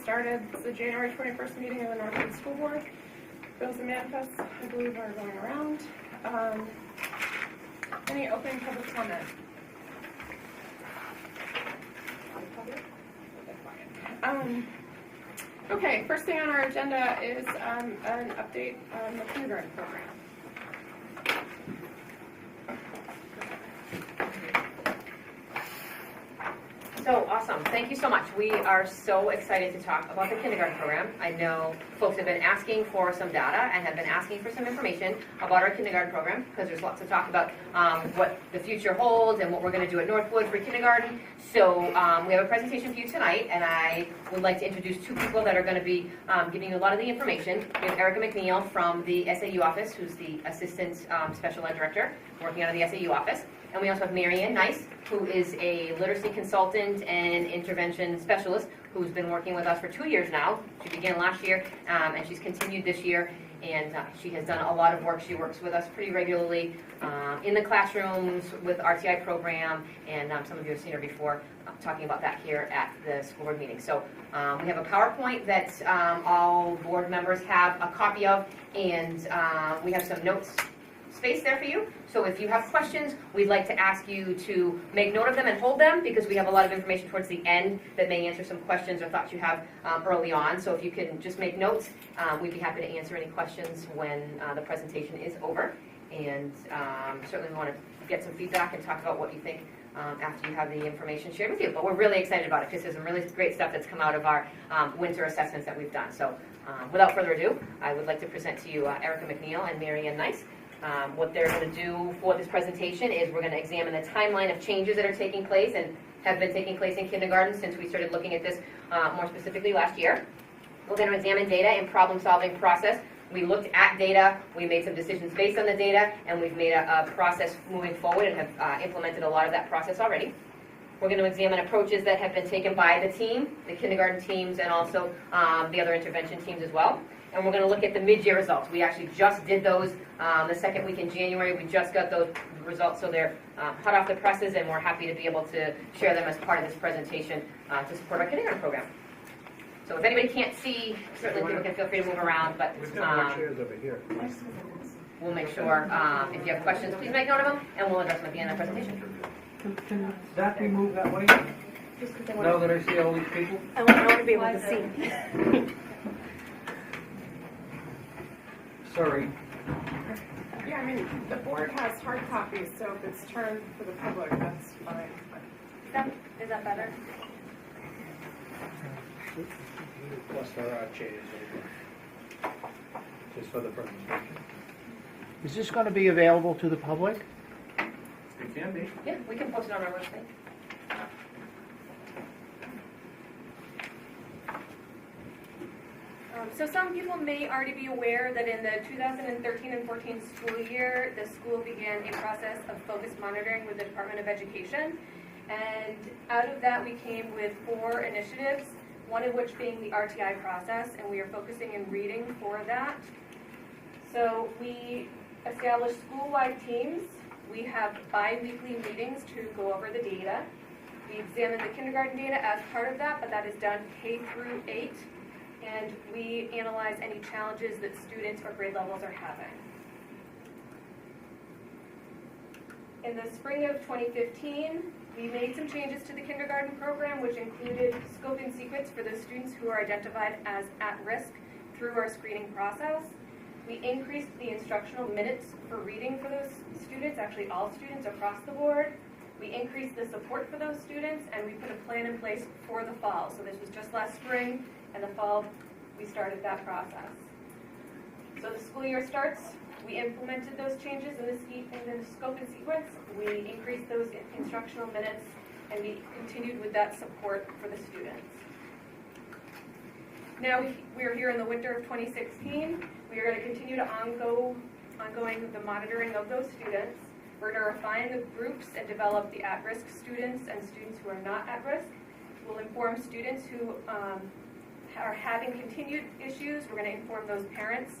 Started. It's the January 21st meeting of the Northwood School Board. Bills and manifests, I believe, are going around. Any open public comment? Okay, first thing on our agenda is an update on the kindergarten program. So awesome. Thank you so much. We are so excited to talk about the kindergarten program. I know folks have been asking for some data and have been asking for some information about our kindergarten program because there's lots to talk about what the future holds and what we're going to do at Northwood for kindergarten. So we have a presentation for you tonight, and I would like to introduce two people that are going to be giving you a lot of the information. We have Erica McNeil from the SAU office, who's the Assistant Special Ed Director working out of the SAU office. And we also have Mary Ann Nice, who is a literacy consultant and intervention specialist who's been working with us for 2 years now. She began last year, and she's continued this year, and she has done a lot of work. She works with us pretty regularly in the classrooms with RTI program, and some of you have seen her before talking about that here at the school board meeting. So we have a PowerPoint that all board members have a copy of, and we have some notes space there for you. So if you have questions, we'd like to ask you to make note of them and hold them because we have a lot of information towards the end that may answer some questions or thoughts you have early on. So if you can just make notes, we'd be happy to answer any questions when the presentation is over. And certainly we want to get some feedback and talk about what you think after you have the information shared with you. But we're really excited about it because there's some really great stuff that's come out of our winter assessments that we've done. So without further ado, I would like to present to you Erica McNeil and Mary Ann Nice. What they're going to do for this presentation is we're going to examine the timeline of changes that are taking place and have been taking place in kindergarten since we started looking at this more specifically last year. We're going to examine data and problem-solving process. We looked at data, we made some decisions based on the data, and we've made a process moving forward and have implemented a lot of that process already. We're going to examine approaches that have been taken by the team, the kindergarten teams, and also the other intervention teams as well. And we're going to look at the mid-year results. We actually just did those the second week in January. We just got those results, so they're hot off the presses, and we're happy to be able to share them as part of this presentation to support our kindergarten program. So if anybody can't see, certainly people can feel free to move around, but we'll make sure if you have questions, please make note of them, and we'll address them at the end of the presentation. Can that be moved that way? Now that I see all these people? I want to be able to see. Sorry. Yeah, I mean, the board has hard copies, so if it's turned for the public, that's fine. Is that better? Plus there are changes just for the presentation. Is this going to be available to the public? It can be. Yeah, we can post it on our website. So some people may already be aware that in the 2013 and 14 school year, the school began a process of focused monitoring with the Department of Education. And out of that, we came with 4 initiatives, one of which being the RTI process, and we are focusing in reading for that. So we established school-wide teams. We have bi-weekly meetings to go over the data. We examine the kindergarten data as part of that, but that is done K through 8. And we analyze any challenges that students or grade levels are having. In the spring of 2015, we made some changes to the kindergarten program, which included scope and sequence for those students who are identified as at risk through our screening process. We increased the instructional minutes for reading for those students, actually all students across the board. We increased the support for those students, and we put a plan in place for the fall. So this was just last spring. And the fall, we started that process. So the school year starts, we implemented those changes in the scope and sequence. We increased those instructional minutes and we continued with that support for the students. Now we're here in the winter of 2016. We are going to continue to ongoing the monitoring of those students. We're going to refine the groups and develop the at-risk students and students who are not at risk. We'll inform students who are having continued issues. We're going to inform those parents.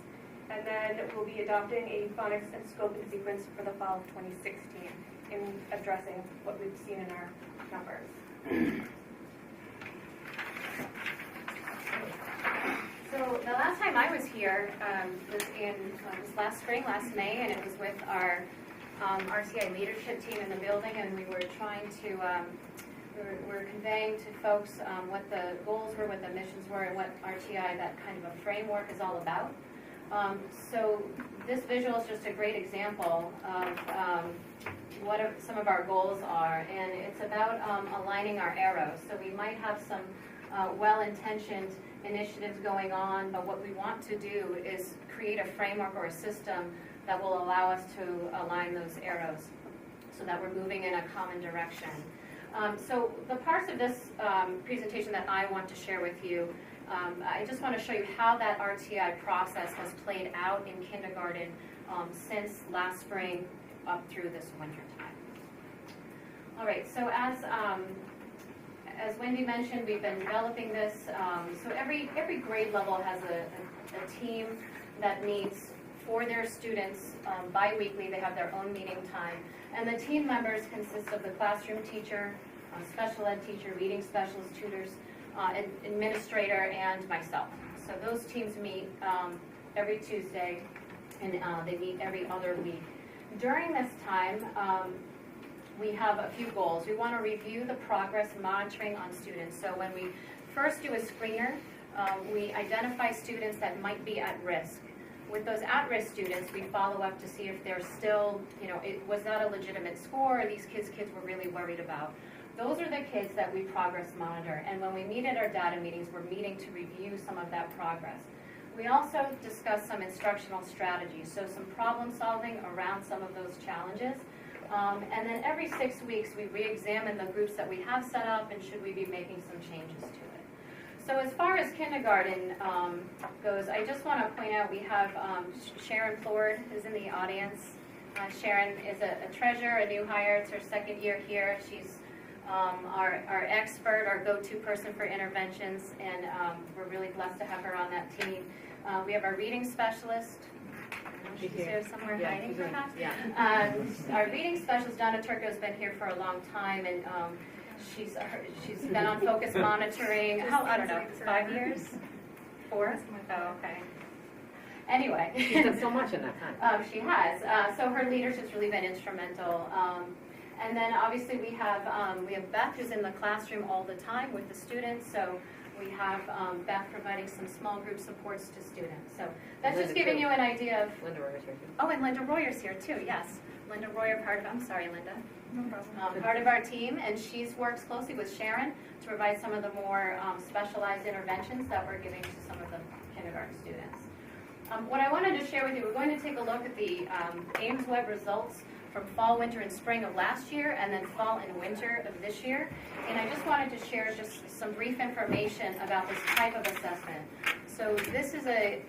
And then we'll be adopting a phonics and scope and sequence for the fall of 2016 in addressing what we've seen in our numbers. So the last time I was here was in this last spring, last May, and it was with our RCI leadership team in the building, and we were trying to, we were conveying to folks what the goals were, what the missions were, and what RTI, that kind of a framework, is all about. So this visual is just a great example of what some of our goals are, and it's about aligning our arrows. So we might have some well-intentioned initiatives going on, but what we want to do is create a framework or a system that will allow us to align those arrows so that we're moving in a common direction. So the parts of this presentation that I want to share with you, I just want to show you how that RTI process has played out in kindergarten since last spring up through this winter time. All right, so as Wendy mentioned, we've been developing this. So every grade level has a team that meets for their students bi-weekly. They have their own meeting time. And the team members consist of the classroom teacher, special ed teacher, reading specialist, tutors, administrator, and myself. So those teams meet every Tuesday, and they meet every other week. During this time, we have a few goals. We want to review the progress monitoring on students. So when we first do a screener, we identify students that might be at risk. With those at-risk students, we follow up to see if they're still, was that a legitimate score, or these kids were really worried about. Those are the kids that we progress monitor. And when we meet at our data meetings, we're meeting to review some of that progress. We also discuss some instructional strategies, so some problem solving around some of those challenges. And then every 6 weeks, we re-examine the groups that we have set up and should we be making some changes to it. So as far as kindergarten goes, I just want to point out we have Sharon Ford is in the audience. Sharon is a treasure, a new hire. It's her second year here. She's our expert, our go-to person for interventions, and we're really blessed to have her on that team. We have our reading specialist. She's here somewhere hiding, perhaps. Yeah. Our reading specialist, Donna Turco, has been here for a long time, and she's been on focus monitoring. I don't know, 5 years, 4. Oh, okay. Anyway, She's done so much in that time. she has. So her leadership's really been instrumental. And then obviously we have Beth, who's in the classroom all the time with the students. So we have Beth providing some small group supports to students. So that's just giving you an idea of. Linda Royer's here too. Oh, and Linda Royer's here too. Yes, Linda Royer, I'm sorry, Linda. No problem. Part of our team, and she works closely with Sharon to provide some of the more specialized interventions that we're giving to some of the kindergarten students. What I wanted to share with you, we're going to take a look at the Ames Web results from fall, winter, and spring of last year, and then fall and winter of this year. And I just wanted to share just some brief information about this type of assessment. So this is a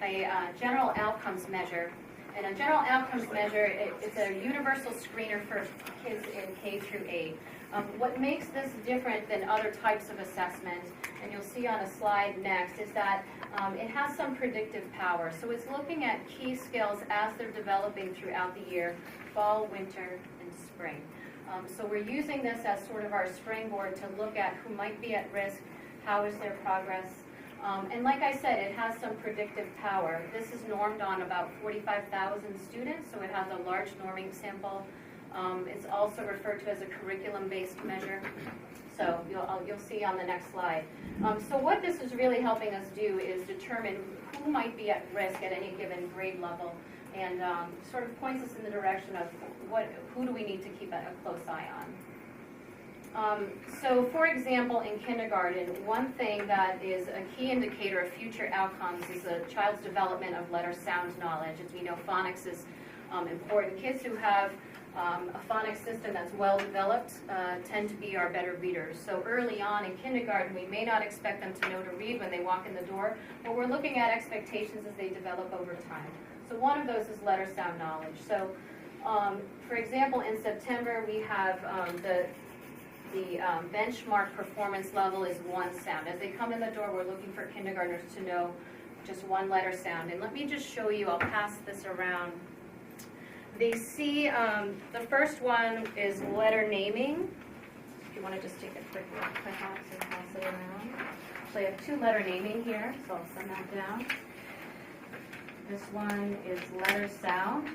general outcomes measure. And a general outcomes measure, it's a universal screener for kids in K through 8. What makes this different than other types of assessment, and you'll see on a slide next, is that it has some predictive power. So it's looking at key skills as they're developing throughout the year, fall, winter, and spring. So we're using this as sort of our springboard to look at who might be at risk, how is their progress. And like I said, it has some predictive power. This is normed on about 45,000 students, so it has a large norming sample. It's also referred to as a curriculum-based measure. So you'll see on the next slide. So what this is really helping us do is determine who might be at risk at any given grade level, and sort of points us in the direction of who do we need to keep a close eye on. So for example, in kindergarten, one thing that is a key indicator of future outcomes is a child's development of letter sound knowledge. As we know, phonics is important. Kids who have a phonics system that's well developed tend to be our better readers. So early on in kindergarten, we may not expect them to know to read when they walk in the door, but we're looking at expectations as they develop over time. So one of those is letter sound knowledge. So for example, in September, we have the benchmark performance level is 1 sound. As they come in the door, we're looking for kindergartners to know just 1 letter sound. And let me just show you, I'll pass this around. They see, the first one is letter naming. If you want to just take a quick look, perhaps, and pass it around. So I have 2 letter naming here, so I'll send that down. This one is letter sound.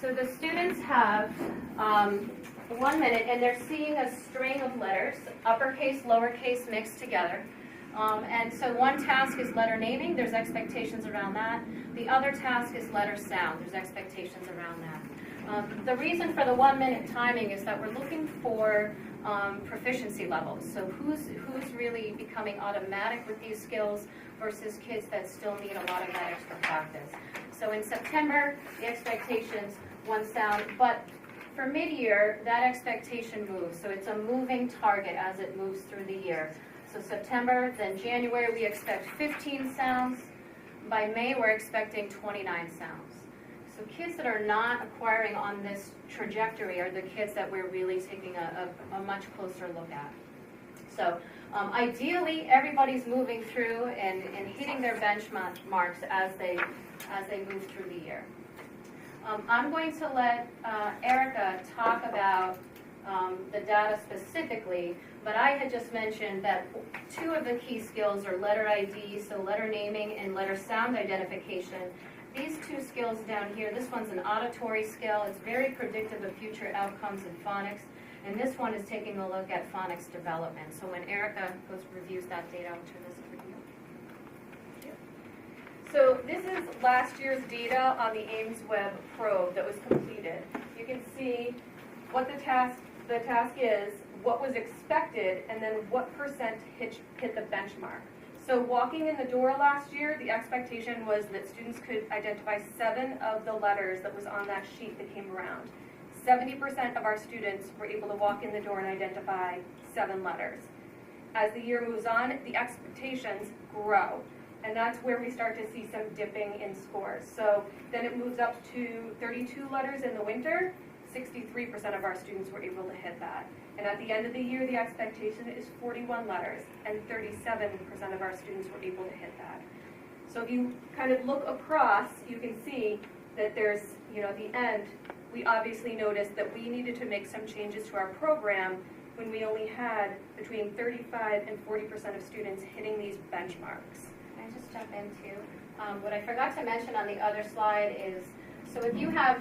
So the students have 1 minute, and they're seeing a string of letters, uppercase, lowercase mixed together. And so one task is letter naming, there's expectations around that. The other task is letter sound, there's expectations around that. The reason for the 1 minute timing is that we're looking for proficiency levels. So who's really becoming automatic with these skills versus kids that still need a lot of that extra practice. So in September, the expectations, 1 sound, but for mid-year, that expectation moves. So it's a moving target as it moves through the year. So September, then January, we expect 15 sounds. By May, we're expecting 29 sounds. So kids that are not acquiring on this trajectory are the kids that we're really taking a much closer look at. So ideally, everybody's moving through and hitting their benchmarks as they move through the year. I'm going to let Erica talk about the data specifically, but I had just mentioned that 2 of the key skills are letter ID, so letter naming and letter sound identification. These 2 skills down here, this one's an auditory skill. It's very predictive of future outcomes in phonics, and this one is taking a look at phonics development. So when Erica reviews that data, I'll turn this over to you. So this is last year's data on the Ames Web probe that was completed. You can see what the task is, what was expected, and then what percent hit the benchmark. So walking in the door last year, the expectation was that students could identify 7 of the letters that was on that sheet that came around. 70% of our students were able to walk in the door and identify 7 letters. As the year moves on, the expectations grow. And that's where we start to see some dipping in scores. So then it moves up to 32 letters in the winter. 63% of our students were able to hit that. And at the end of the year, the expectation is 41 letters, and 37% of our students were able to hit that. So if you kind of look across, you can see that there's, at the end, we obviously noticed that we needed to make some changes to our program when we only had between 35 and 40% of students hitting these benchmarks. Can I just jump in too? What I forgot to mention on the other slide is, so if you have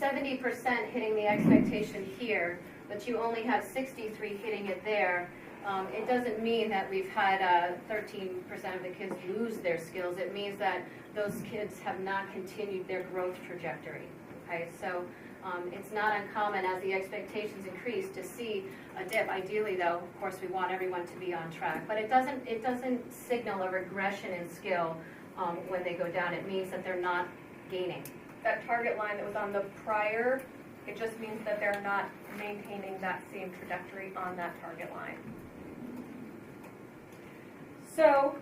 70% hitting the expectation here, but you only have 63 hitting it there, it doesn't mean that we've had 13% of the kids lose their skills. It means that those kids have not continued their growth trajectory. Okay, so it's not uncommon as the expectations increase to see a dip. Ideally, though, of course, we want everyone to be on track, but it doesn't signal a regression in skill when they go down. It means that they're not gaining. That target line that was on the prior, it just means that they're not maintaining that same trajectory on that target line. So,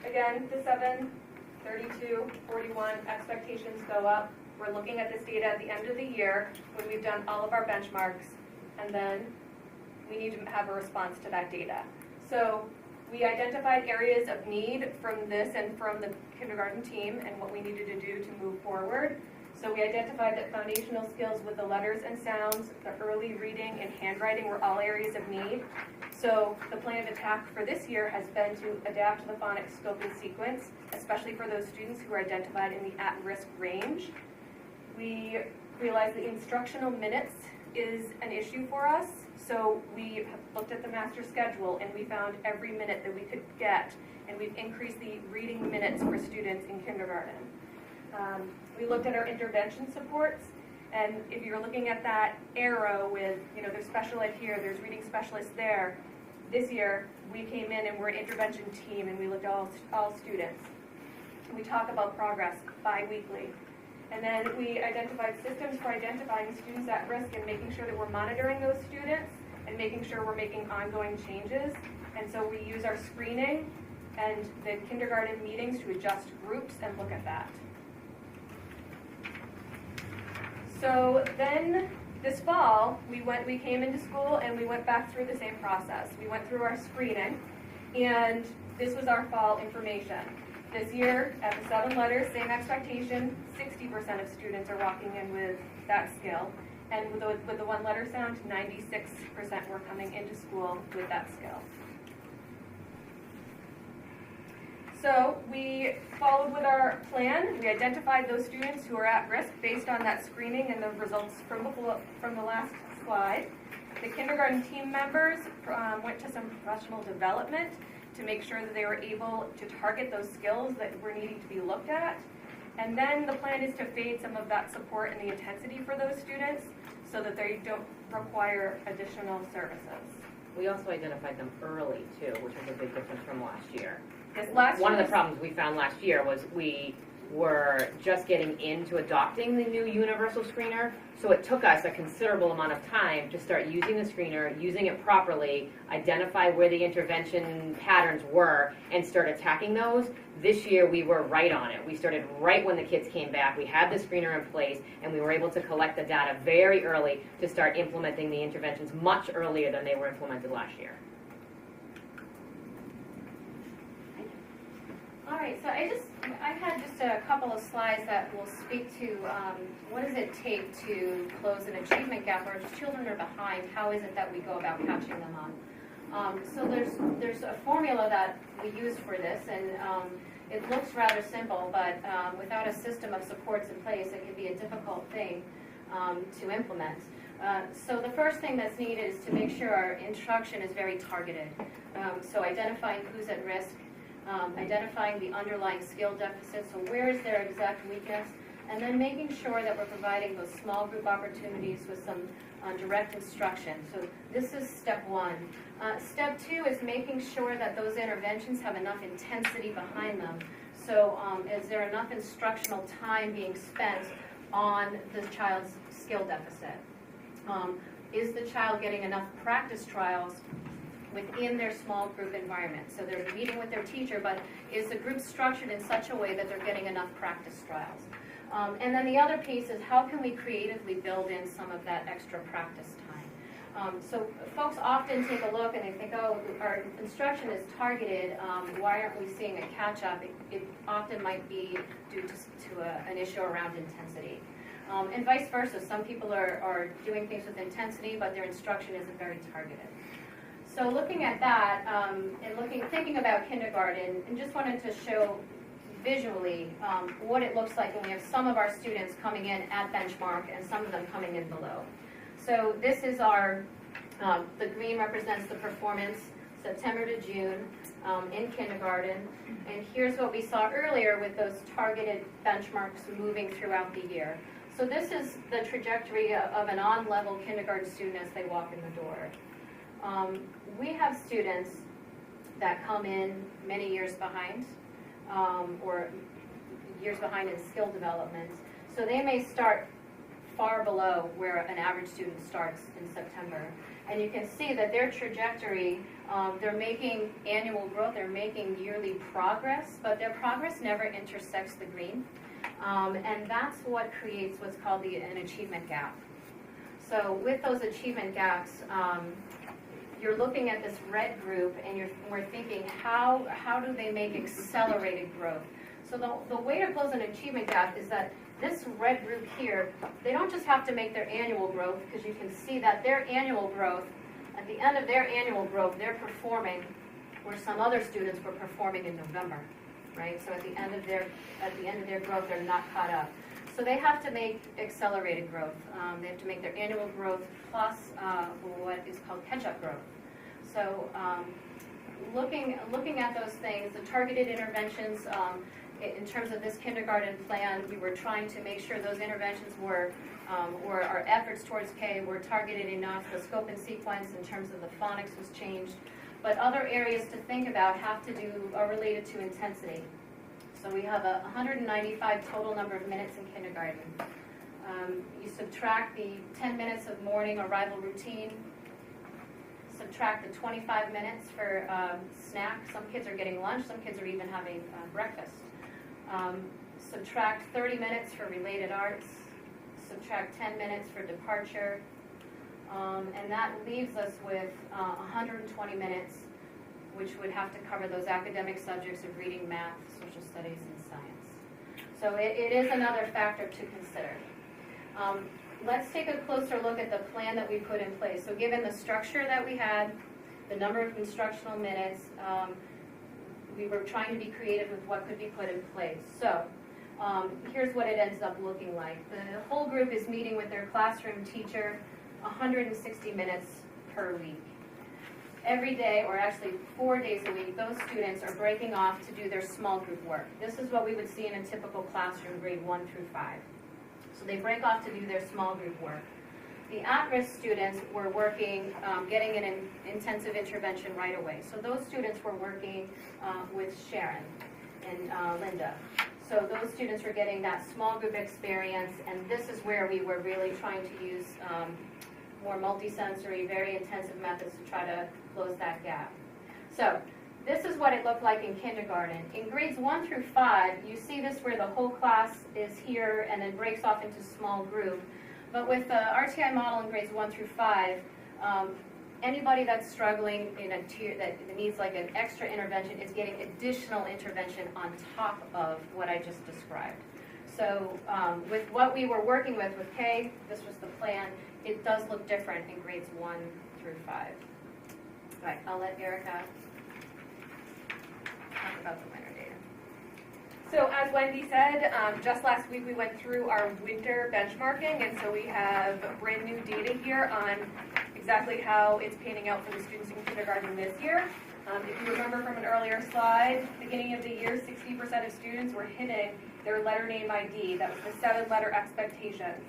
again, the 7, 32, 41 expectations go up. We're looking at this data at the end of the year when we've done all of our benchmarks, and then we need to have a response to that data. So we identified areas of need from this and from the kindergarten team and what we needed to do to move forward. So we identified that foundational skills with the letters and sounds, the early reading and handwriting were all areas of need. So the plan of attack for this year has been to adapt to the phonics scope and sequence, especially for those students who are identified in the at-risk range. We realized that instructional minutes is an issue for us. So we looked at the master schedule and we found every minute that we could get, and we've increased the reading minutes for students in kindergarten. We looked at our intervention supports, and if you're looking at that arrow with, there's special ed here, there's reading specialists there, this year we came in and we're an intervention team and we looked at all students. We talk about progress bi-weekly. And then we identified systems for identifying students at risk and making sure that we're monitoring those students and making sure we're making ongoing changes. And so we use our screening and the kindergarten meetings to adjust groups and look at that. So then this fall, we came into school and we went back through the same process. We went through our screening, and this was our fall information. This year, at the 7 letters, same expectation, 60% of students are walking in with that skill. And with the 1 letter sound, 96% were coming into school with that skill. So we followed with our plan. We identified those students who are at risk based on that screening and the results from the last slide. The kindergarten team members went to some professional development to make sure that they were able to target those skills that were needing to be looked at. And then the plan is to fade some of that support and the intensity for those students so that they don't require additional services. We also identified them early too, which was a big difference from last year. One of the problems we found last year was we were just getting into adopting the new universal screener, so it took us a considerable amount of time to start using the screener, using it properly, identify where the intervention patterns were, and start attacking those. This year we were right on it. We started right when the kids came back. We had the screener in place, and we were able to collect the data very early to start implementing the interventions much earlier than they were implemented last year. All right, so I had just a couple of slides that will speak to what does it take to close an achievement gap, or if children are behind, how is it that we go about catching them on? So there's a formula that we use for this, and it looks rather simple, but without a system of supports in place, it can be a difficult thing to implement. So the first thing that's needed is to make sure our instruction is very targeted. So identifying who's at risk, identifying the underlying skill deficit, so where is their exact weakness, and then making sure that we're providing those small group opportunities with some direct instruction. So this is step 1. Step 2 is making sure that those interventions have enough intensity behind them. So is there enough instructional time being spent on the child's skill deficit? Is the child getting enough practice trials within their small group environment? So they're meeting with their teacher, but is the group structured in such a way that they're getting enough practice trials? And then the other piece is how can we creatively build in some of that extra practice time? So folks often take a look and they think, oh, our instruction is targeted, why aren't we seeing a catch-up? It often might be due to an issue around intensity. And vice versa, some people are doing things with intensity, but their instruction isn't very targeted. So looking at that, and thinking about kindergarten, and just wanted to show visually what it looks like when we have some of our students coming in at benchmark and some of them coming in below. So this is our, the green represents the performance September to June in kindergarten. And here's what we saw earlier with those targeted benchmarks moving throughout the year. So this is the trajectory of an on-level kindergarten student as they walk in the door. We have students that come in many years behind, or years behind in skill development. So they may start far below where an average student starts in September. And you can see that their trajectory, they're making annual growth, they're making yearly progress, but their progress never intersects the green. And that's what creates what's called an achievement gap. So with those achievement gaps, you're looking at this red group and we're thinking, how do they make accelerated growth? So the way to close an achievement gap is that this red group here, they don't just have to make their annual growth, because you can see that their annual growth, at the end of their annual growth, they're performing where some other students were performing in November, right? So at the end of their growth, they're not caught up. So they have to make accelerated growth. They have to make their annual growth plus what is called catch-up growth. So looking at those things, the targeted interventions, in terms of this kindergarten plan, we were trying to make sure those interventions were, or our efforts towards K were targeted enough. The scope and sequence in terms of the phonics was changed. But other areas to think about are related to intensity. So we have 195 total number of minutes in kindergarten. You subtract the 10 minutes of morning arrival routine, subtract the 25 minutes for snack. Some kids are getting lunch, some kids are even having breakfast. Subtract 30 minutes for related arts, subtract 10 minutes for departure, and that leaves us with 120 minutes, which would have to cover those academic subjects of reading, math, social studies, and science. So it is another factor to consider. Let's take a closer look at the plan that we put in place. So given the structure that we had, the number of instructional minutes, we were trying to be creative with what could be put in place. So here's what it ends up looking like. The whole group is meeting with their classroom teacher 160 minutes per week. Every day, or actually 4 days a week, those students are breaking off to do their small group work. This is what we would see in a typical classroom, grade 1 through 5. So they break off to do their small group work. The at-risk students were working, getting an intensive intervention right away. So those students were working with Sharon and Linda. So those students were getting that small group experience, and this is where we were really trying to use more multisensory, very intensive methods to try to close that gap. So this is what it looked like in kindergarten. In grades 1 through 5, you see this where the whole class is here and then breaks off into small group. But with the RTI model in grades 1 through 5, anybody that's struggling in a tier that needs like an extra intervention is getting additional intervention on top of what I just described. So with what we were working with Kay, this was the plan, it does look different in grades 1 through 5. All right, I'll let Erica talk about the winter data. So as Wendy said, just last week we went through our winter benchmarking, and so we have brand new data here on exactly how it's panning out for the students in kindergarten this year. If you remember from an earlier slide, beginning of the year, 60% of students were hitting their letter name ID. That was the 7-letter expectations.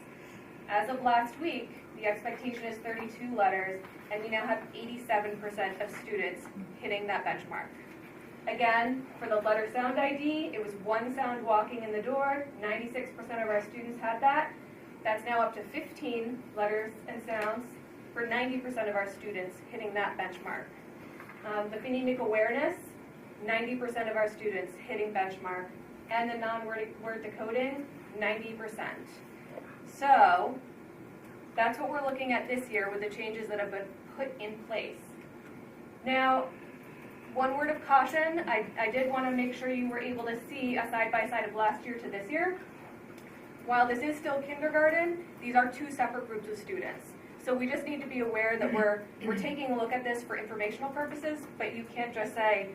As of last week, the expectation is 32 letters, and we now have 87% of students hitting that benchmark. Again, for the letter sound ID, it was 1 sound walking in the door. 96% of our students had that. That's now up to 15 letters and sounds for 90% of our students hitting that benchmark. The phonemic awareness, 90% of our students hitting benchmark. And the non-word decoding, 90%. So that's what we're looking at this year with the changes that have been put in place. Now, one word of caution, I did want to make sure you were able to see a side-by-side of last year to this year. While this is still kindergarten, these are 2 separate groups of students. So we just need to be aware that we're taking a look at this for informational purposes, but you can't just say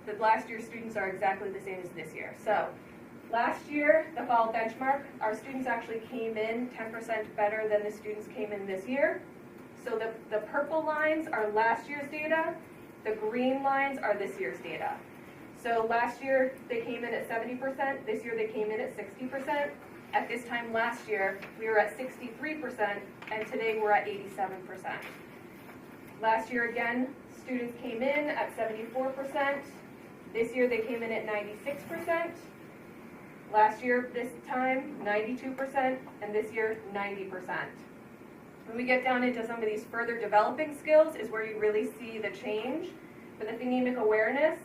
that last year's students are exactly the same as this year. So last year, the fall benchmark, our students actually came in 10% better than the students came in this year. So the purple lines are last year's data. The green lines are this year's data. So last year they came in at 70%, this year they came in at 60%. At this time last year, we were at 63%, and today we're at 87%. Last year again, students came in at 74%. This year they came in at 96%. Last year, this time, 92%, and this year, 90%. When we get down into some of these further developing skills is where you really see the change. For the phonemic awareness,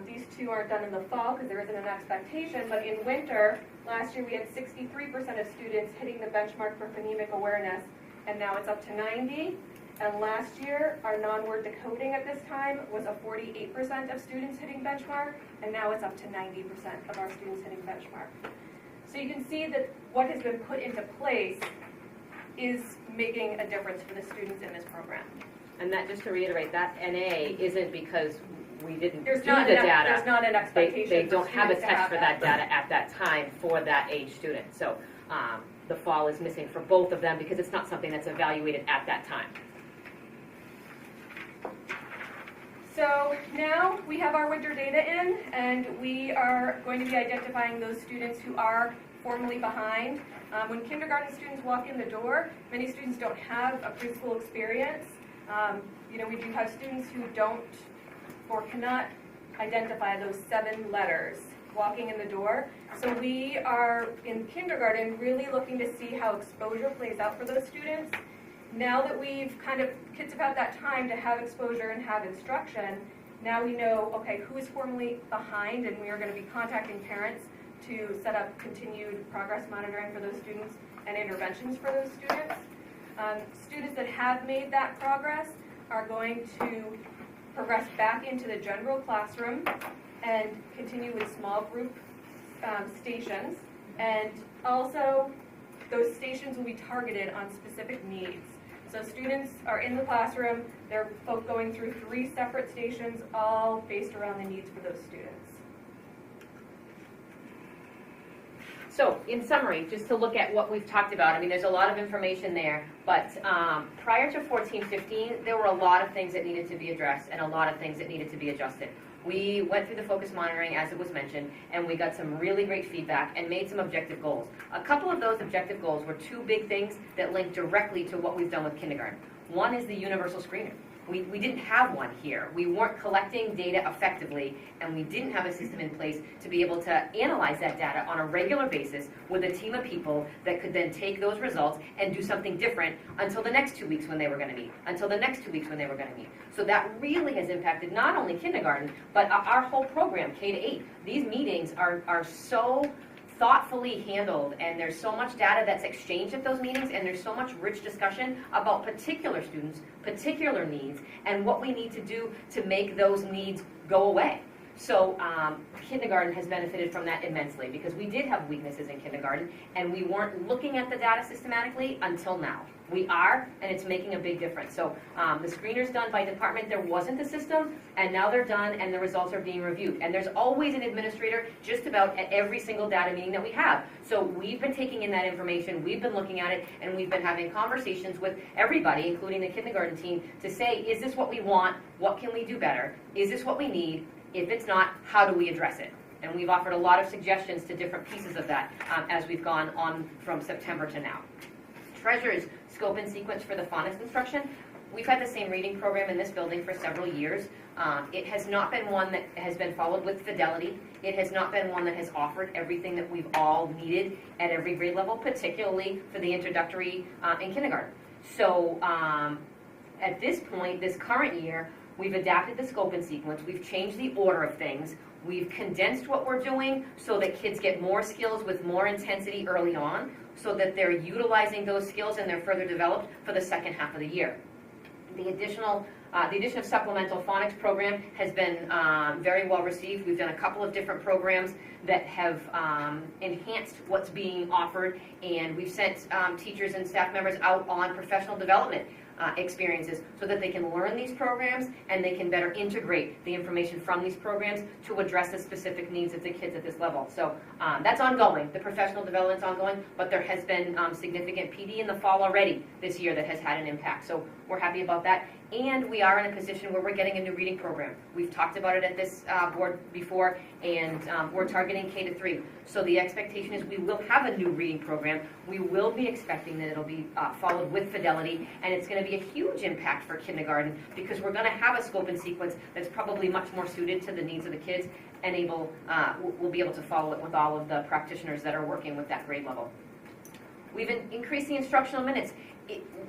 these 2 aren't done in the fall because there isn't an expectation, but in winter, last year we had 63% of students hitting the benchmark for phonemic awareness, and now it's up to 90. And last year, our non-word decoding at this time was a 48% of students hitting benchmark, and now it's up to 90% of our students hitting benchmark. So you can see that what has been put into place is making a difference for the students in this program. And that, just to reiterate, that NA isn't because we didn't do the There's data. not an expectation. They don't have a students to test have for that data at that time for that age student. So the fall is missing for both of them because it's not something that's evaluated at that time. So now we have our winter data in, and we are going to be identifying those students who are formally behind. When kindergarten students walk in the door, many students don't have a preschool experience. We do have students who don't or cannot identify those 7 letters walking in the door. So we are, in kindergarten, really looking to see how exposure plays out for those students. Now that kids have had that time to have exposure and have instruction, now we know, okay, who is formally behind, and we are going to be contacting parents to set up continued progress monitoring for those students and interventions for those students. Students that have made that progress are going to progress back into the general classroom and continue with small group stations. And also, those stations will be targeted on specific needs. So students are in the classroom, they're going through 3 separate stations, all based around the needs for those students. So, in summary, just to look at what we've talked about, I mean, there's a lot of information there, but prior to 14-15, there were a lot of things that needed to be addressed and a lot of things that needed to be adjusted. We went through the focus monitoring, as it was mentioned, and we got some really great feedback and made some objective goals. A couple of those objective goals were 2 big things that link directly to what we've done with kindergarten. One is the universal screener. We didn't have one here. We weren't collecting data effectively, and we didn't have a system in place to be able to analyze that data on a regular basis with a team of people that could then take those results and do something different until the next 2 weeks when they were going to meet, until the next 2 weeks when they were going to meet. So that really has impacted not only kindergarten, but our whole program, K-8. These meetings are so thoughtfully handled, and there's so much data that's exchanged at those meetings, and there's so much rich discussion about particular students, particular needs, and what we need to do to make those needs go away. So kindergarten has benefited from that immensely, because we did have weaknesses in kindergarten, and we weren't looking at the data systematically until now. We are, and it's making a big difference. So the screeners done by department, there wasn't a system, and now they're done, and the results are being reviewed. And there's always an administrator just about at every single data meeting that we have. So we've been taking in that information, we've been looking at it, and we've been having conversations with everybody, including the kindergarten team, to say, is this what we want? What can we do better? Is this what we need? If it's not, how do we address it? And we've offered a lot of suggestions to different pieces of that as we've gone on from September to now. Treasurer's scope and sequence for the phonics instruction. We've had the same reading program in this building for several years. It has not been one that has been followed with fidelity. It has not been one that has offered everything that we've all needed at every grade level, particularly for the introductory in kindergarten. So at this point, this current year, we've adapted the scope and sequence. We've changed the order of things. We've condensed what we're doing so that kids get more skills with more intensity early on, so that they're utilizing those skills and they're further developed for the second half of the year. The addition of supplemental phonics program has been very well received. We've done a couple of different programs that have enhanced what's being offered, and we've sent teachers and staff members out on professional development experiences so that they can learn these programs and they can better integrate the information from these programs to address the specific needs of the kids at this level. So that's ongoing. The professional development's ongoing, but there has been significant PD in the fall already this year that has had an impact. So we're happy about that. And we are in a position where we're getting a new reading program. We've talked about it at this board before, and we're targeting K-3. So the expectation is we will have a new reading program. We will be expecting that it'll be followed with fidelity, and it's going to be a huge impact for kindergarten because we're going to have a scope and sequence that's probably much more suited to the needs of the kids, and we'll be able to follow it with all of the practitioners that are working with that grade level. We've increased the instructional minutes.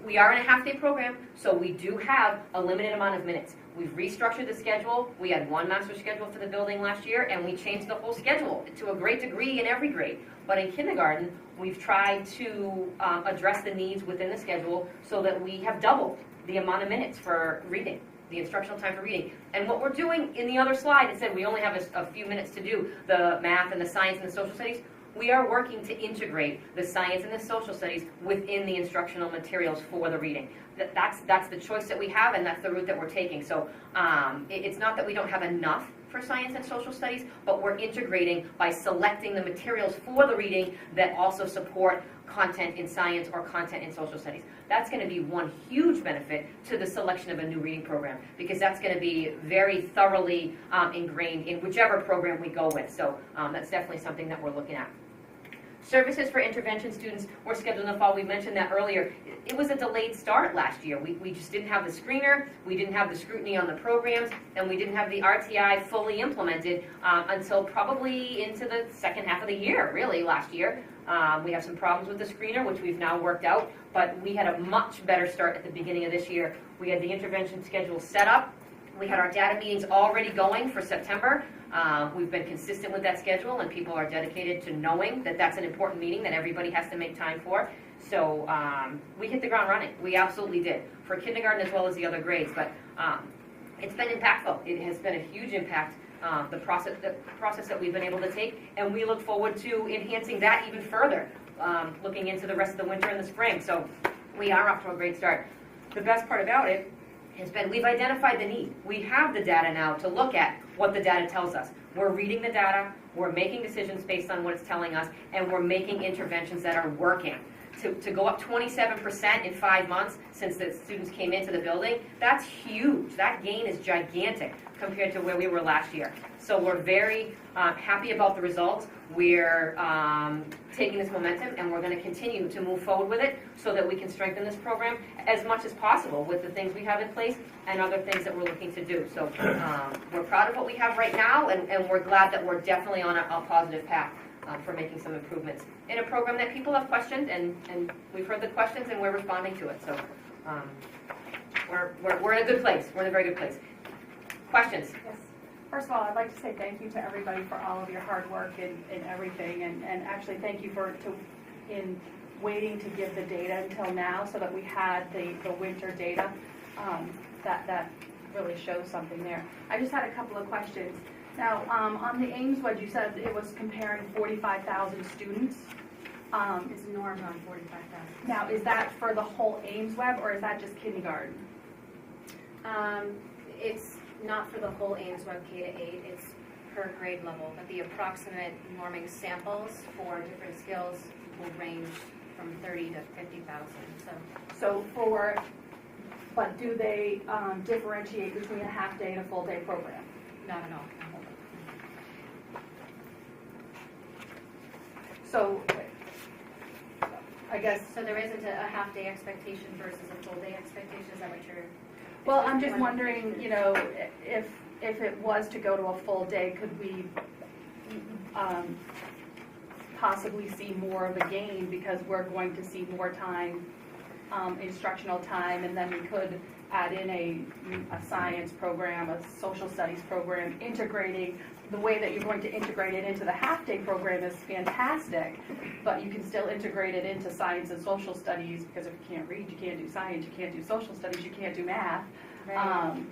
We are in a half-day program, so we do have a limited amount of minutes. We've restructured the schedule. We had one master schedule for the building last year, and we changed the whole schedule to a great degree in every grade. But in kindergarten, we've tried to address the needs within the schedule so that we have doubled the amount of minutes for reading, the instructional time for reading. And what we're doing in the other slide, it said we only have a few minutes to do the math and the science and the social studies. We are working to integrate the science and the social studies within the instructional materials for the reading. That's the choice that we have, and that's the route that we're taking. So it's not that we don't have enough for science and social studies, but we're integrating by selecting the materials for the reading that also support content in science or content in social studies. That's going to be one huge benefit to the selection of a new reading program, because that's going to be very thoroughly ingrained in whichever program we go with. So that's definitely something that we're looking at. Services for intervention students were scheduled in the fall. We mentioned that earlier. It was a delayed start last year. We just didn't have the screener, we didn't have the scrutiny on the programs, and we didn't have the RTI fully implemented until probably into the second half of the year, really, last year. We have some problems with the screener, which we've now worked out, but we had a much better start at the beginning of this year. We had the intervention schedule set up. We had our data meetings already going for September. We've been consistent with that schedule, and people are dedicated to knowing that that's an important meeting that everybody has to make time for. So we hit the ground running. We absolutely did, for kindergarten as well as the other grades. But it's been impactful. It has been a huge impact, the process that we've been able to take, and we look forward to enhancing that even further, looking into the rest of the winter and the spring. So we are off to a great start. The best part about it has been we've identified the need. We have the data now to look at what the data tells us. We're reading the data, we're making decisions based on what it's telling us, and we're making interventions that are working. To go up 27% in 5 months since the students came into the building, that's huge. That gain is gigantic compared to where we were last year. So we're very happy about the results. We're taking this momentum, and we're going to continue to move forward with it so that we can strengthen this program as much as possible with the things we have in place and other things that we're looking to do. So we're proud of what we have right now, and we're glad that we're definitely on a positive path for making some improvements in a program that people have questioned, and we've heard the questions, and we're responding to it. So we're in a good place. We're in a very good place. Questions? Yes. First of all, I'd like to say thank you to everybody for all of your hard work and everything, and actually thank you in waiting to give the data until now so that we had the winter data. That really shows something there. I just had a couple of questions. Now, on the Ames web, you said it was comparing 45,000 students. It's normed on 45,000. Now, is that for the whole Ames web, or is that just kindergarten? It's not for the whole Ames web K to 8, it's per grade level, but the approximate norming samples for different skills will range from 30 to 50,000. But do they differentiate between a half day and a full day program? Not at all. So, I guess. So there isn't a half day expectation versus a full day expectation, is that what you're? Well, I'm just wondering, if it was to go to a full day, could we possibly see more of a gain because we're going to see more time, instructional time, and then we could add in a science program, a social studies program, integrating. The way that you're going to integrate it into the half-day program is fantastic, but you can still integrate it into science and social studies, because if you can't read, you can't do science, you can't do social studies, you can't do math. Right.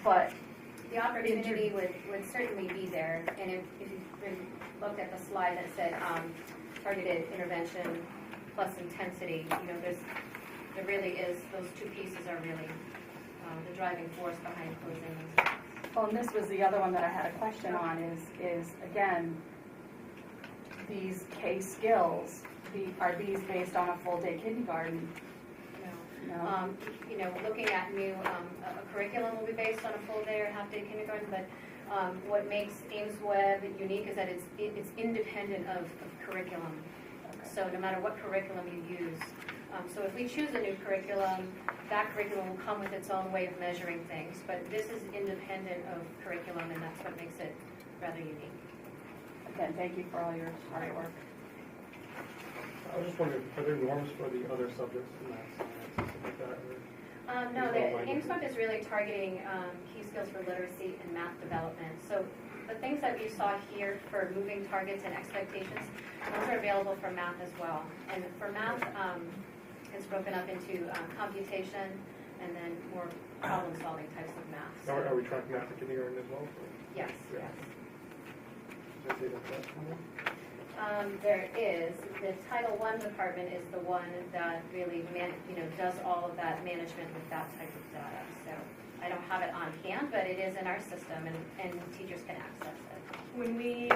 But the opportunity would certainly be there, and if you looked at the slide that said targeted intervention plus intensity, there really is, those two pieces are really the driving force behind closing these. Well, and this was the other one that I had a question on is again, these K skills, are these based on a full day kindergarten? No. Looking at new, a curriculum will be based on a full day or half day kindergarten, but what makes Ames Web unique is that it's independent of curriculum. So no matter what curriculum you use. So if we choose a new curriculum, that curriculum will come with its own way of measuring things, but this is independent of curriculum, and that's what makes it rather unique. Again, thank you for all your hard work. I was just wondering, are there norms for the other subjects, math, science, stuff like that? No, the Ames Web is really targeting key skills for literacy and math development. So the things that you saw here for moving targets and expectations, those are available for math as well. And for math, it's broken up into computation and then more problem-solving types of math. So, Are we tracking math in kindergarten as well? yes, Yeah. yes. Did I say that? There is. The Title I department is the one that really does all of that management with that type of data. So I don't have it on hand, but it is in our system, and teachers can access it. When we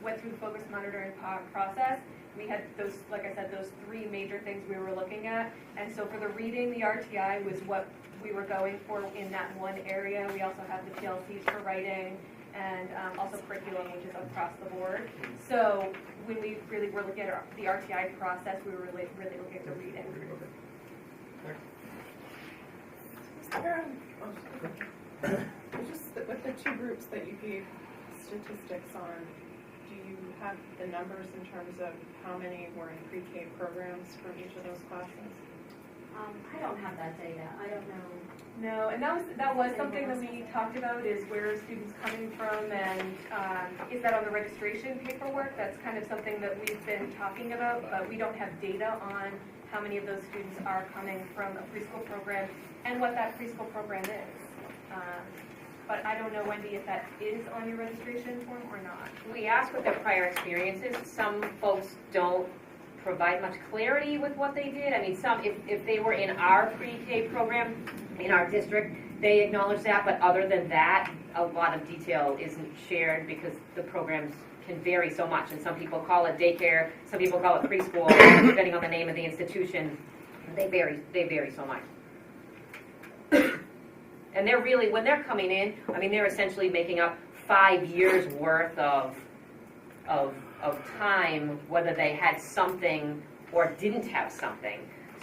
went through the focus monitoring process, we had those, like I said, those three major things we were looking at. And so for the reading, the RTI was what we were going for in that one area. We also have the PLCs for writing and also curriculum, which is across the board. So when we really were looking at the RTI process, we were really looking at the reading. Just with the two groups that you gave statistics on, do you have the numbers in terms of how many were in pre-K programs for each of those classes? I don't have that data. I don't know. No, and that was something that we talked about, is where are students coming from, and is that on the registration paperwork? That's kind of something that we've been talking about, but we don't have data on how many of those students are coming from a preschool program and what that preschool program is. But I don't know, Wendy, if that is on your registration form or not. We ask what their prior experiences. Some folks don't provide much clarity with what they did. I mean, some, if they were in our pre-K program in our district, they acknowledge that, but other than that, a lot of detail isn't shared because the programs can vary so much, and some people call it daycare, some people call it preschool, depending on the name of the institution. They vary so much. And they're really, when they're coming in, I mean, they're essentially making up 5 years worth of time, whether they had something or didn't have something.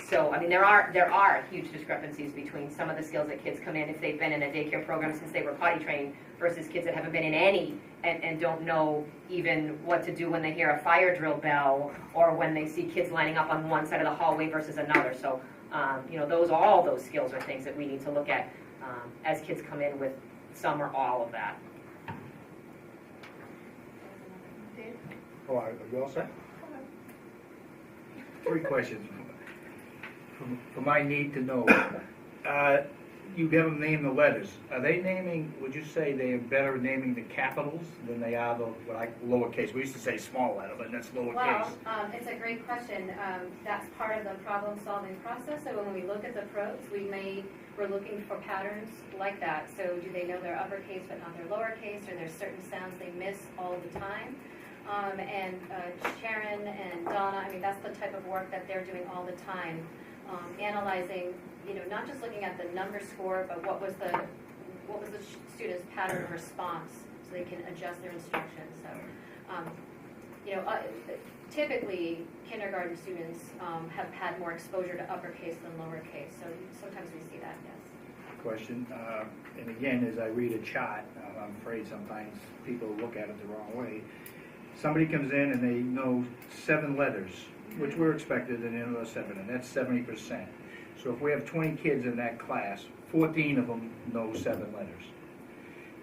So, I mean, there are huge discrepancies between some of the skills that kids come in if they've been in a daycare program since they were potty trained versus kids that haven't been in any and don't know even what to do when they hear a fire drill bell or when they see kids lining up on one side of the hallway versus another. So, you know, all those skills are things that we need to look at as kids come in with some or all of that. Oh, are you all set? 3 questions for my need to know. You have them name the letters. Are they naming, would you say they are better naming the capitals than they are the lowercase? We used to say small letter, but that's lowercase. Well, it's a great question. That's part of the problem-solving process. So when we look at the pros, we're looking for patterns like that. So do they know their uppercase but not their lowercase, or there's certain sounds they miss all the time? And Sharon and Donna, I mean, that's the type of work that they're doing all the time, analyzing, you know, not just looking at the number score, but what was the student's pattern of response, so they can adjust their instruction. So, you know, typically kindergarten students have had more exposure to uppercase than lowercase, so sometimes we see that, yes. Question, and again, as I read a chart, I'm afraid sometimes people look at it the wrong way. Somebody comes in and they know 7 letters, which we're expected, and they know 7, and that's 70%. So if we have 20 kids in that class, 14 of them know 7 letters.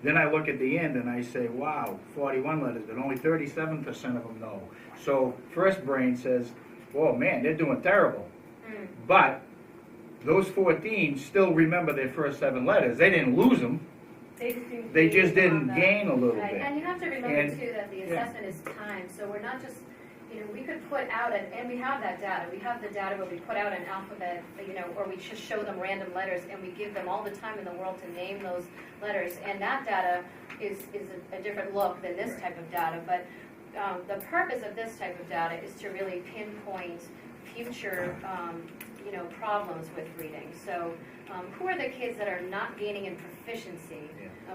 Then I look at the end and I say, wow, 41 letters, but only 37% of them know. So first brain says, oh man, they're doing terrible. But those 14 still remember their first 7 letters. They didn't lose them. They just didn't gain a little Right. bit. And you have to remember too that the assessment is timed, so we're not just, you know, we could put out and we have that data. We have the data where we put out an alphabet, you know, or we just show them random letters and we give them all the time in the world to name those letters. And that data is a different look than this type of data. But the purpose of this type of data is to really pinpoint future, you know, problems with reading. So who are the kids that are not gaining in proficiency,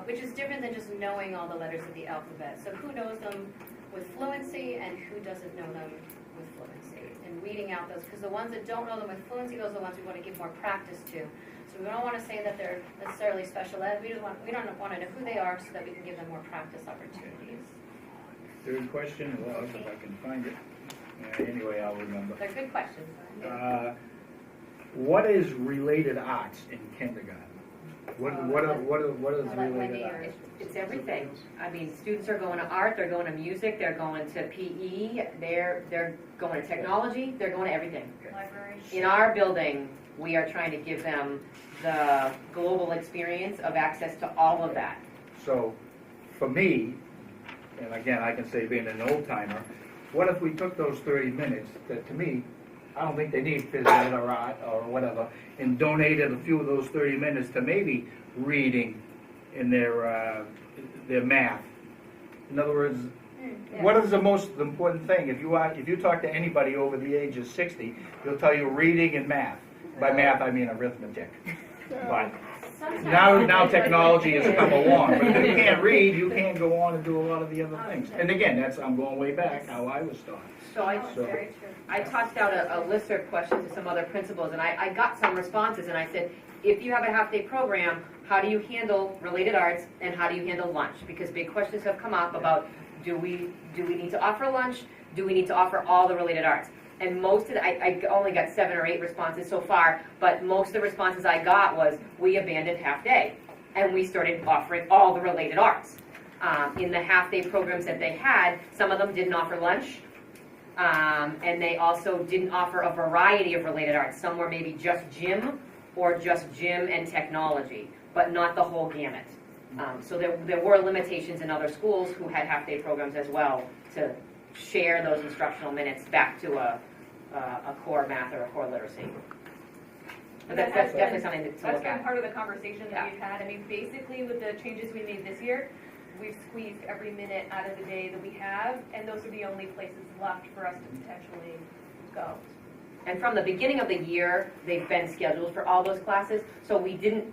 which is different than just knowing all the letters of the alphabet. So who knows them with fluency and who doesn't know them with fluency, and weeding out those, because the ones that don't know them with fluency, those are the ones we want to give more practice to. So we don't want to say that they're necessarily special ed. We don't want to know who they are so that we can give them more practice opportunities. Third question, well, if I can find it. Anyway, I'll remember. They're good questions. What is related arts in kindergarten? What is related arts? It's everything. I mean, students are going to art, they're going to music, they're going to PE, they're going to technology, they're going to everything. Library. In our building, we are trying to give them the global experience of access to all of that. So, for me, and again, I can say being an old timer, what if we took those 30 minutes that, to me, I don't think they need phys ed or art or whatever, and donated a few of those 30 minutes to maybe reading in their math. In other words, what is the most important thing? If you talk to anybody over the age of 60, they'll tell you reading and math. By math, I mean arithmetic. But Now technology has come along, but if you can't read, you can't go on and do a lot of the other things. And again, I'm going way back, how I was taught. So I tossed out a listserv question to some other principals, and I got some responses, and I said, if you have a half-day program, how do you handle related arts, and how do you handle lunch? Because big questions have come up about, do we need to offer lunch? Do we need to offer all the related arts? And most of I only got 7 or 8 responses so far, but most of the responses I got was, we abandoned half-day, and we started offering all the related arts. In the half-day programs that they had, some of them didn't offer lunch, and they also didn't offer a variety of related arts. Some were maybe just gym, or just gym and technology, but not the whole gamut. So there were limitations in other schools who had half-day programs as well to share those instructional minutes back to a core math or a core literacy. But that's definitely something to That's look been at. part of the conversation that we've had. I mean, basically with the changes we made this year, we've squeezed every minute out of the day that we have, and those are the only places left for us to potentially go. And from the beginning of the year, they've been scheduled for all those classes, so we didn't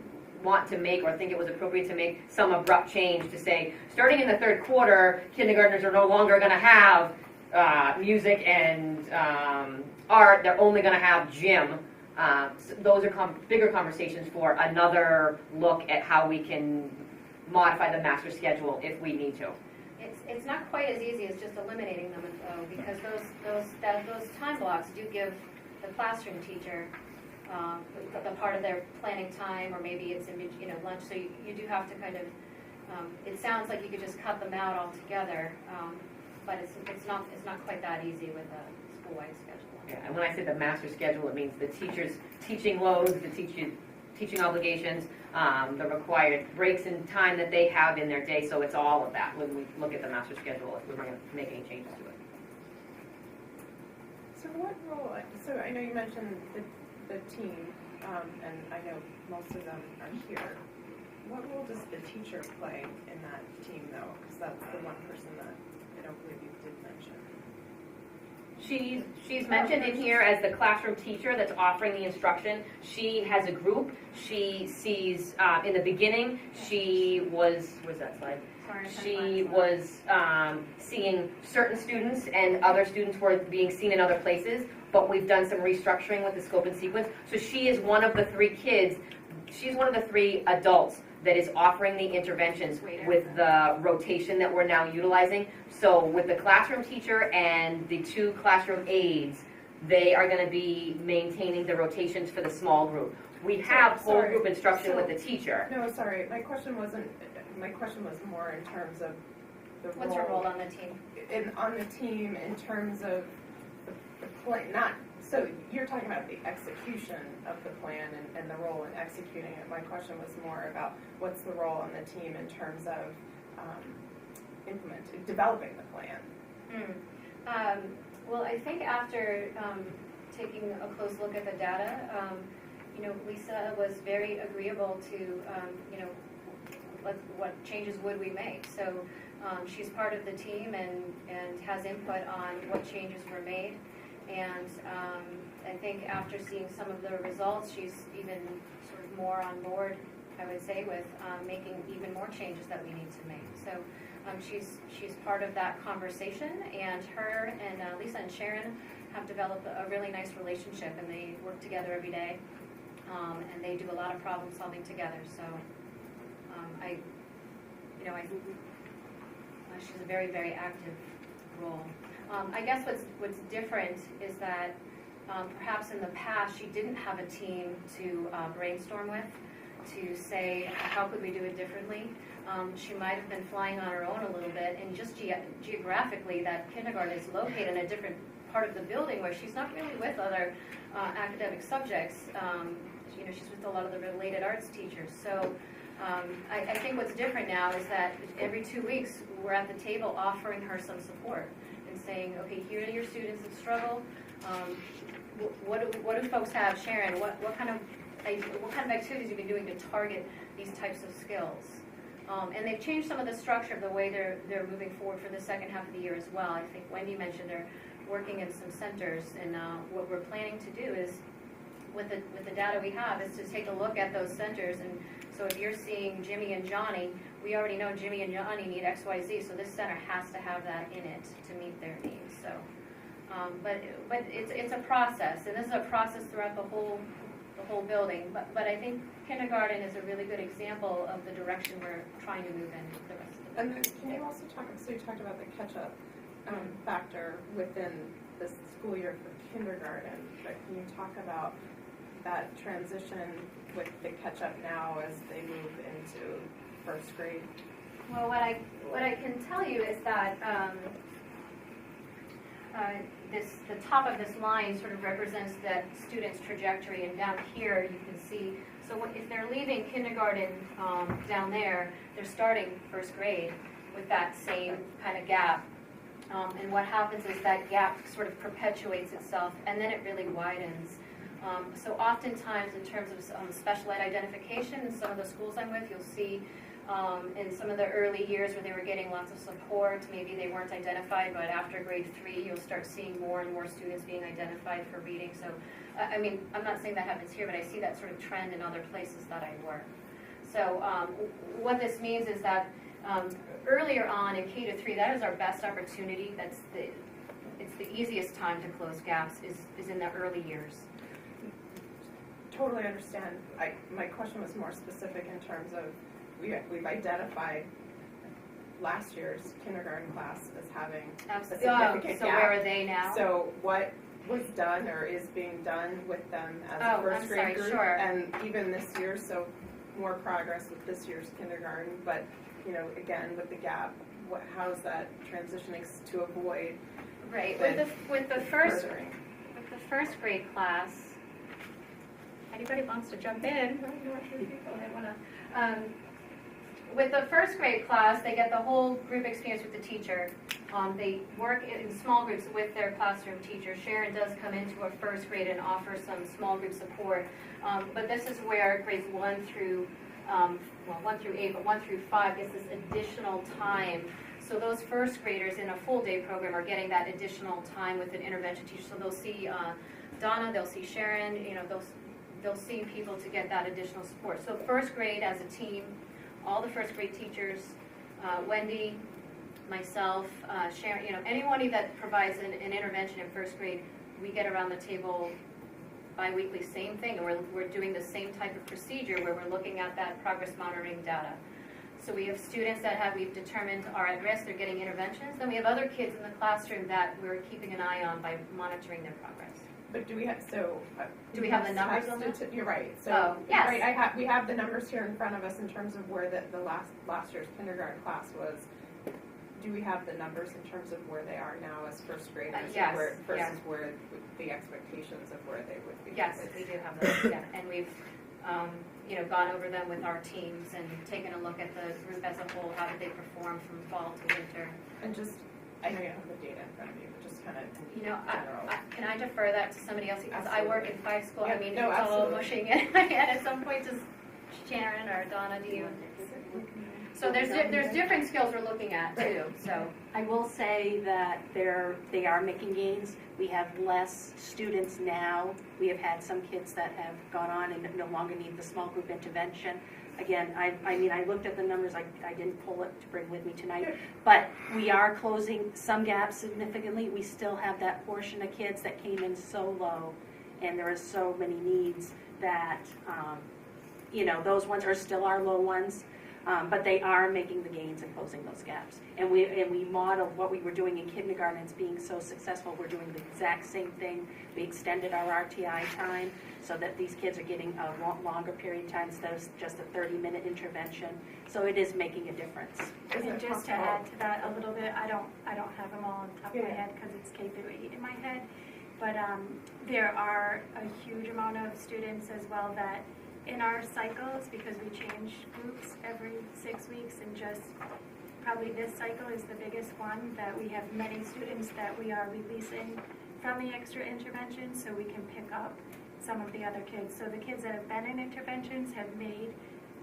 want to make or think it was appropriate to make some abrupt change to say, starting in the third quarter, kindergartners are no longer going to have music and art, they're only going to have gym. So those are bigger conversations for another look at how we can modify the master schedule if we need to. It's not quite as easy as just eliminating them, though, because those time blocks do give the classroom teacher the part of their planning time, or maybe it's in lunch. So you do have to kind of. It sounds like you could just cut them out altogether, but it's not quite that easy with a school-wide schedule. Yeah, and when I say the master schedule, it means the teacher's teaching loads, the teaching obligations, the required breaks in time that they have in their day. So it's all of that when we look at the master schedule if we're going to make any changes to it. So what role, so I know you mentioned the team, and I know most of them are here. What role does the teacher play in that team, though? Because that's the one person that I don't believe you did mention. She's mentioned in here as the classroom teacher that's offering the instruction. She has a group. She sees, in the beginning, she was, where's that slide? She was seeing certain students, and other students were being seen in other places, but we've done some restructuring with the scope and sequence. So she is one of the 3 kids, she's one of the 3 adults that is offering the interventions with the rotation that we're now utilizing. So with the classroom teacher and the 2 classroom aides, they are going to be maintaining the rotations for the small group. We have whole group instruction with the teacher. No, sorry, my question was more in terms of the role. What's your role on the team? On the team in terms of the plan, not, so you're talking about the execution of the plan and the role in executing it. My question was more about what's the role on the team in terms of developing the plan. Well, I think after taking a close look at the data, Lisa was very agreeable to, what changes would we make. So she's part of the team and has input on what changes were made. And I think after seeing some of the results, she's even sort of more on board, I would say, with making even more changes that we need to make. So she's part of that conversation, and her and Lisa and Sharon have developed a really nice relationship, and they work together every day, and they do a lot of problem solving together. So she's a very, very active role. I guess what's different is that perhaps in the past she didn't have a team to brainstorm with, to say how could we do it differently. She might have been flying on her own a little bit, and just geographically that kindergarten is located in a different part of the building where she's not really with other academic subjects. She's with a lot of the related arts teachers. So I think what's different now is that every 2 weeks we're at the table offering her some support and saying, okay, here are your students that struggle. What do folks have? Sharon, what kind of activities have you been doing to target these types of skills? And they've changed some of the structure of the way they're moving forward for the second half of the year as well. I think Wendy mentioned they're working in some centers, and what we're planning to do is, with the data we have, is to take a look at those centers and So if you're seeing Jimmy and Johnny, we already know Jimmy and Johnny need X, Y, Z, so this center has to have that in it to meet their needs, so. But it's a process, and this is a process throughout the whole building, but I think kindergarten is a really good example of the direction we're trying to move in the rest of the. And then can you also talk, so you talked about the catch-up factor within this school year for kindergarten, but can you talk about that transition with the catch-up now as they move into first grade? Well, what I can tell you is that the top of this line sort of represents that student's trajectory, and down here you can see, so if they're leaving kindergarten down there, they're starting first grade with that same kind of gap. And what happens is that gap sort of perpetuates itself, and then it really widens. So oftentimes in terms of special ed identification in some of the schools I'm with, you'll see in some of the early years where they were getting lots of support, maybe they weren't identified, but after grade 3, you'll start seeing more and more students being identified for reading. So, I mean, I'm not saying that happens here, but I see that sort of trend in other places that I work. So what this means is that earlier on in K to 3, that is our best opportunity. It's the easiest time to close gaps is in the early years. Totally understand. My question was more specific in terms of we've identified last year's kindergarten class as having a significant so gap. where are they now? So what was done or is being done with them as a first grade group? Sure. And even this year, so more progress with this year's kindergarten, but you know, again, with the gap, how is that transitioning to avoid right with the first furthering? with the first grade class? Anybody wants to jump in? With the first grade class, they get the whole group experience with the teacher. They work in small groups with their classroom teacher. Sharon does come into a first grade and offer some small group support. But this is where grades 1 through 8, but 1 through 5 gets this additional time. So those first graders in a full day program are getting that additional time with an intervention teacher. So they'll see Donna, they'll see Sharon, you know, they'll see people to get that additional support. So first grade as a team, all the first grade teachers, Wendy, myself, Sharon, you know, anybody that provides an intervention in first grade, we get around the table bi-weekly, same thing, and we're doing the same type of procedure where we're looking at that progress monitoring data. So we have students that we've determined are at risk, they're getting interventions, then we have other kids in the classroom that we're keeping an eye on by monitoring their progress. But do we have do we have the numbers on that? You're right. So Oh, yes. right, we have the numbers here in front of us in terms of where the last year's kindergarten class was. Do we have the numbers in terms of where they are now as first graders Yes, versus where the expectations of where they would be? Yes, we do have those, yeah, and we've you know, gone over them with our teams and taken a look at the group as a whole. How did they perform from fall to winter? And just, I know you don't have the data in front of you, but just kind of You know, general. can I defer that to somebody else? Because I work in 5 schools. Yeah, I mean, no, it's all absolutely. mushing in my head at some point. Does Sharon or Donna, do you? So there's different skills we're looking at too. So I will say that they are making gains. We have less students now. We have had some kids that have gone on and no longer need the small group intervention. Again, I mean, I looked at the numbers. I didn't pull it to bring with me tonight, but we are closing some gaps significantly. We still have that portion of kids that came in so low, and there are so many needs that, you know, those ones are still our low ones. But they are making the gains and closing those gaps. And we modeled what we were doing in kindergarten as being so successful. We're doing the exact same thing. We extended our RTI time so that these kids are getting a longer period of time instead of just a 30-minute intervention. So it is making a difference. And just to add to that a little bit, I don't have them all on top of my head because it's K through 8 in my head. But there are a huge amount of students as well that in our cycles, because we change groups every 6 weeks, and just probably this cycle is the biggest one, that we have many students that we are releasing from the extra interventions so we can pick up some of the other kids. So the kids that have been in interventions have made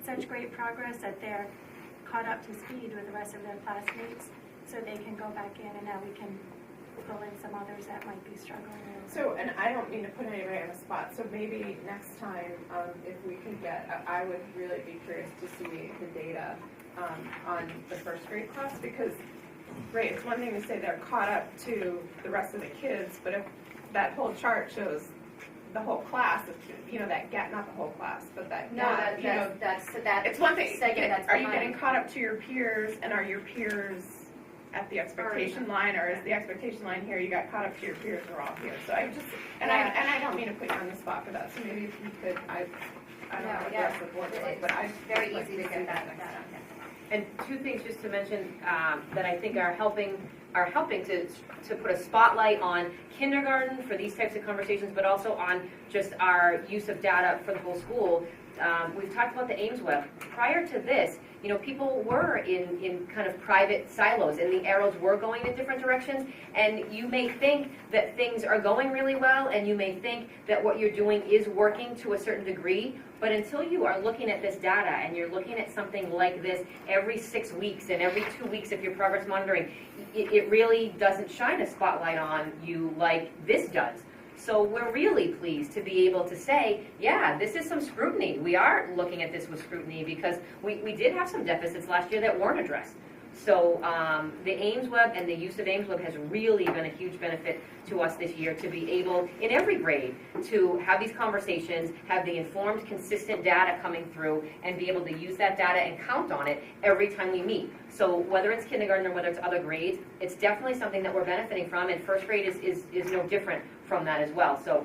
such great progress that they're caught up to speed with the rest of their classmates, so they can go back in, and now we can pull in some others that might be struggling a little bit. So, and I don't mean to put anybody on the spot, so maybe next time, if we could get, I would really be curious to see the data on the first grade class, because, right, it's one thing to say they're caught up to the rest of the kids, but if that whole chart shows the whole class, you know, that gap, not the whole class, but that gap, you know, that's it's one thing, segment that's are you behind. getting caught up to your peers, and are your peers at the expectation line, or is the expectation line here, you got caught up to your peers, we're all here, so I just, and I don't mean to put you on the spot for that, so maybe if you could, I don't know what the rest of the board's like, but I. Very like easy to see get that. And two things just to mention that I think are helping to put a spotlight on kindergarten for these types of conversations, but also on just our use of data for the whole school. We've talked about the Ames Web. Prior to this, you know, people were in kind of private silos, and the arrows were going in different directions, and you may think that things are going really well, and you may think that what you're doing is working to a certain degree, but until you are looking at this data, and you're looking at something like this every 6 weeks and every 2 weeks if you're progress monitoring, it really doesn't shine a spotlight on you like this does. So we're really pleased to be able to say, yeah, this is some scrutiny. We are looking at this with scrutiny because we did have some deficits last year that weren't addressed. So the Ames Web and the use of Ames Web has really been a huge benefit to us this year to be able, in every grade, to have these conversations, have the informed, consistent data coming through, and be able to use that data and count on it every time we meet. So whether it's kindergarten or whether it's other grades, it's definitely something that we're benefiting from, and first grade is no different from that as well. So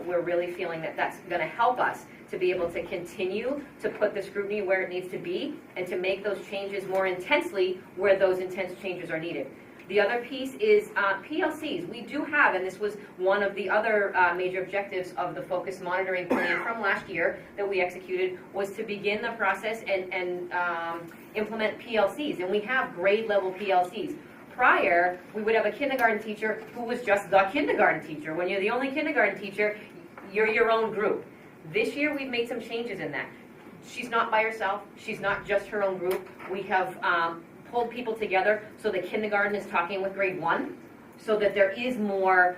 we're really feeling that that's going to help us to be able to continue to put the scrutiny where it needs to be and to make those changes more intensely where those intense changes are needed. The other piece is PLCs. We do have, and this was one of the other major objectives of the focused monitoring plan from last year that we executed, was to begin the process and implement PLCs. And we have grade level PLCs. Prior, we would have a kindergarten teacher who was just the kindergarten teacher. When you're the only kindergarten teacher, you're your own group. This year, we've made some changes in that. She's not by herself. She's not just her own group. We have pulled people together so that kindergarten is talking with grade 1, so that there is more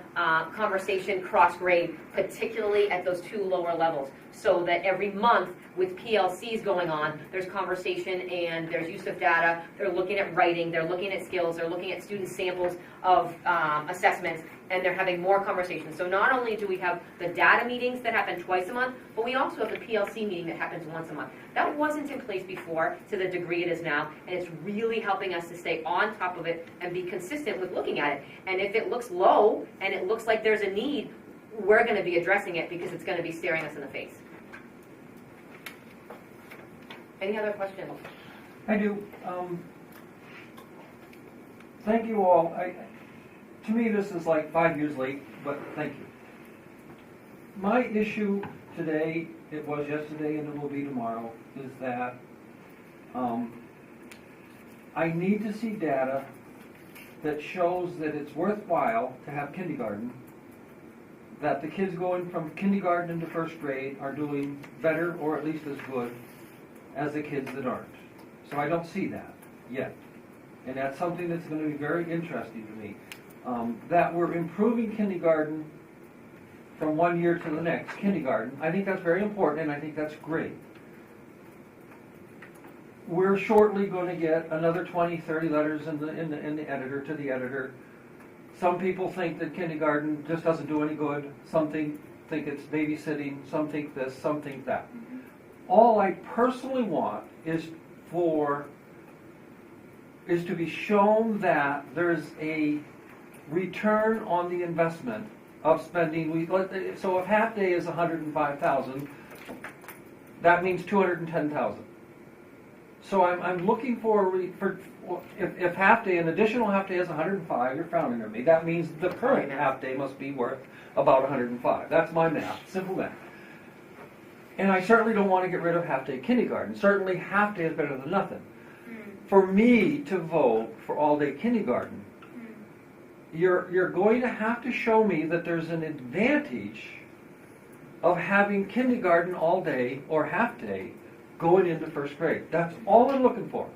conversation cross-grade, particularly at those 2 lower levels, so that every month with PLCs going on, there's conversation and there's use of data. They're looking at writing, they're looking at skills, they're looking at student samples of assessments, and they're having more conversations. So not only do we have the data meetings that happen twice a month, but we also have the PLC meeting that happens once a month. That wasn't in place before to the degree it is now, and it's really helping us to stay on top of it and be consistent with looking at it. And if it looks low and it looks like there's a need, we're going to be addressing it because it's going to be staring us in the face. Any other questions? I do. Thank you all. To me, this is like 5 years late, but thank you. My issue today, it was yesterday and it will be tomorrow, is that I need to see data that shows that it's worthwhile to have kindergarten, that the kids going from kindergarten into first grade are doing better or at least as good as the kids that aren't. So I don't see that yet. And that's something that's going to be very interesting to me. That we're improving kindergarten from one year to the next, kindergarten. I think that's very important, and I think that's great. We're shortly going to get another 20, 30 letters in the editor, to the editor. Some people think that kindergarten just doesn't do any good. Some think it's babysitting. Some think this, some think that. All I personally want is to be shown that there's a return on the investment of spending. So if half day is 105,000, that means 210,000. So I'm looking for if half day, an additional half day is 105, you're frowning at me. That means the current half day must be worth about 105. That's my math, simple math. And I certainly don't want to get rid of half day kindergarten. Certainly half day is better than nothing. For me to vote for all day kindergarten, you're going to have to show me that there's an advantage of having kindergarten all day or half day going into first grade. That's all I'm looking for.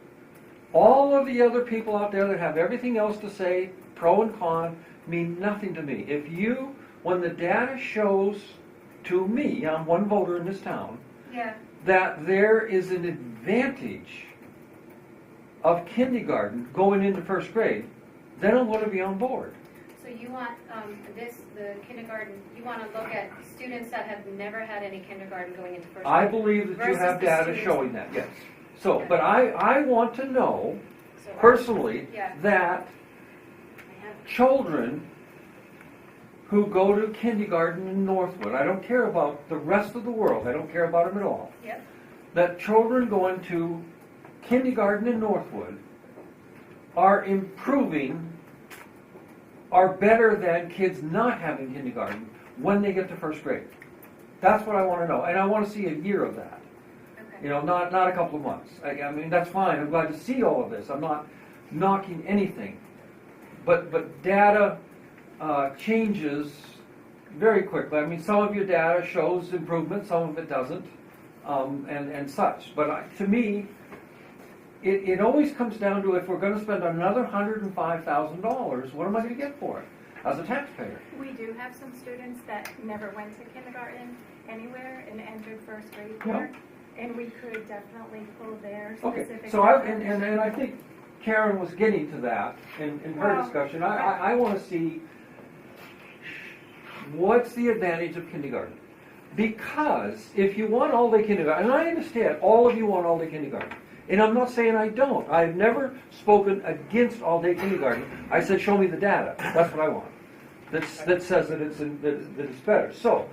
All of the other people out there that have everything else to say, pro and con, mean nothing to me. When the data shows to me, I'm one voter in this town, Yeah. that there is an advantage of kindergarten going into first grade, then I'm going to be on board. So you want the kindergarten, you want to look at students that have never had any kindergarten going into first grade? I believe that you versus have the data students- showing that, yes. So, but I want to know So- personally Yeah. that children who go to kindergarten in Northwood, I don't care about the rest of the world, I don't care about them at all. Yep. That children going to kindergarten in Northwood are improving, are better than kids not having kindergarten when they get to first grade. That's what I want to know, and I want to see a year of that. Okay. You know, not a couple of months. I mean, that's fine. I'm glad to see all of this. I'm not knocking anything, but data changes very quickly. I mean, some of your data shows improvement, some of it doesn't, and such. But to me, it always comes down to, if we're going to spend another $105,000, what am I going to get for it as a taxpayer? We do have some students that never went to kindergarten anywhere and entered first grade Yeah. here, and we could definitely pull their Okay, specific. so data. and I think Karen was getting to that in her Well, discussion. I want to see what's the advantage of kindergarten. Because if you want all-day kindergarten, and I understand all of you want all-day kindergarten, and I'm not saying I don't. I've never spoken against all-day kindergarten. I said, show me the data. That's what I want. That says that it's better. So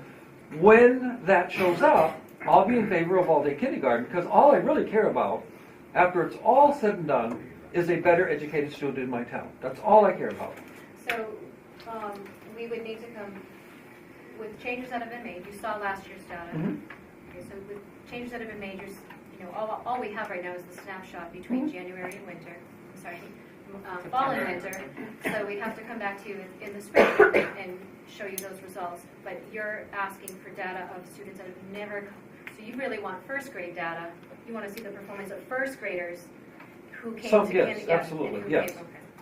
when that shows up, I'll be in favor of all-day kindergarten, because all I really care about, after it's all said and done, is a better educated student in my town. That's all I care about. So, we would need to come with changes that have been made. You saw last year's data. Mhm. Okay, so with changes that have been made, all we have right now is the snapshot between January and winter. Fall and winter. So we have to come back to you in the spring and show you those results. But you're asking for data of students that have never come. So you really want first grade data. You want to see the performance of first graders who came to Yes, kindergarten. absolutely, yes.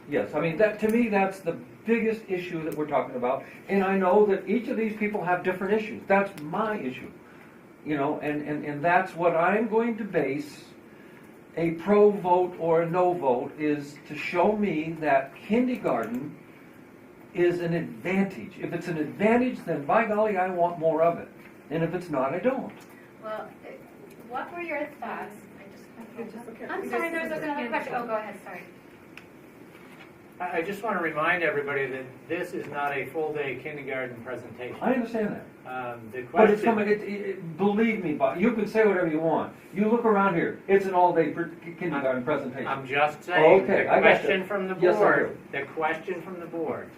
Yes, I mean, to me, that's the biggest issue that we're talking about. And I know that each of these people have different issues. That's my issue. You know, and that's what I'm going to base a pro vote or a no vote, is to show me that kindergarten is an advantage. If it's an advantage, then by golly, I want more of it. And if it's not, I don't. Well, what were your thoughts? Okay. I'm sorry, there's another question. Oh, go ahead, sorry. I just want to remind everybody that this is not a full-day kindergarten presentation. I understand that. The But it's question, coming, believe me, Bob, you can say whatever you want. You look around here, it's an all-day kindergarten presentation. I'm just saying, Okay, the I got question you. from the Yes, I board, the question from the board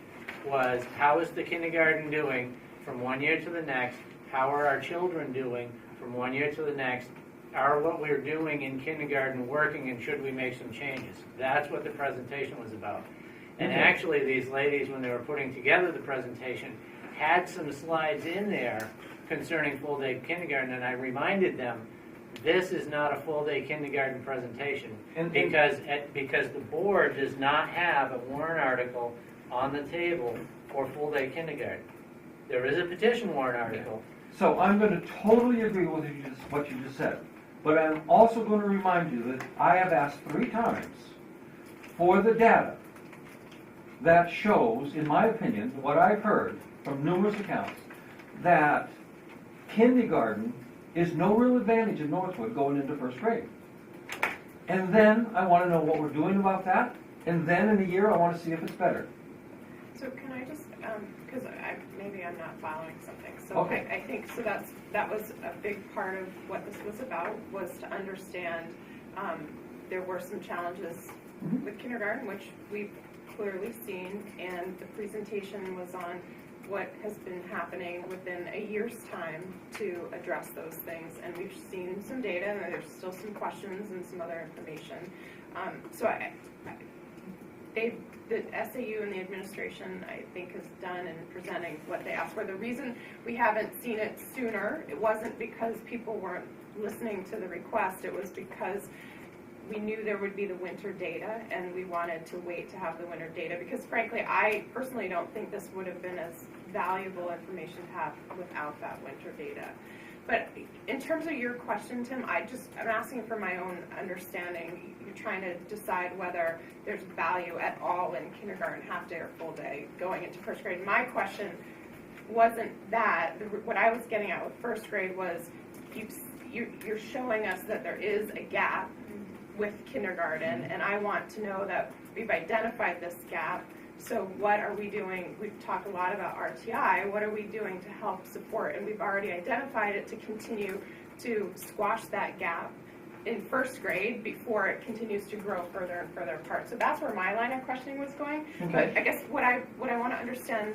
was, how is the kindergarten doing from one year to the next? How are our children doing from one year to the next? Are what we're doing in kindergarten working, and should we make some changes? That's what the presentation was about. And Okay. actually, these ladies, when they were putting together the presentation, had some slides in there concerning full-day kindergarten, and I reminded them, this is not a full-day kindergarten presentation, because the board does not have a warrant article on the table for full-day kindergarten. There is a petition warrant article. So I'm going to totally agree with what you just said. But I'm also going to remind you that I have asked 3 times for the data that shows, in my opinion, what I've heard from numerous accounts, that kindergarten is no real advantage in Northwood going into first grade. And then I want to know what we're doing about that, and then in a year I want to see if it's better. So can I just, because maybe I'm not following something. So Okay. I think, so that was a big part of what this was about, was to understand there were some challenges with kindergarten, which we've clearly seen, and the presentation was on what has been happening within a year's time to address those things. And we've seen some data, and there's still some questions and some other information. So the SAU and the administration, I think, has done in presenting what they asked for. The reason we haven't seen it sooner, it wasn't because people weren't listening to the request. It was because we knew there would be the winter data, and we wanted to wait to have the winter data, because frankly, I personally don't think this would have been as valuable information to have without that winter data. But in terms of your question, Tim, I'm asking for my own understanding. You're trying to decide whether there's value at all in kindergarten, half day or full day, going into first grade. My question wasn't that. What I was getting at with first grade was you're showing us that there is a gap with kindergarten, and I want to know that we've identified this gap. So what are we doing? We've talked a lot about RTI. What are we doing to help support? And we've already identified it to continue to squash that gap in first grade before it continues to grow further and further apart. So that's where my line of questioning was going. Okay. But I guess what I want to understand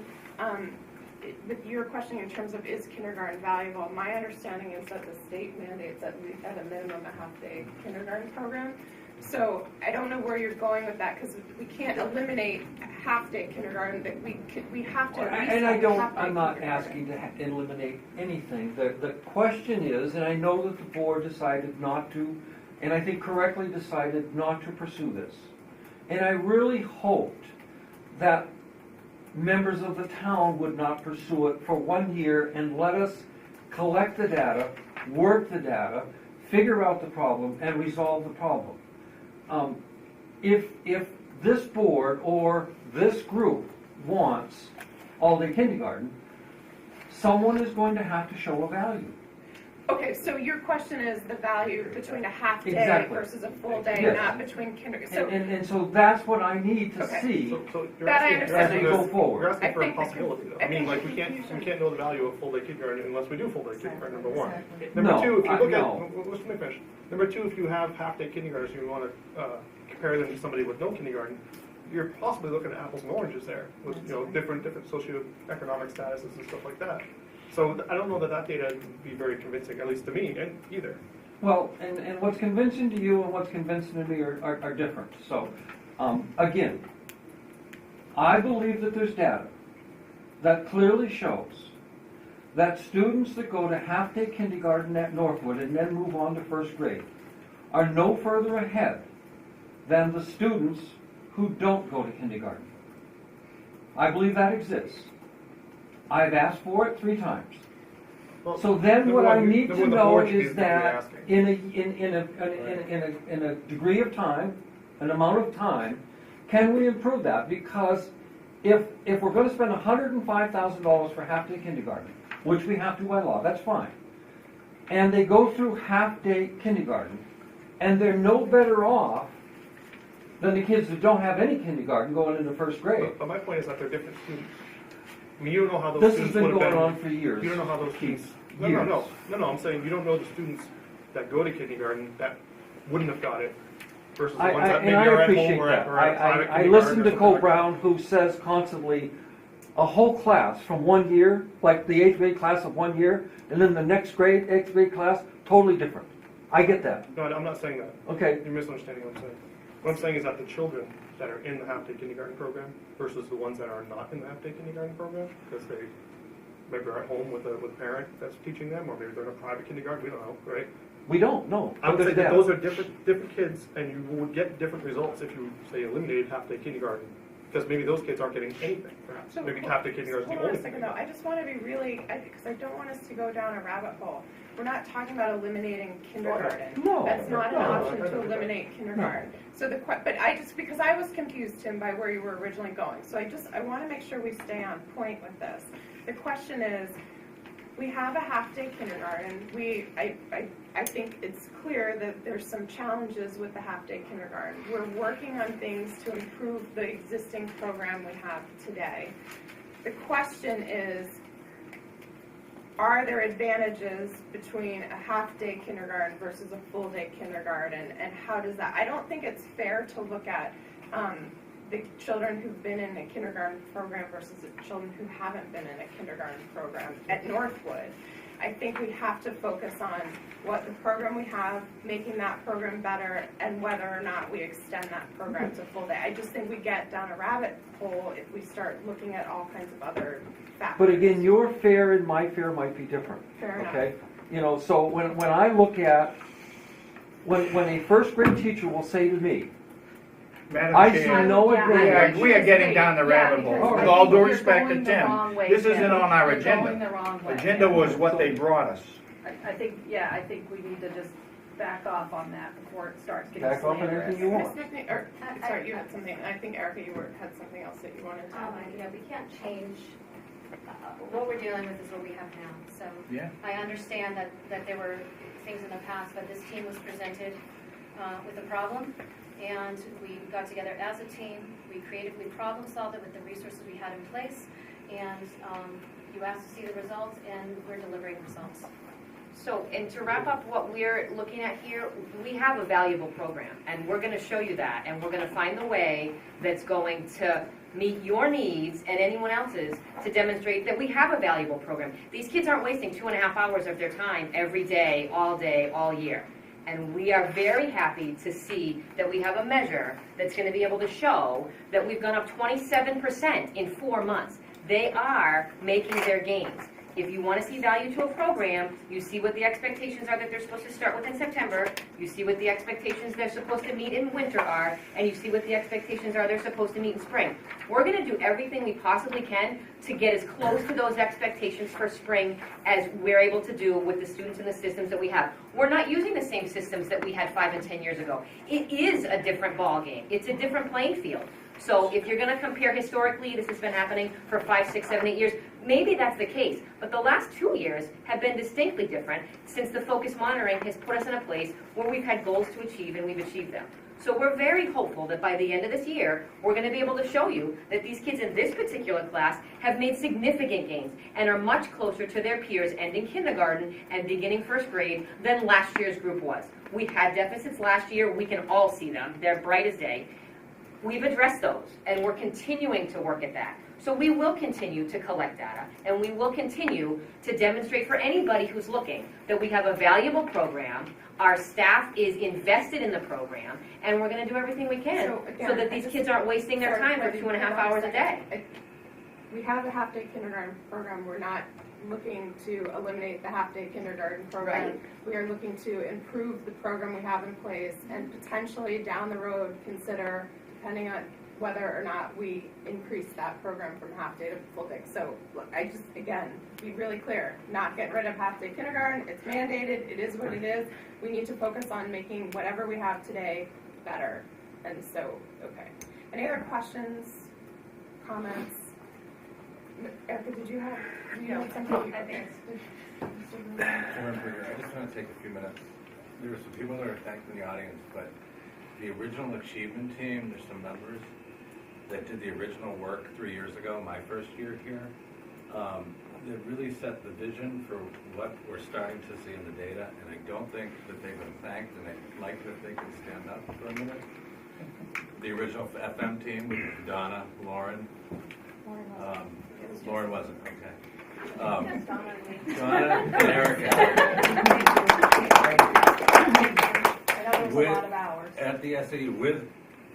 with your questioning in terms of is kindergarten valuable, my understanding is that the state mandates at a minimum a half-day kindergarten program. So I don't know where you're going with that, because we can't eliminate half-day kindergarten. That we have to. And I'm not asking to eliminate anything. The question is, and I know that the board decided not to, and I think correctly decided not to pursue this. And I really hoped that members of the town would not pursue it for 1 year and let us collect the data, work the data, figure out the problem, and resolve the problem. If this board or this group wants all-day kindergarten, someone is going to have to show a value. Okay, so your question is the value between a half day Exactly. versus a full day, Yes. not between kindergarten. So, And so that's what I need to Okay. see So you're That I asking, understand. you're asking Go forward. You're asking I for a think the possibility, though. I I mean, think like, the we confusion- can't know the value of full-day kindergarten unless we do full-day kindergarten, number one. No, Number two, if you look no. at, let me finish. Number two, if you have half-day kindergartners, you want to compare them to somebody with no kindergarten, you're possibly looking at apples and oranges there, with, different socioeconomic statuses and stuff like that. So I don't know that data would be very convincing, at least to me, either. Well, and what's convincing to you and what's convincing to me are different. So, again, I believe that there's data that clearly shows that students that go to half-day kindergarten at Northwood and then move on to first grade are no further ahead than the students who don't go to kindergarten. I believe that exists. I've asked for it 3 times. Well, So then number what I one, need number to one, the know board should be is that asking. in a degree of time, an amount of time, can we improve that? Because if we're going to spend $105,000 for half-day kindergarten, which we have to by law, that's fine, and they go through half-day kindergarten, and they're no better off than the kids that don't have any kindergarten going into first grade. But my point is that they're different students. I mean, you don't know how those This has students been would have going been. on for years. You don't know how those Keith, students. years. No, I'm saying you don't know the students that go to kindergarten that wouldn't have got it versus the ones that maybe I are at appreciate home or that. at private I kindergarten listen or to something Cole like Brown, who says constantly, a whole class from 1 year, like the 8th grade class of 1 year, and then the next grade, 8th grade class, totally different. I get that. that. No, I'm not saying that. Okay, You're misunderstanding what I'm saying. What I'm saying is that the children that are in the half-day kindergarten program versus the ones that are not in the half-day kindergarten program, because they maybe are at home with a parent that's teaching them, or maybe they're in a private kindergarten, we don't know, right? we don't know. I would But say there's that data. those are different kids, and you would get different results if you, say, eliminated half-day kindergarten, because maybe those kids aren't getting anything, perhaps. So, Maybe half-day kindergarten is the hold on only a thing. second though. I just want to be really, because I don't want us to go down a rabbit hole. We're not talking about eliminating kindergarten. No. That's not an No, option I to understand. eliminate kindergarten. So but because I was confused, Tim, by where you were originally going. So I want to make sure we stay on point with this. The question is, we have a half-day kindergarten. I think it's clear that there's some challenges with the half-day kindergarten. We're working on things to improve the existing program we have today. The question is, are there advantages between a half-day kindergarten versus a full-day kindergarten, and how does that? I don't think it's fair to look at the children who've been in a kindergarten program versus the children who haven't been in a kindergarten program at Northwood. I think we have to focus on what the program we have, making that program better, and whether or not we extend that program to full day. I just think we get down a rabbit hole if we start looking at all kinds of other factors. But again, your fare and my fare might be different. Fair enough. Okay? So when I look at when a first grade teacher will say to me, Madam I see Chair, no we advantage. are getting down the rabbit hole. because With all due you're respect to going the wrong Tim, way, this Tim. isn't on our You're going agenda. the wrong way. Agenda was what they brought us. I think we need to just back off on that before it starts getting Back off on slanderous. anything you want. Ms. McNeil, or, sorry, you had something, I think Erica, you had something else that you wanted to. Yeah, we can't change, what we're dealing with is what we have now. So Yeah. I understand that there were things in the past, but this team was presented with a problem, and we got together as a team, we creatively problem solved it with the resources we had in place, and you asked to see the results, and we're delivering results. So, and to wrap up what we're looking at here, we have a valuable program, and we're going to show you that, and we're going to find the way that's going to meet your needs and anyone else's to demonstrate that we have a valuable program. These kids aren't wasting 2.5 hours of their time every day, all year. And we are very happy to see that we have a measure that's going to be able to show that we've gone up 27% in 4 months. They are making their gains. If you want to see value to a program, you see what the expectations are that they're supposed to start with in September, you see what the expectations they're supposed to meet in winter are, and you see what the expectations are they're supposed to meet in spring. We're going to do everything we possibly can to get as close to those expectations for spring as we're able to do with the students and the systems that we have. We're not using the same systems that we had 5 and 10 years ago. It is a different ballgame. It's a different playing field. So if you're going to compare historically, this has been happening for 5, 6, 7, 8 years, maybe that's the case. But the last 2 years have been distinctly different since the focus monitoring has put us in a place where we've had goals to achieve and we've achieved them. So we're very hopeful that by the end of this year, we're going to be able to show you that these kids in this particular class have made significant gains and are much closer to their peers ending kindergarten and beginning first grade than last year's group was. We had deficits last year. We can all see them. They're bright as day. We've addressed those, and we're continuing to work at that. So we will continue to collect data, and we will continue to demonstrate for anybody who's looking that we have a valuable program, our staff is invested in the program, and we're going to do everything we can So, again, so that these kids aren't wasting their time for 2.5 hours a day. We have a half-day kindergarten program. We're not looking to eliminate the half-day kindergarten program. Right. We are looking to improve the program we have in place and potentially down the road consider, depending on whether or not we increase that program from half-day to full-day. So, look, I just, again, be really clear, not getting rid of half-day kindergarten. It's mandated. It is what it is. We need to focus on making whatever we have today better. And so, okay. Any other questions, comments? Erica, did you have something? I think I just want to take a few minutes. There were some people that are thanked in the audience, but the original achievement team, there's some members that did the original work 3 years ago, my first year here, that really set the vision for what we're starting to see in the data, and I don't think that they've been thanked, and I'd like that they can stand up for a minute. The original FM team with Donna, Lauren. Lauren wasn't, okay. Donna and Erica. I know there's a lot of hours. At the SAU with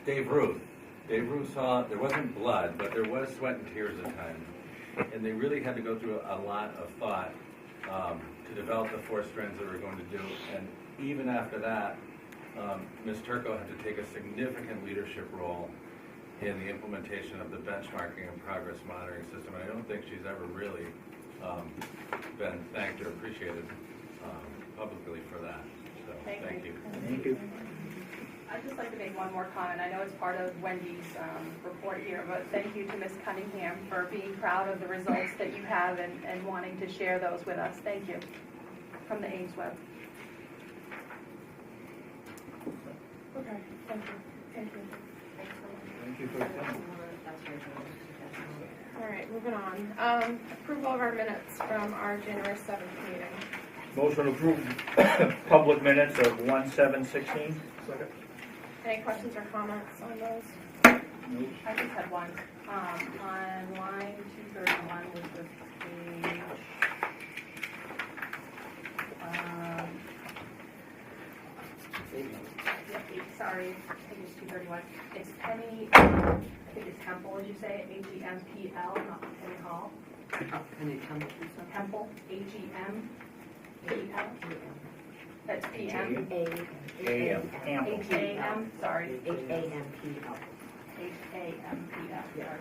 Dave Ruth. Dave Ruth saw, there wasn't blood, but there was sweat and tears at times. And they really had to go through a lot of thought to develop the 4 strands that we're going to do. And even after that, Ms. Turco had to take a significant leadership role in the implementation of the benchmarking and progress monitoring system. And I don't think she's ever really been thanked or appreciated publicly for that. So thank you. Thank you. I'd just like to make one more comment. I know it's part of Wendy's report here, but thank you to Ms. Cunningham for being proud of the results that you have and wanting to share those with us. Thank you. From the AIDS Web. Okay, thank you. Thank you. Thank you for coming. All right, moving on. Approval of our minutes from our January 7th meeting. Motion to approve public minutes of 1/7/16. Second. Any questions or comments on those? I just had one. On line 231, which was page, sorry, I think it's 231. It's Penny, I think it's Temple, as you say, H-E-M-P-L, not Penny Hall. Temple, H-E-M-P-L. That's PM? AM. Ample. AM, sorry. H-A-M-P-L. H-A-M-P-L, sorry.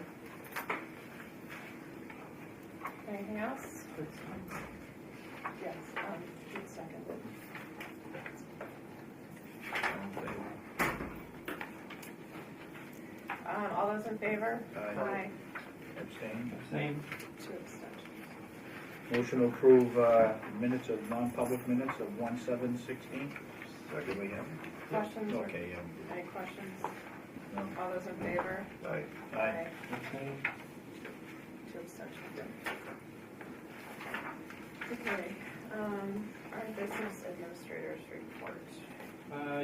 Anything else? Yes, Pete seconded. All those in favor? Aye. Abstain. Same. Two abstentions. Motion to approve minutes of, non-public minutes of 1/7/16. Do we have? Questions or Okay, yeah. any questions? No. All those in favor? Aye. Aye. Two abstentions. Okay, our business administrator's report.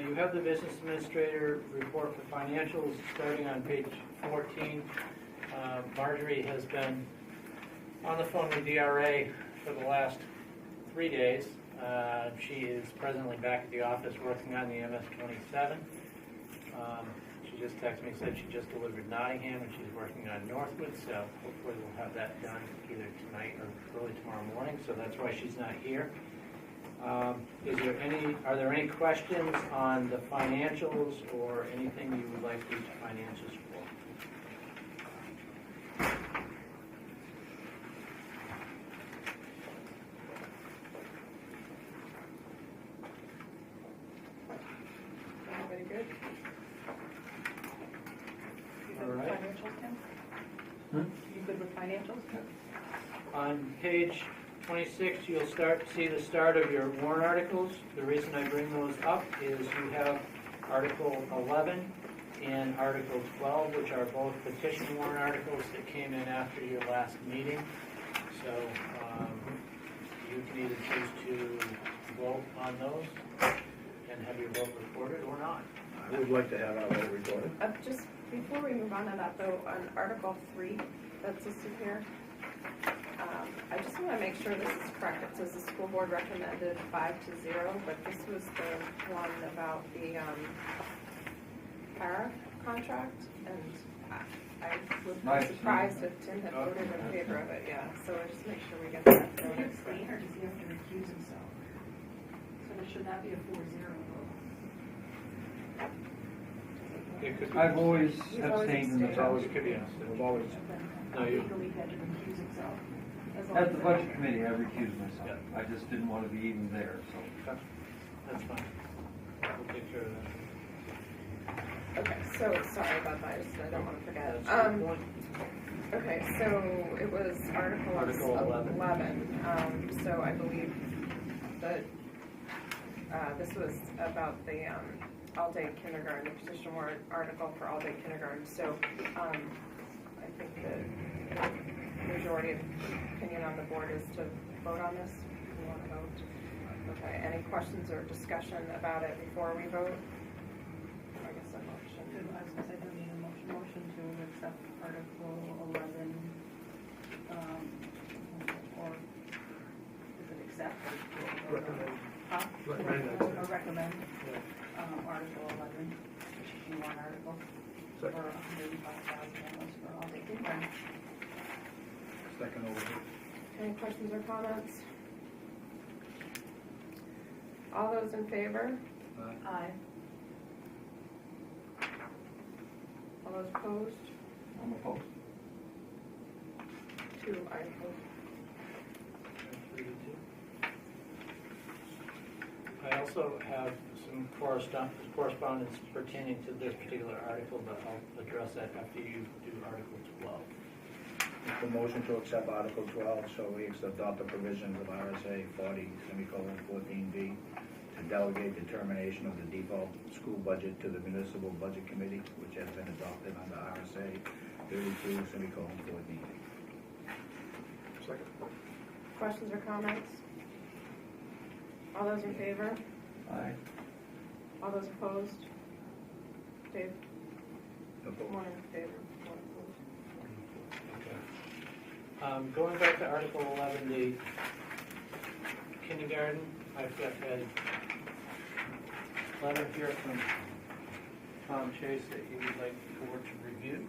You have the business administrator report for financials starting on page 14. Marjorie has been on the phone with DRA for the last 3 days. She is presently back at the office working on the MS-27. She just texted me, said she just delivered Nottingham and she's working on Northwood, so hopefully we'll have that done either tonight or early tomorrow morning, so that's why she's not here. Are there any questions on the financials or anything you would like these financials for? Everybody good? All right. Financials, Tim? You good with financials? On page 26, you'll see the start of your warrant articles. The reason I bring those up is you have Article 11 and Article 12, which are both petition warrant articles that came in after your last meeting. So you can either choose to vote on those and have your vote recorded or not. I would like to have our vote recorded. Just before we move on to that though, on Article 3 that's listed here, I just want to make sure this is correct. It says the school board recommended 5-0, but this was the one about the para contract, and I would be surprised if Tim had voted in favor of it, yeah. So just make sure we get that. Does he abstain or does he have to recuse himself? So should that be a 4-0 vote? It could be. I've always He's always abstained in the It's abstained. always could be an We've always, No, you- Legally had to recuse himself. as long At as the it- budget committee, I recused myself. I just didn't want to be even there, so. That's fine. We'll take care of that. Okay, so sorry about that. I don't want to forget. That's a good point. Okay, so it was Article 11. So I believe that this was about the all-day kindergarten, the petition warrant article for all-day kindergarten. So I think the majority of opinion on the board is to vote on this. You want to vote? Okay, any questions or discussion about it before we vote? I guess a motion. I was going to say, do we need a motion to accept Article 11, or is it accept? Or Recommend. Huh? Recommend. Or recommend, Article 11, which is one article, for Second. $105,000 for all day kindergarten. second over here. Any questions or comments? All those in favor? Aye. All those opposed? I'm opposed. 2, I oppose. I also have some correspondence pertaining to this particular article, but I'll address that after you do Article 12. The motion to accept Article 12, so we adopt the provisions of RSA 40:14B to delegate determination of the default school budget to the municipal budget committee, which has been adopted under RSA 32:14B. Second. Questions or comments? All those in favor? Aye. All those opposed? Dave? Opposed. 1 in favor, 1 opposed. Going back to Article 11, the kindergarten, I've got a letter here from Tom Chase that he would like the board to review.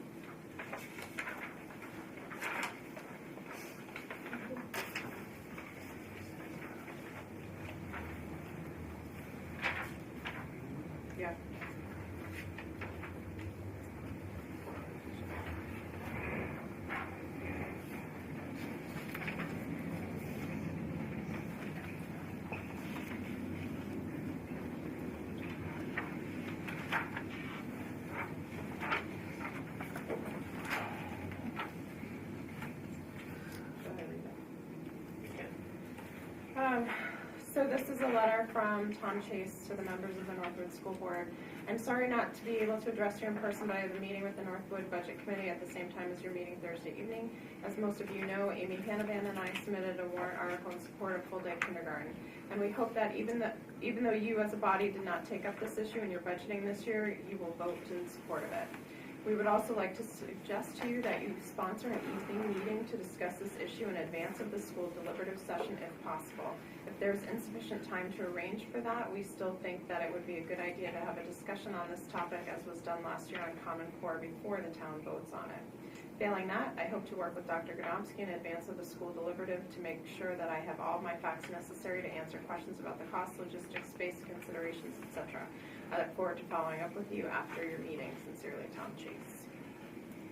So this is a letter from Tom Chase to the members of the Northwood School Board. I'm sorry not to be able to address you in person, but I have a meeting with the Northwood Budget Committee at the same time as your meeting Thursday evening. As most of you know, Amy Hanavan and I submitted a warrant article in support of full-day kindergarten. And we hope that even though you as a body did not take up this issue in your budgeting this year, you will vote in support of it. We would also like to suggest to you that you sponsor an evening meeting to discuss this issue in advance of the school deliberative session if possible. If there's insufficient time to arrange for that, we still think that it would be a good idea to have a discussion on this topic as was done last year on Common Core before the town votes on it. Failing that, I hope to work with Dr. Godomsky in advance of the school deliberative to make sure that I have all my facts necessary to answer questions about the cost, logistics, space considerations, etc. I look forward to following up with you after your meeting. Sincerely, Tom Chase.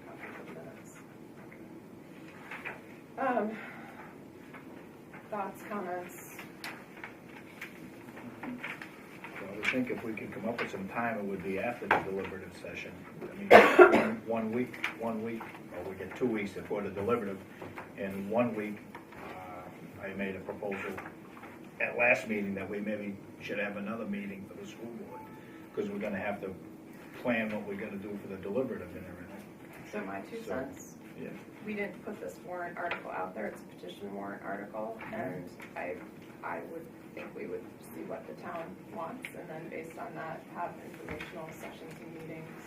Copy of the minutes. Thoughts, comments? Well, I think if we could come up with some time, it would be after the deliberative session. I mean, one week, or we get 2 weeks before the deliberative, and 1 week, I made a proposal at last meeting that we maybe should have another meeting for the school board, because we're gonna have to plan what we're gonna do for the deliberative and everything. So my two cents. Yeah. We didn't put this warrant article out there. It's a petition warrant article, and I would think we would see what the town wants, and then based on that, have informational sessions and meetings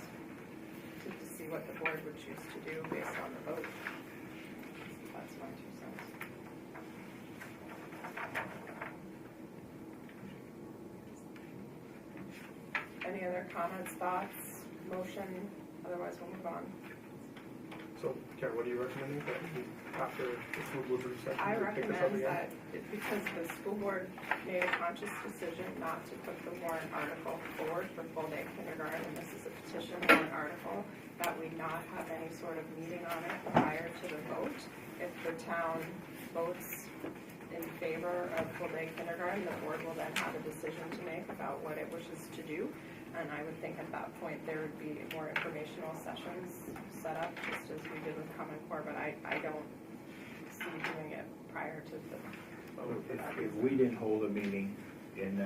to see what the board would choose to do based on the vote. That's my 2 cents. Any other comments, thoughts, motion? Otherwise, we'll move on. So, Karen, what are you recommending that we, after the school deliberative session? I we pick this up recommend again? that, because the school board made a conscious decision not to put the warrant article forward for full-day kindergarten, and this is a petition warrant article, that we not have any sort of meeting on it prior to the vote. If the town votes in favor of full-day kindergarten, the board will then have a decision to make about what it wishes to do. And I would think at that point there would be more informational sessions set up, just as we did with Common Core, but I don't see doing it prior to the vote. If we didn't hold a meeting and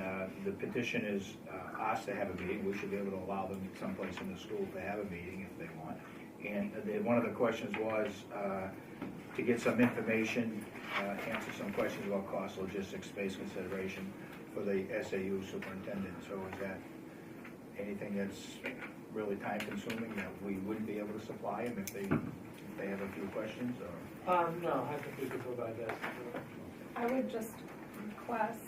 the petition is asked to have a meeting, we should be able to allow them someplace in the school to have a meeting if they want. And one of the questions was to get some information, answer some questions about cost, logistics, space consideration for the SAU superintendent. So is that anything that's really time consuming that we wouldn't be able to supply them if they have a few questions, or? No, I think we could provide that. I would just request,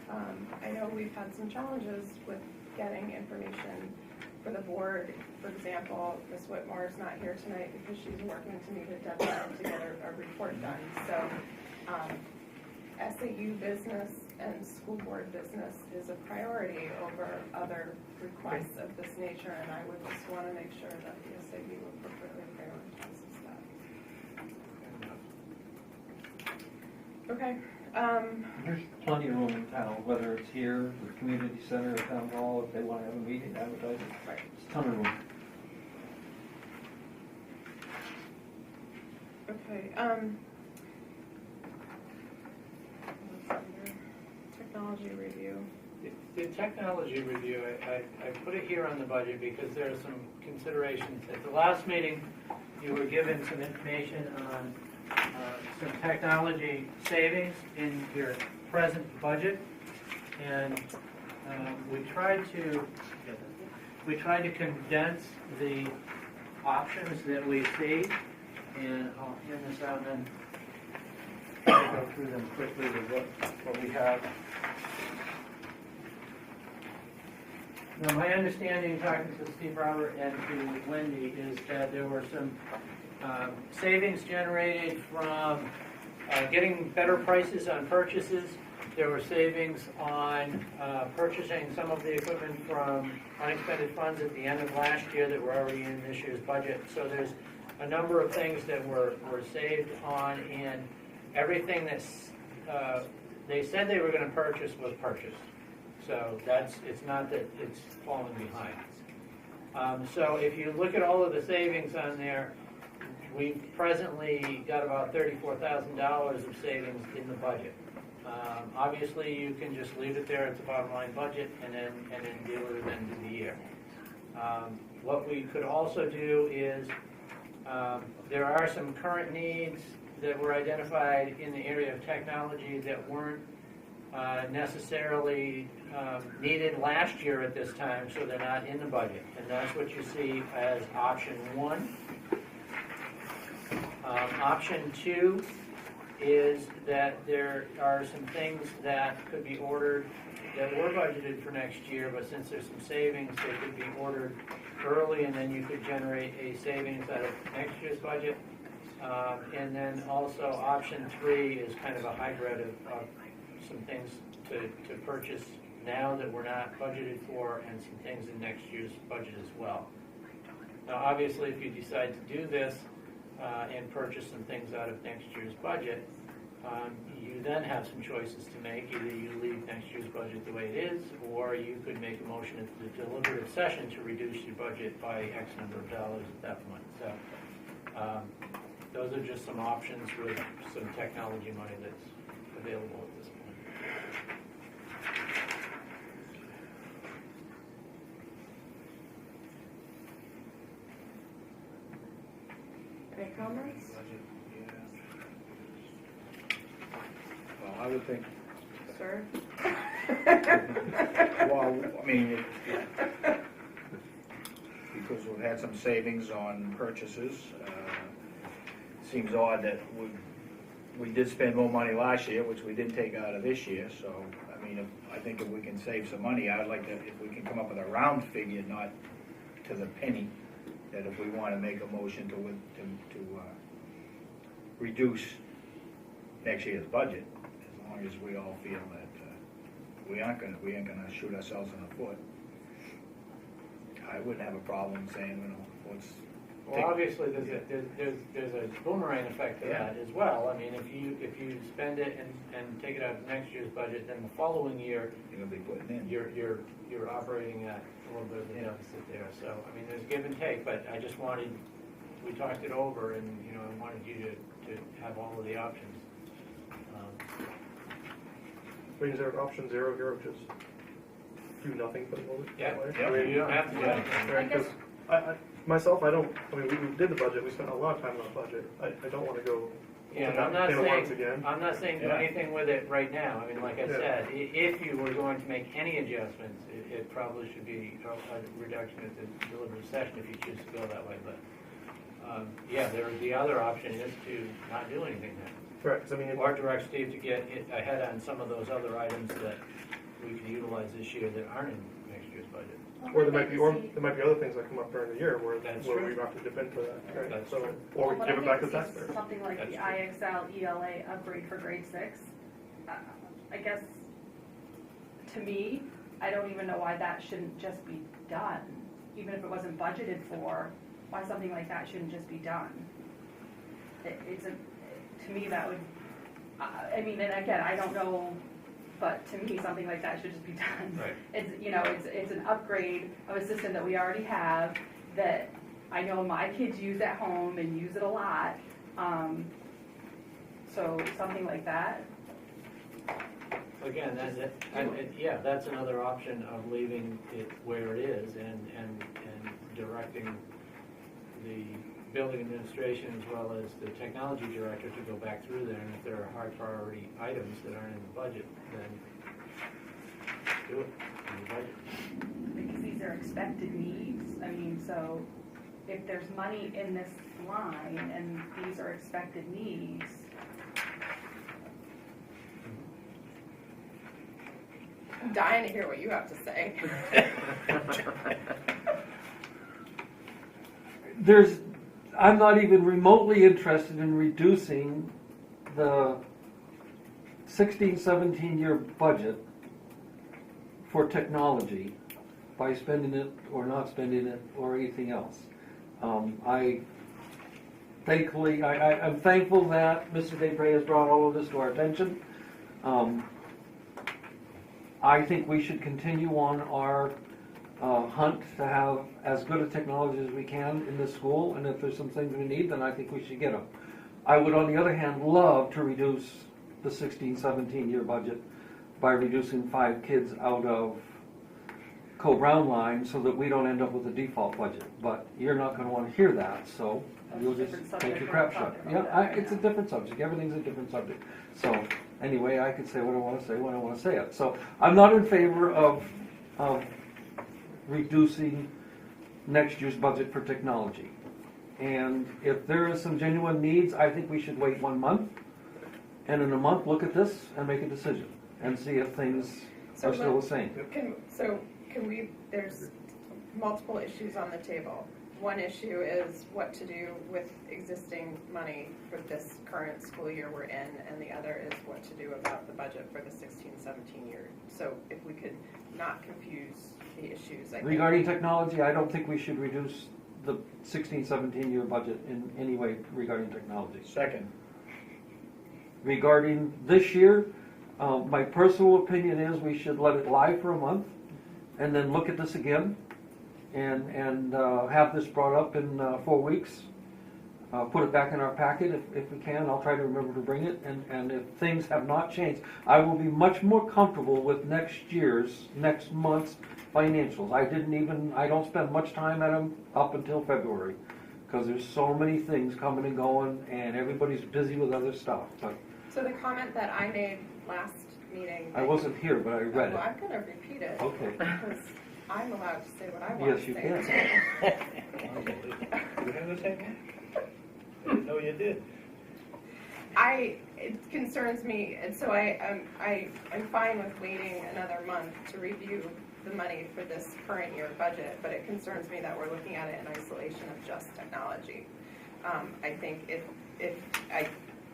I know we've had some challenges with getting information for the board. For example, Ms. Whitmore is not here tonight because she's working to meet a deadline to get a report done. So SAU business and school board business is a priority over other requests of this nature, and I would just want to make sure that the SAU appropriately prioritizes that. Okay. There's plenty of room in town, whether it's here, the community center, or town hall, if they want to have a meeting, advertise it. Right. It's a ton of room. Okay, technology review. The technology review, I put it here on the budget because there are some considerations. At the last meeting, you were given some information on some technology savings in your present budget, and we tried to condense the options that we see, and I'll hand this out and then I'll go through them quickly with what we have. Now, my understanding, talking to Steve Robert and to Wendy, is that there were some savings generated from getting better prices on purchases. There were savings on purchasing some of the equipment from unexpended funds at the end of last year that were already in this year's budget. So there's a number of things that were saved on, and everything that's they said they were going to purchase was purchased. So it's not that it's falling behind. So if you look at all of the savings on there, we've presently got about $34,000 of savings in the budget. Obviously, you can just leave it there at the bottom line budget and then deal with it at the end of the year. What we could also do is, there are some current needs that were identified in the area of technology that weren't necessarily needed last year at this time, so they're not in the budget. And that's what you see as option one. Option two is that there are some things that could be ordered that were budgeted for next year, but since there's some savings, they could be ordered early, and then you could generate a savings out of next year's budget. And then also option three is kind of a hybrid of some things to purchase now that we're not budgeted for, and some things in next year's budget as well. Now, obviously, if you decide to do this and purchase some things out of next year's budget, you then have some choices to make. Either you leave next year's budget the way it is, or you could make a motion at the deliberative session to reduce your budget by X number of dollars at that point. So those are just some options with some technology money that's available at this point. Any comments? Well, I would think, Sir? well, I mean, because we've had some savings on purchases, seems odd that we did spend more money last year, which we didn't take out of this year, so, I mean, I think if we can save some money, I'd like to, if we can come up with a round figure, not to the penny, that if we want to make a motion to reduce next year's budget, as long as we all feel that we ain't gonna shoot ourselves in the foot. I wouldn't have a problem saying, you know, let's. Well, obviously, there's a boomerang effect to that as well. I mean, if you spend it and take it out of next year's budget, then the following year You're gonna be putting in. you're operating at a little bit of a deficit there. So I mean, there's give and take, but I just wanted, we talked it over, and you know, I wanted you to have all of the options. Is there option zero here, which is do nothing for the moment? Yeah, that way? yeah, I mean, you don't have to do anything. Right, 'cause myself, I mean, we did the budget, we spent a lot of time on the budget. I don't want to go Yeah, and I'm not saying do anything with it right now. I mean, like I said, if you were going to make any adjustments, it probably should be a reduction at the deliberative session if you choose to go that way. But yeah, the other option is to not do anything then. Correct, 'cause I mean, Or direct Steve to get ahead on some of those other items that we could utilize this year that aren't in next year's budget. or there might be other things that come up during the year where we true. have to dip into that, right? That's So, true. or we But give I it back to think the this is taxpayer. something like That's the true. IXL ELA upgrade for grade 6. I guess, to me, I don't even know why that shouldn't just be done. Even if it wasn't budgeted for, why something like that shouldn't just be done. To me, that would, I mean, and again, I don't know, but to me, something like that should just be done. Right. It's an upgrade of a system that we already have, that I know my kids use at home and use it a lot. So something like that. Again, that's another option of leaving it where it is and directing the building administration as well as the technology director to go back through there, and if there are high priority items that aren't in the budget, then do it in the budget. Because these are expected needs. I mean, so if there's money in this line and these are expected needs, I'm dying to hear what you have to say. I'm not even remotely interested in reducing the 16, 17-year budget for technology by spending it or not spending it or anything else. I'm thankful that Mr. Debray has brought all of this to our attention. I think we should continue on our hunt to have as good a technology as we can in this school, and if there's some things we need, then I think we should get them. I would, on the other hand, love to reduce the 16-17 year budget by reducing 5 kids out of Co-Brown line so that we don't end up with a default budget. But you're not gonna wanna hear that, so you'll just Different take subject, your we're crap not shot. talking Yeah, about that it's a right different subject, everything's a different subject. So, anyway, I could say what I wanna say when I wanna say it. So, I'm not in favor of reducing next year's budget for technology. And if there is some genuine needs, I think we should wait 1 month. And in a month, look at this and make a decision and see if things So are still the same. Can we, there's multiple issues on the table. One issue is what to do with existing money for this current school year we're in, and the other is what to do about the budget for the 16-17 year. So if we could not confuse the issues, I think. Regarding technology, I don't think we should reduce the 16-17 year budget in any way regarding technology. Second. Regarding this year, my personal opinion is we should let it lie for a month and then look at this again and have this brought up in 4 weeks. Put it back in our packet if we can. I'll try to remember to bring it. And if things have not changed, I will be much more comfortable with next month's financials. I don't spend much time at them up until February because there's so many things coming and going and everybody's busy with other stuff. But So the comment that I made last meeting. I wasn't here, but I read Well, it. I'm gonna repeat it. Okay. Because I'm allowed to say what I want to Yes, you say. can. You have the same one? I didn't know you did. It concerns me, and so I'm fine with waiting another month to review the money for this current year budget, but it concerns me that we're looking at it in isolation of just technology. I think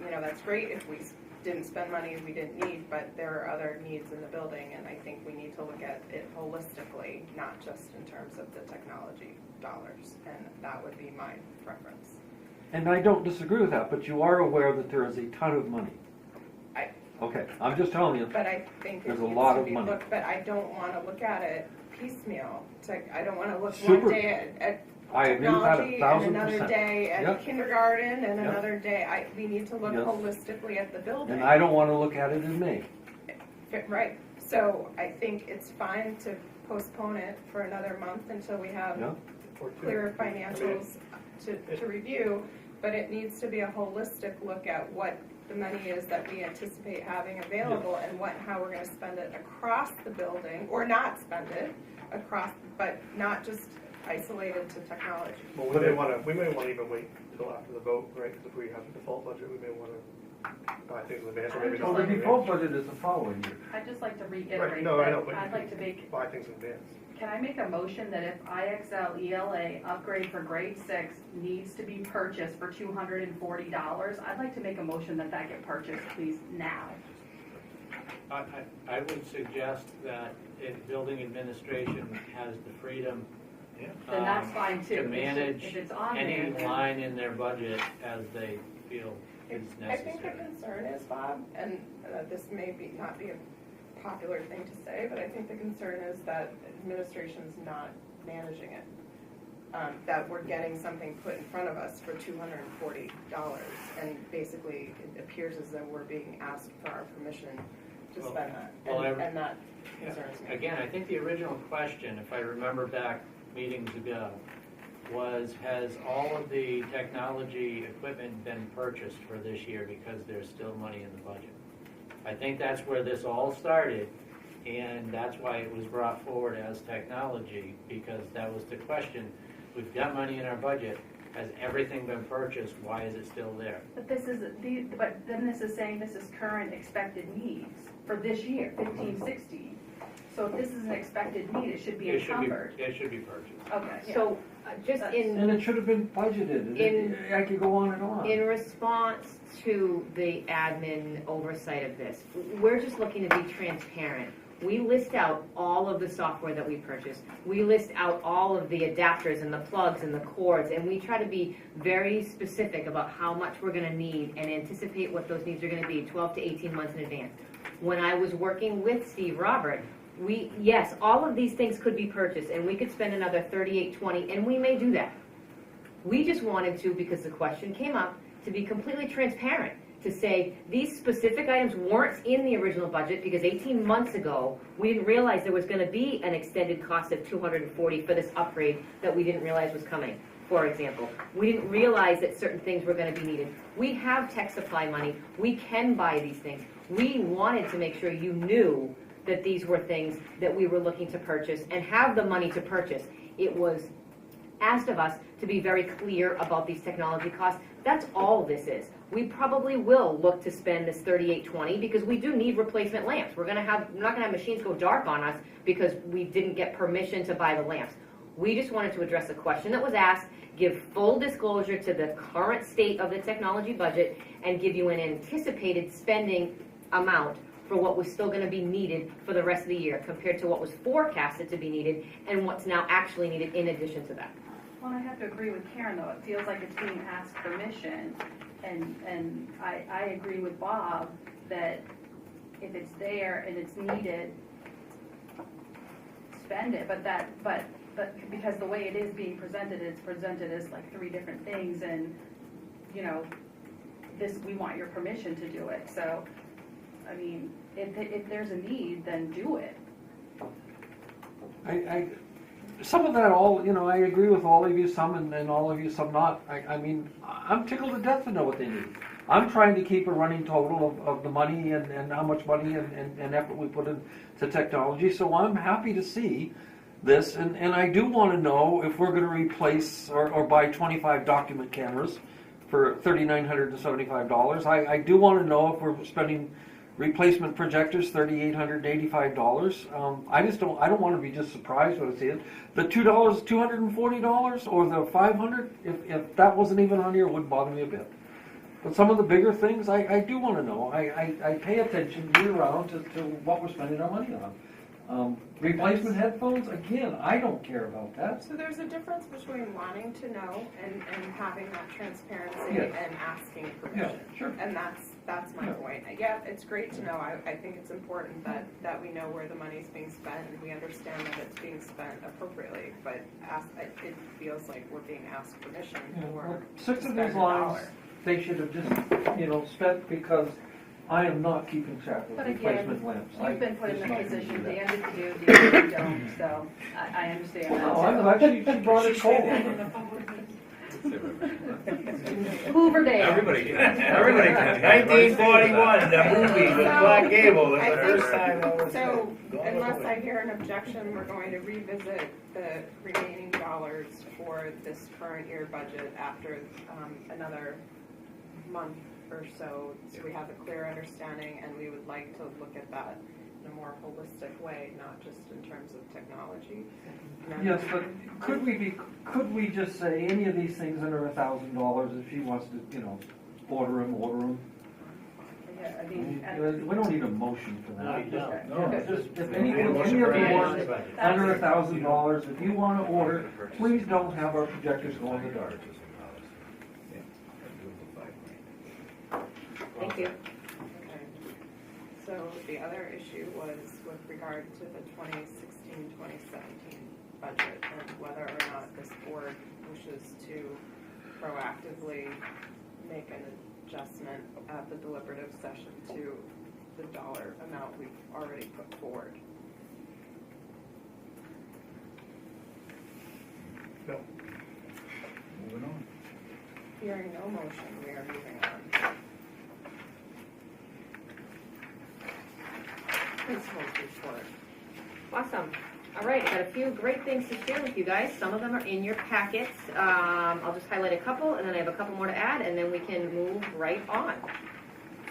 that's great if we didn't spend money we didn't need, but there are other needs in the building, and I think we need to look at it holistically, not just in terms of the technology dollars, and that would be my preference. And I don't disagree with that, but you are aware that there is a ton of money. Okay, I'm just telling you. But I think it There's a needs lot to of be money. looked, but I don't want to look at it piecemeal. I don't want to look Super. one day at I agree with that technology and another 1,000%. day at Yep. kindergarten and Yep. another day. We need to look Yes. holistically at the building. And I don't want to look at it in May. Right. So I think it's fine to postpone it for another month until we have Yeah. clearer financials to review, but it needs to be a holistic look at what the money is that we anticipate having available and how we're going to spend it across the building, or not spend it across, but not just isolated to technology. Well, we may want to even wait until after the vote, right? Because if we have the default budget, we may want to buy things in advance, or maybe Well, not. the default budget is the following year. I'd just like to Right, reiterate no, I know, that but I'd like to make, buy things in advance. can I make a motion that if IXL ELA upgrade for grade 6 needs to be purchased for $240, I'd like to make a motion that get purchased, please, now. I would suggest that if building administration has the freedom Then that's fine too. to manage If it's on any there, then- line in their budget as they feel is I think the necessary. concern is, Bob, and this may not be a popular thing to say, but I think the concern is that administration's not managing it. That we're getting something put in front of us for $240, and basically it appears as though we're being asked for our permission to spend that, and that concerns me. Again, I think the original question, if I remember back meetings ago, was has all of the technology equipment been purchased for this year because there's still money in the budget? I think that's where this all started, and that's why it was brought forward as technology, because that was the question. We've got money in our budget. Has everything been purchased? Why is it still there? But then this is saying this is current expected needs for this year, 15-16. So if this is an expected need, it should be encumbered. It should be purchased. Okay. So, just And it should have been budgeted. I could go on and on. in response to the admin oversight of this, we're just looking to be transparent. We list out all of the software that we purchase. We list out all of the adapters and the plugs and the cords, and we try to be very specific about how much we're gonna need and anticipate what those needs are gonna be 12 to 18 months in advance. When I was working with Steve Robert, yes, all of these things could be purchased, and we could spend another $38.20, and we may do that. We just wanted to, because the question came up, to be completely transparent to say these specific items weren't in the original budget because 18 months ago, we didn't realize there was gonna be an extended cost of $240 for this upgrade that we didn't realize was coming, for example. We didn't realize that certain things were gonna be needed. We have tech supply money, we can buy these things. We wanted to make sure you knew that these were things that we were looking to purchase and have the money to purchase. It was asked of us to be very clear about these technology costs. That's all this is. We probably will look to spend this $38.20 because we do need replacement lamps. We're not gonna have machines go dark on us because we didn't get permission to buy the lamps. We just wanted to address a question that was asked, give full disclosure to the current state of the technology budget, and give you an anticipated spending amount for what was still going to be needed for the rest of the year compared to what was forecasted to be needed and what's now actually needed in addition to that. Well, I have to agree with Karen though, it feels like it's being asked permission, and I agree with Bob that if it's there and it's needed, spend it, but because the way it is being presented, it's presented as like 3 different things, and, you know, this, we want your permission to do it, so, I mean, if there's a need, then do it. Some of that all, you know, I agree with all of you, some and all of you, some not. I mean, I'm tickled to death to know what they need. I'm trying to keep a running total of the money and how much money and effort we put into technology, so I'm happy to see this, and I do want to know if we're going to replace or buy 25 document cameras for $3,975. I do want to know if we're spending replacement projectors, $3,885. I don't want to be just surprised when I see it. The $240 or the $500, if that wasn't even on here, it wouldn't bother me a bit. But some of the bigger things, I do want to know. I pay attention year round to what we're spending our money on. Replacement headphones, again, I don't care about that. So there's a difference between wanting to know and having that transparency Yes. and asking permission. Yeah, sure. And that's my point. Yeah, it's great to know. I think it's important that we know where the money's being spent and we understand that it's being spent appropriately, but it feels like we're being asked permission for 6 of spend these a lines, dollar. they should have just, spent because I am not keeping track of But replacement again, lamps. you've been put in just the not gonna position, do that. Dan to do, Dan don't, so I understand that. No, I'm actually, she brought it cold. Hoover Dam. Everybody can. 1941, the movie with Clark Gable, I that's the think- first time I was. So, unless I hear an objection, we're going to revisit the remaining dollars for this current year budget after another month or so we have a clear understanding, and we would like to look at that in a more holistic way, not just in terms of technology. Yes, but could we just say any of these things under $1,000 if she wants to, order them? Yeah, I mean, We don't need a motion for No, you that. don't. No. Just if We any need a of motion you for any want budget. under $1,000, if you want to order, please don't have our projectors go in the dark. Thank you. Okay. So the other issue was with regard to the 2016-2017 budget and whether or not this board wishes to proactively make an adjustment at the deliberative session to the dollar amount we've already put forward. No. Moving on. Hearing no motion, we are moving on. Principal's report. Awesome. All right, got a few great things to share with you guys. Some of them are in your packets. I'll just highlight a couple, and then I have a couple more to add, and then we can move right on.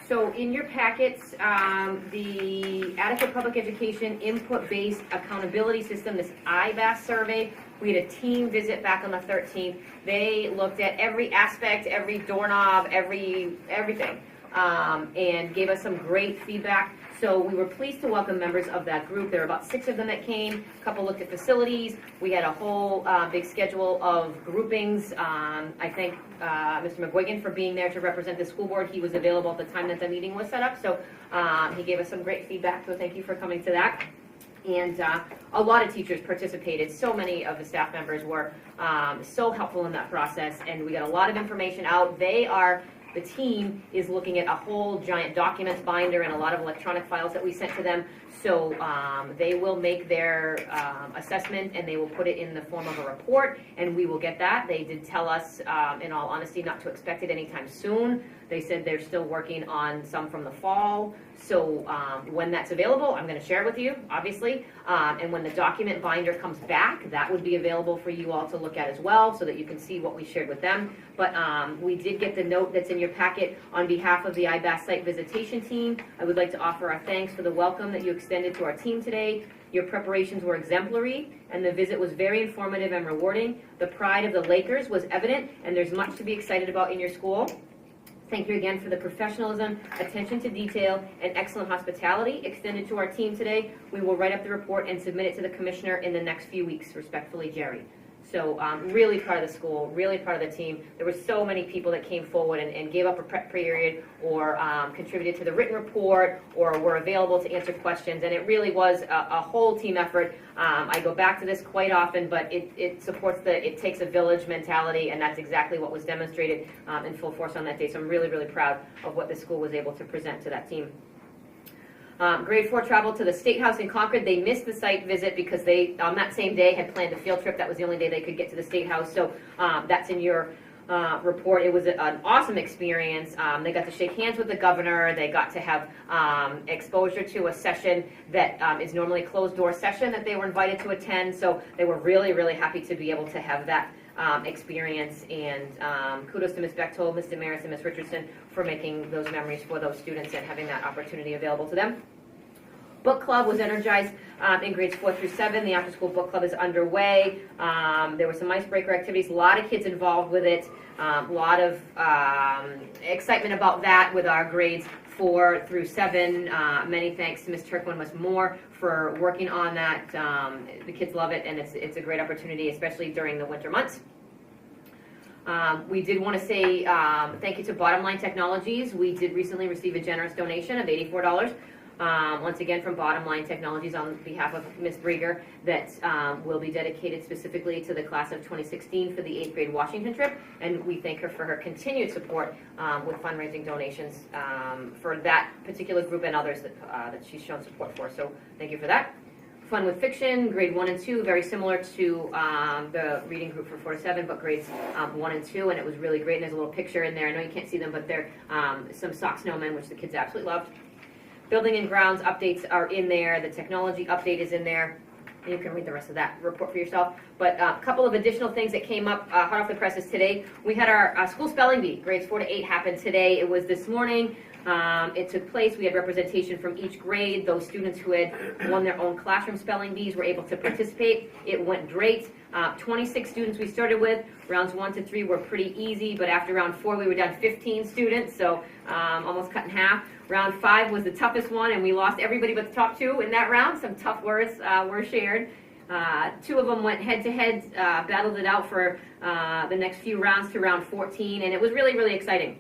So in your packets, the Adequate Public Education Input-Based Accountability System, this IBAS survey, we had a team visit back on the 13th. They looked at every aspect, every doorknob, everything, and gave us some great feedback. So we were pleased to welcome members of that group. There were about 6 of them that came. A couple looked at facilities. We had a whole big schedule of groupings. I thank Mr. McGuigan for being there to represent the school board. He was available at the time that the meeting was set up. So he gave us some great feedback. So thank you for coming to that. And a lot of teachers participated. So many of the staff members were so helpful in that process. And we got a lot of information out. They are the team is looking at a whole giant documents binder and a lot of electronic files that we sent to them. So they will make their assessment and they will put it in the form of a report, and we will get that. They did tell us, in all honesty, not to expect it anytime soon. They said they're still working on some from the fall. So when that's available, I'm going to share it with you, obviously. And when the document binder comes back, that would be available for you all to look at as well, so that you can see what we shared with them. But we did get the note that's in your packet on behalf of the IBAS site visitation team. I would like to offer our thanks for the welcome that you extended to our team today. Your preparations were exemplary, and the visit was very informative and rewarding. The pride of the Lakers was evident, and there's much to be excited about in your school. Thank you again for the professionalism, attention to detail, and excellent hospitality extended to our team today. We will write up the report and submit it to the commissioner in the next few weeks. Respectfully, Jerry. So really proud of the school, really proud of the team. There were so many people that came forward and gave up a prep period or contributed to the written report or were available to answer questions. And it really was a whole team effort. I go back to this quite often, but it supports it takes a village mentality, and that's exactly what was demonstrated in full force on that day. So I'm really, really proud of what the school was able to present to that team. Grade 4 traveled to the State House in Concord. They missed the site visit because they, on that same day, had planned a field trip. That was the only day they could get to the State House. So that's in your report. It was an awesome experience. They got to shake hands with the governor. They got to have exposure to a session that is normally a closed-door session that they were invited to attend. So they were really, really happy to be able to have that experience, and kudos to Ms. Bechtold, Ms. Damaris, and Ms. Richardson for making those memories for those students and having that opportunity available to them. Book club was energized in grades 4 through 7. The after-school book club is underway. There were some icebreaker activities, a lot of kids involved with it, a lot of excitement about that with our grades 4 through 7. Many thanks to Ms. Turkman, Ms. Moore, for working on that. The kids love it, and it's a great opportunity, especially during the winter months. We did want to say thank you to Bottom Line Technologies. We did recently receive a generous donation of $84. Once again from Bottom Line Technologies on behalf of Ms. Brieger, that will be dedicated specifically to the class of 2016 for the 8th grade Washington trip, and we thank her for her continued support with fundraising donations for that particular group and others that she's shown support for, so thank you for that. Fun with Fiction, grade 1 and 2, very similar to the reading group for 4 to 7, but grades 1 and 2, and it was really great, and there's a little picture in there. I know you can't see them, but they're some sock snowmen, which the kids absolutely loved. Building and grounds updates are in there. The technology update is in there. You can read the rest of that report for yourself. But a couple of additional things that came up hot off the presses today. We had our school spelling bee, grades 4 to 8, happened today. It was this morning. It took place. We had representation from each grade. Those students who had won their own classroom spelling bees were able to participate. It went great. 26 students we started with. Rounds 1 to 3 were pretty easy, but after round 4 we were down 15 students, so almost cut in half. Round 5 was the toughest one, and we lost everybody but the top 2 in that round. Some tough words were shared. 2 of them went head-to-head, battled it out for the next few rounds to round 14, and it was really, really exciting.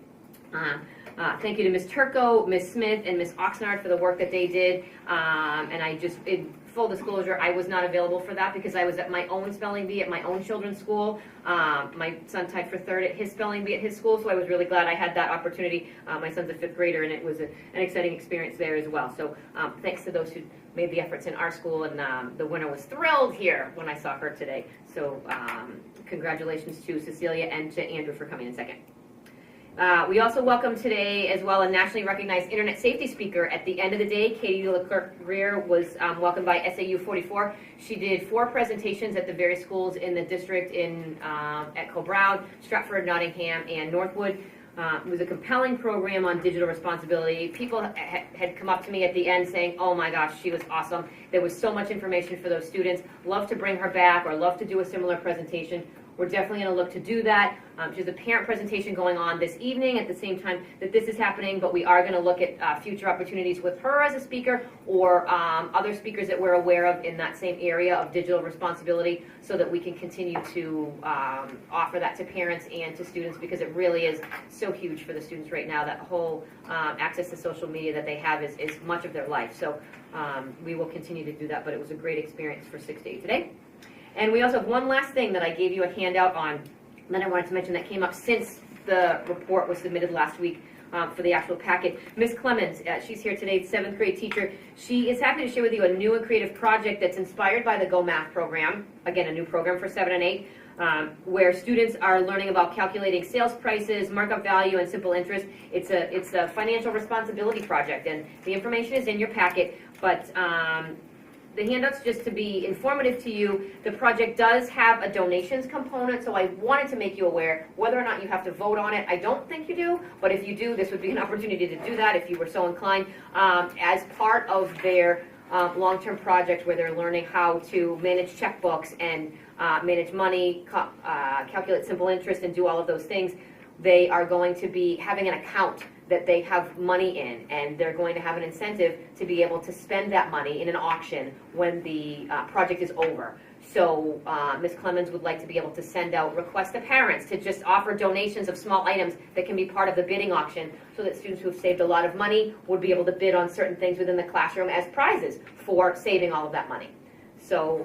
Thank you to Ms. Turco, Ms. Smith, and Ms. Oxnard for the work that they did. And I just, in full disclosure, I was not available for that because I was at my own spelling bee at my own children's school. My son tied for 3rd at his spelling bee at his school, so I was really glad I had that opportunity. My son's a 5th grader, and it was an exciting experience there as well. So thanks to those who made the efforts in our school, and the winner was thrilled here when I saw her today. So congratulations to Cecilia and to Andrew for coming in second. We also welcome today as well a nationally recognized internet safety speaker. At the end of the day, Katie Leclerc-Greer was welcomed by SAU 44. She did 4 presentations at the various schools in the district at Co-Brown, Stratford, Nottingham, and Northwood. It was a compelling program on digital responsibility. People had come up to me at the end saying, oh my gosh, she was awesome. There was so much information for those students. Love to bring her back or love to do a similar presentation. We're definitely going to look to do that. There's a parent presentation going on this evening at the same time that this is happening, but we are going to look at future opportunities with her as a speaker or other speakers that we're aware of in that same area of digital responsibility so that we can continue to offer that to parents and to students, because it really is so huge for the students right now. That whole access to social media that they have is much of their life. So we will continue to do that, but it was a great experience for 6 to 8 today. And we also have one last thing that I gave you a handout on that I wanted to mention that came up since the report was submitted last week for the actual packet. Ms. Clemens, she's here today, 7th grade teacher. She is happy to share with you a new and creative project that's inspired by the Go Math program. Again, a new program for 7 and 8, where students are learning about calculating sales prices, markup value, and simple interest. It's a financial responsibility project, and the information is in your packet, but the handout's just to be informative to you. The project does have a donations component, so I wanted to make you aware. Whether or not you have to vote on it, I don't think you do, but if you do, this would be an opportunity to do that if you were so inclined. As part of their long-term project where they're learning how to manage checkbooks and manage money, calculate simple interest, and do all of those things, they are going to be having an account that they have money in, and they're going to have an incentive to be able to spend that money in an auction when the project is over. So Ms. Clemens would like to be able to send out requests to parents to just offer donations of small items that can be part of the bidding auction, so that students who have saved a lot of money would be able to bid on certain things within the classroom as prizes for saving all of that money. So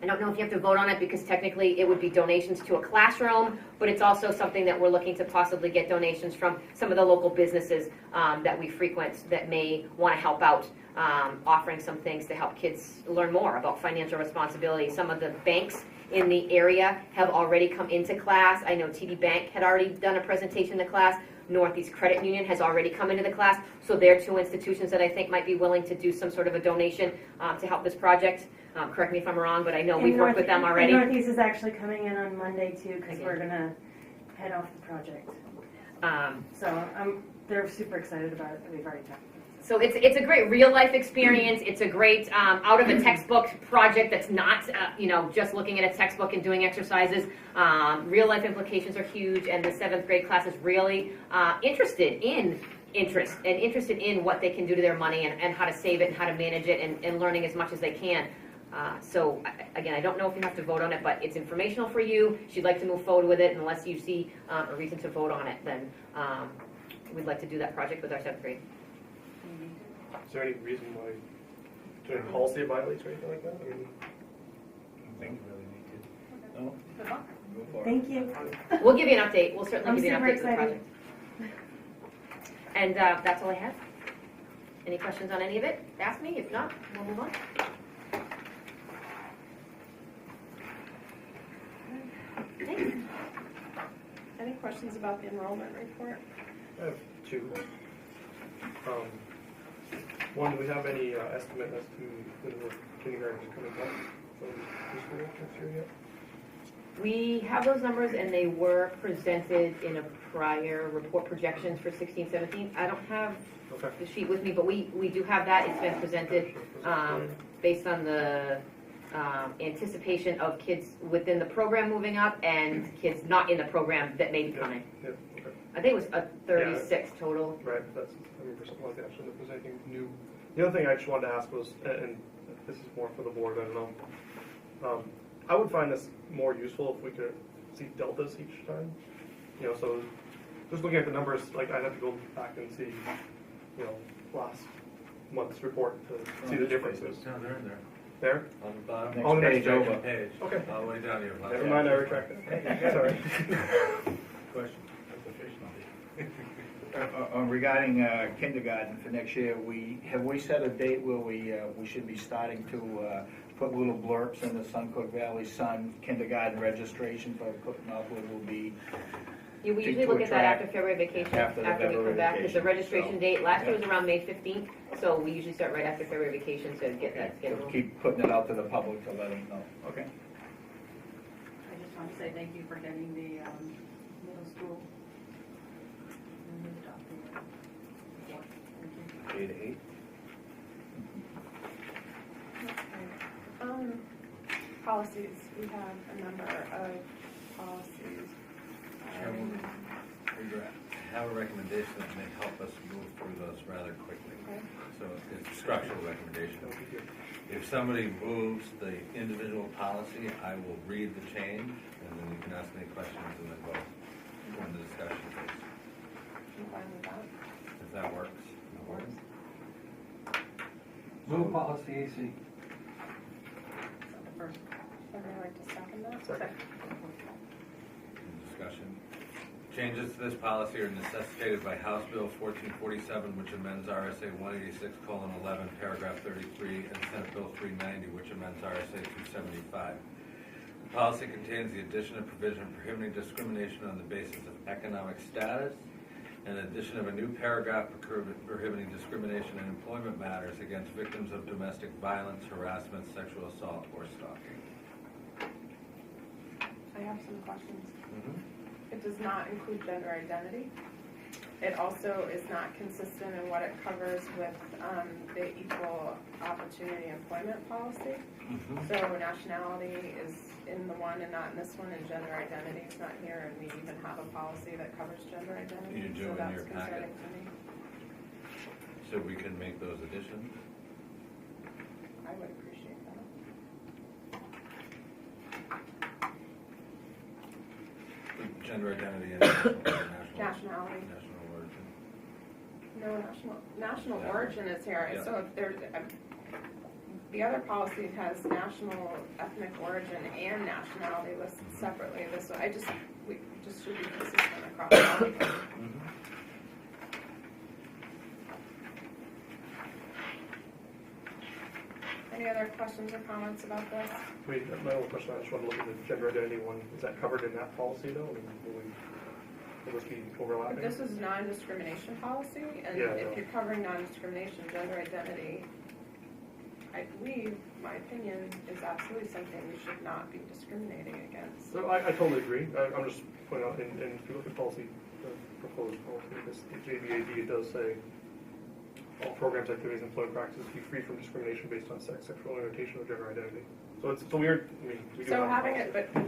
I don't know if you have to vote on it, because technically it would be donations to a classroom, but it's also something that we're looking to possibly get donations from some of the local businesses that we frequent that may want to help out, offering some things to help kids learn more about financial responsibility. Some of the banks in the area have already come into class. I know TD Bank had already done a presentation in the class. Northeast Credit Union has already come into the class. So they're two institutions that I think might be willing to do some sort of a donation to help this project. Correct me if I'm wrong, but I know we've worked with them already. Northeast is actually coming in on Monday too, because we're gonna head off the project. They're super excited about it, that we've already talked about it. So it's a great real life experience. It's a great out of a textbook project that's not just looking at a textbook and doing exercises. Real life implications are huge, and the 7th grade class is really interested in what they can do to their money and how to save it and how to manage it, and learning as much as they can. So again, I don't know if you have to vote on it, but it's informational for you. She'd like to move forward with it. Unless you see a reason to vote on it, then we'd like to do that project with our 7th grade. Is there any reason why, is there any policy violates or anything like that? I mean, I think you really need to. No? Good luck. Go for it. Thank you. We'll give you an update. We'll certainly I'm give you an super update to the excited. project. And that's all I have. Any questions on any of it? Ask me. If not, we'll move on. Thanks. Any questions about the enrollment report? I have two. One, do we have any estimate as to when the kindergarten is coming up from this school next year yet? We have those numbers, and they were presented in a prior report, projections for 16-17. I don't have the sheet with me, but we do have that. It's been presented based on the anticipation of kids within the program moving up and kids not in the program that may be coming. Yeah, okay. I think it was a 36 total. Right, that's, I remember something like that, so if there's anything new. The other thing I just wanted to ask was, and this is more for the board, I don't know. I would find this more useful if we could see deltas each time. So just looking at the numbers, like I'd have to go back and see, last month's report to see the differences. No, they're in there. There? On the bottom. Next On the next page page. over. Page. Okay. All the way down here. Never mind, I retract that. Sorry. Question. Regarding kindergarten for next year, have we set a date where we should be starting to put little blurbs in the Suncook Valley Sun kindergarten registration for Northwood will be? We to usually look at that attract after February vacation, after the after we February come back, because the vacation, registration so, date, last year yeah. was around May 15th, so we usually start right after February vacation to get that So scheduled. keep putting it out to the public to let them know. Okay. I just want to say thank you for getting the middle school moved up there. Thank you. 8 to 8. Policies, we have a number of policies. I have a recommendation that may help us move through those rather quickly. Okay. So it's a structural recommendation. If somebody moves the individual policy, I will read the change, and then you can ask any questions and then vote when the discussion phase. I'm fine with that. If that works. That works. Move policy AC. Somebody like to second that? Second. Discussion. Changes to this policy are necessitated by House Bill 1447, which amends RSA 186:11, paragraph 33, and Senate Bill 390, which amends RSA 275. The policy contains the addition of provision prohibiting discrimination on the basis of economic status, and the addition of a new paragraph prohibiting discrimination in employment matters against victims of domestic violence, harassment, sexual assault, or stalking. I have some questions. It does not include gender identity. It also is not consistent in what it covers with the equal opportunity employment policy. So nationality is in the one and not in this one, and gender identity is not here, and we even have a policy that covers gender identity. You do so in that's your packet. concerning to me. So we can make those additions. I would appreciate that. Gender identity and Nationality. national origin. No, national origin is here. Yeah. So if there's, the other policy has national ethnic origin and nationality listed separately. This, we just should be consistent across all of them. Any other questions or comments about this? I mean, my only question, I just want to look at the gender identity one, is that covered in that policy though? I mean, will this be overlapping? This is non-discrimination policy, and Yeah, if no. you're covering non-discrimination, gender identity, I believe, my opinion, is absolutely something we should not be discriminating against. So I totally agree. I'm just pointing out, and if you look at policy, the proposed policy, this JBAD, it does say all programs, activities, and employment practices be free from discrimination based on sex, sexual orientation, or gender identity. So it's weird. I mean, we do So have having policy. it, but,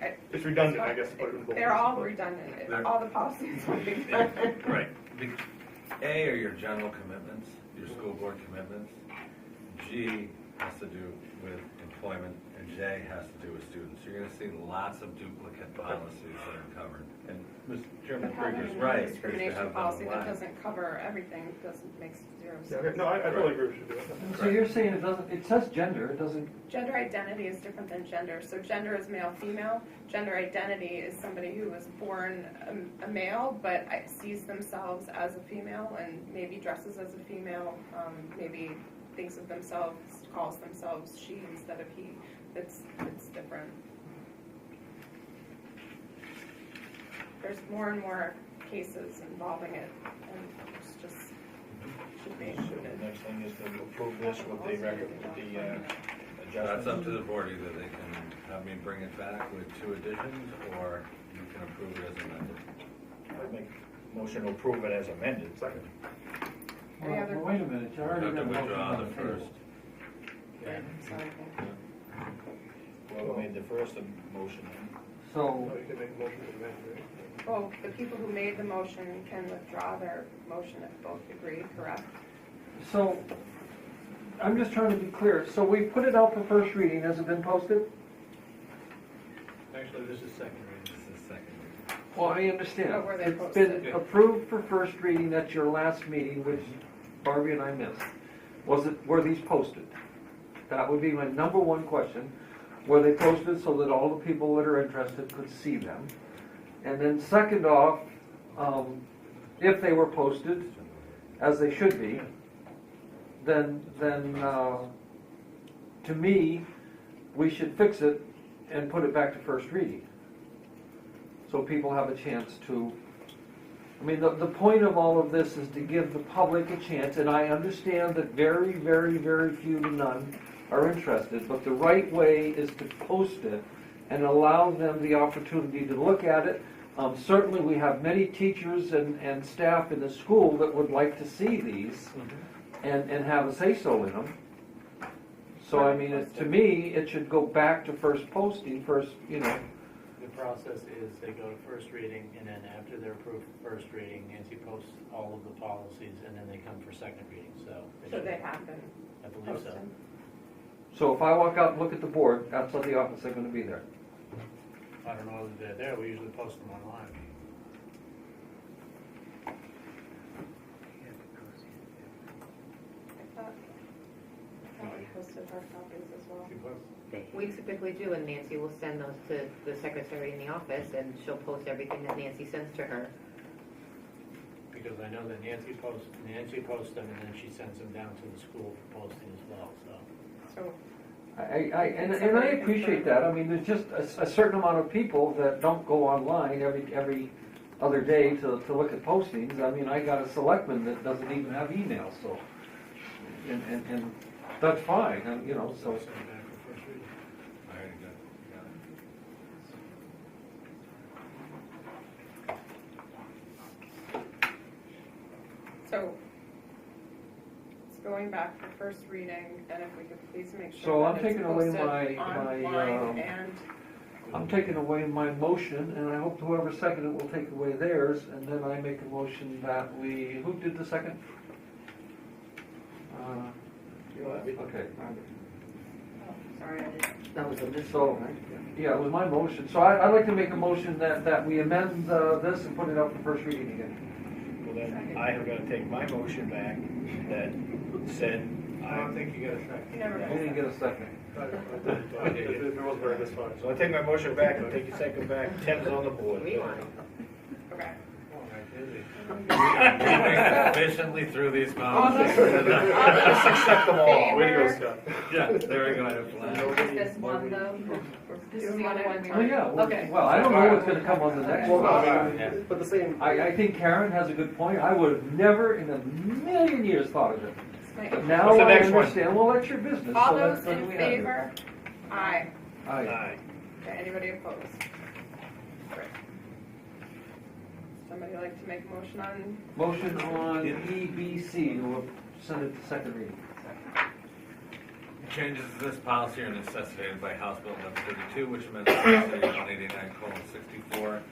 okay. It's redundant, I guess, to put it in both. They're all places, redundant. They're- All the policies are redundant. Right. A are your general commitments, your school board commitments. G has to do with employment, and J has to do with students. You're going to see lots of duplicate policies that are covered. And Mr. Chairman But having Krieger's a right. non-discrimination policy that doesn't cover everything makes zero Yeah, sense. okay. No, I totally agree. We should do it. So you're saying it doesn't, it says gender, it doesn't, Gender identity is different than gender. So gender is male, female. Gender identity is somebody who was born a male, but sees themselves as a female and maybe dresses as a female, maybe thinks of themselves, calls themselves she instead of he. It's different. There's more and more cases involving it, and it's just should be So included. the next thing is to approve this with the adjustments. That's up to the board. Either they can have me bring it back with 2 additions, or you can approve it as amended. I'd make a motion to approve it as amended. Second. Any other well, wait a minute, you already Have to got a motion withdraw on the the table. first. Okay, so, okay. Whoever made the first motion. So, No, you can make a motion to amend, right? Well, the people who made the motion can withdraw their motion if both agree, correct? so, I'm just trying to be clear. So we put it out for first reading, has it been posted? Actually, this is second reading. This is second reading. Well, I understand. But were they It's been posted? approved for first reading at your last meeting, which Barbie and I missed. Were these posted? That would be my number one question. Were they posted so that all the people that are interested could see them? And then second off, if they were posted, as they should be, then to me, we should fix it and put it back to first reading. So people have a chance to, I mean, the point of all of this is to give the public a chance, and I understand that very, very, very few to none are interested, but the right way is to post it and allow them the opportunity to look at it. Certainly we have many teachers and staff in the school that would like to see these and have a say-so in them. So I mean, to me, it should go back to first posting, The process is they go to first reading, and then after they're approved for first reading, Nancy posts all of the policies, and then they come for second reading, so. So they have been I believe so. posted. So if I walk out and look at the board, outside the office, they're gonna be there. I don't know whether they're there, we usually post them online. I thought we posted posted hard copies as well. We typically do, and Nancy will send those to the secretary in the office, and she'll post everything that Nancy sends to her. Because I know that Nancy posts them, and then she sends them down to the school for posting as well, so. So, And I appreciate that. I mean, there's just a certain amount of people that don't go online every other day to look at postings. I mean, I got a selectman that doesn't even have email, so, and that's fine, you know, so. Send it back for first reading. All right, good. so, it's going back for first reading, and if we could please make So sure I'm that it's taking away posted my, online and, I'm taking away my motion, and I hope whoever seconded it will take away theirs, and then I make a motion that we, who did the second? Okay. Sorry, I didn't. That was a So, yeah, it was my motion. So I'd like to make a motion that we amend this and put it up for first reading again. Well, then, I have got to take my motion back that said, I don't think you got a second. you never I didn't get a second. It wasn't very this far. so I take my motion back and take your second back. Tim's on the board. Rewind. okay. Efficiently through these All mountains. those- Let's accept them all. Way to go, Favor? Scott. Yeah, there we go, I have plans. This one though, this is the only one we Oh, yeah, Okay. well, I don't know what's gonna come on the next Well, one. I mean, but the same. I think Karen has a good point. I would have never in a million years thought of it. Right. But now What's the I next one? understand, well, that's your business. All so those that's in what we have here. favor? Aye. Aye. Aye. Okay, anybody opposed? Great. Somebody like to make a motion on, Motion on EBC to send it to second reading. Changes to this policy are necessitated by House Bill 1132, which amends Policy 189:64.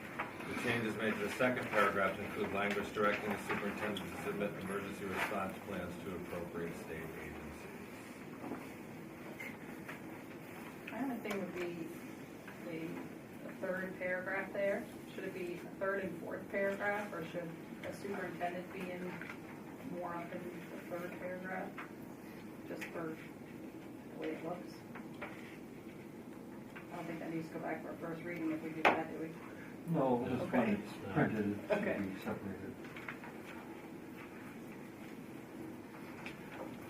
The changes made to the second paragraph include language directing the superintendent to submit emergency response plans to appropriate state agencies. My only thing would be the third paragraph there. Should it be a third and fourth paragraph, or should a superintendent be in more up in the third paragraph? Just for the way it looks. I don't think that needs to go back for a first reading if we do that, do we? No, just when Okay. it's printed, it should Okay. be separated.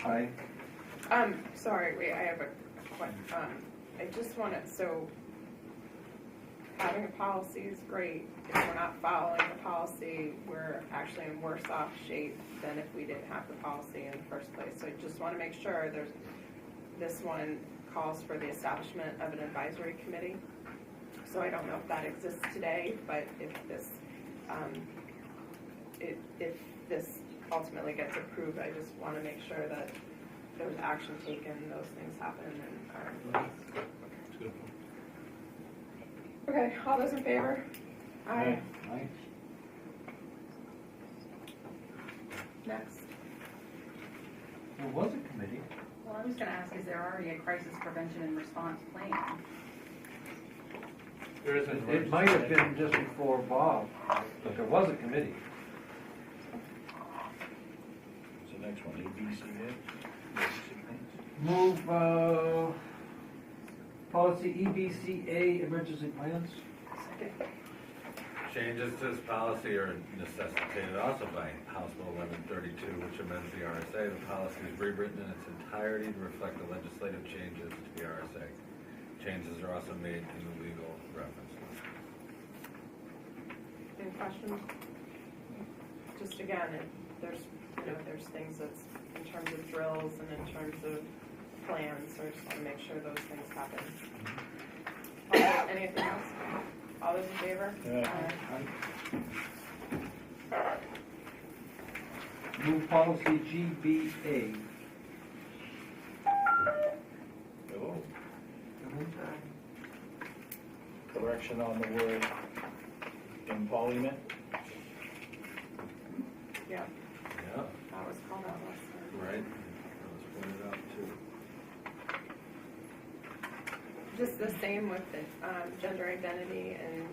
Aye. sorry, wait, I have a question. I just wanted, so having a policy is great. If we're not following the policy, we're actually in worse off shape than if we didn't have the policy in the first place. So I just want to make sure this one calls for the establishment of an advisory committee. So I don't know if that exists today, but if this ultimately gets approved, I just want to make sure that there's action taken, those things happen, and are in place. Okay, all those in favor? Aye. Aye. Next. There was a committee. Well, I was gonna ask, is there already a crisis prevention and response plan? There is an It might have been just before Bob, but there was a committee. What's the next one, ABCA? Move, policy EBCA, emergency plans. Changes to this policy are necessitated also by House Bill 1132, which amends the RSA. The policy is rewritten in its entirety to reflect the legislative changes to the RSA. Changes are also made in the legal references. Any questions? Just again, there's things that's in terms of drills and in terms of plans, so I just want to make sure those things happen. Anything else? All those in favor? Move policy GBA. Oh. Correction on the word empollment. Yeah, Yeah, that was called out last time. right. That was pointed out too. Just the same with the gender identity and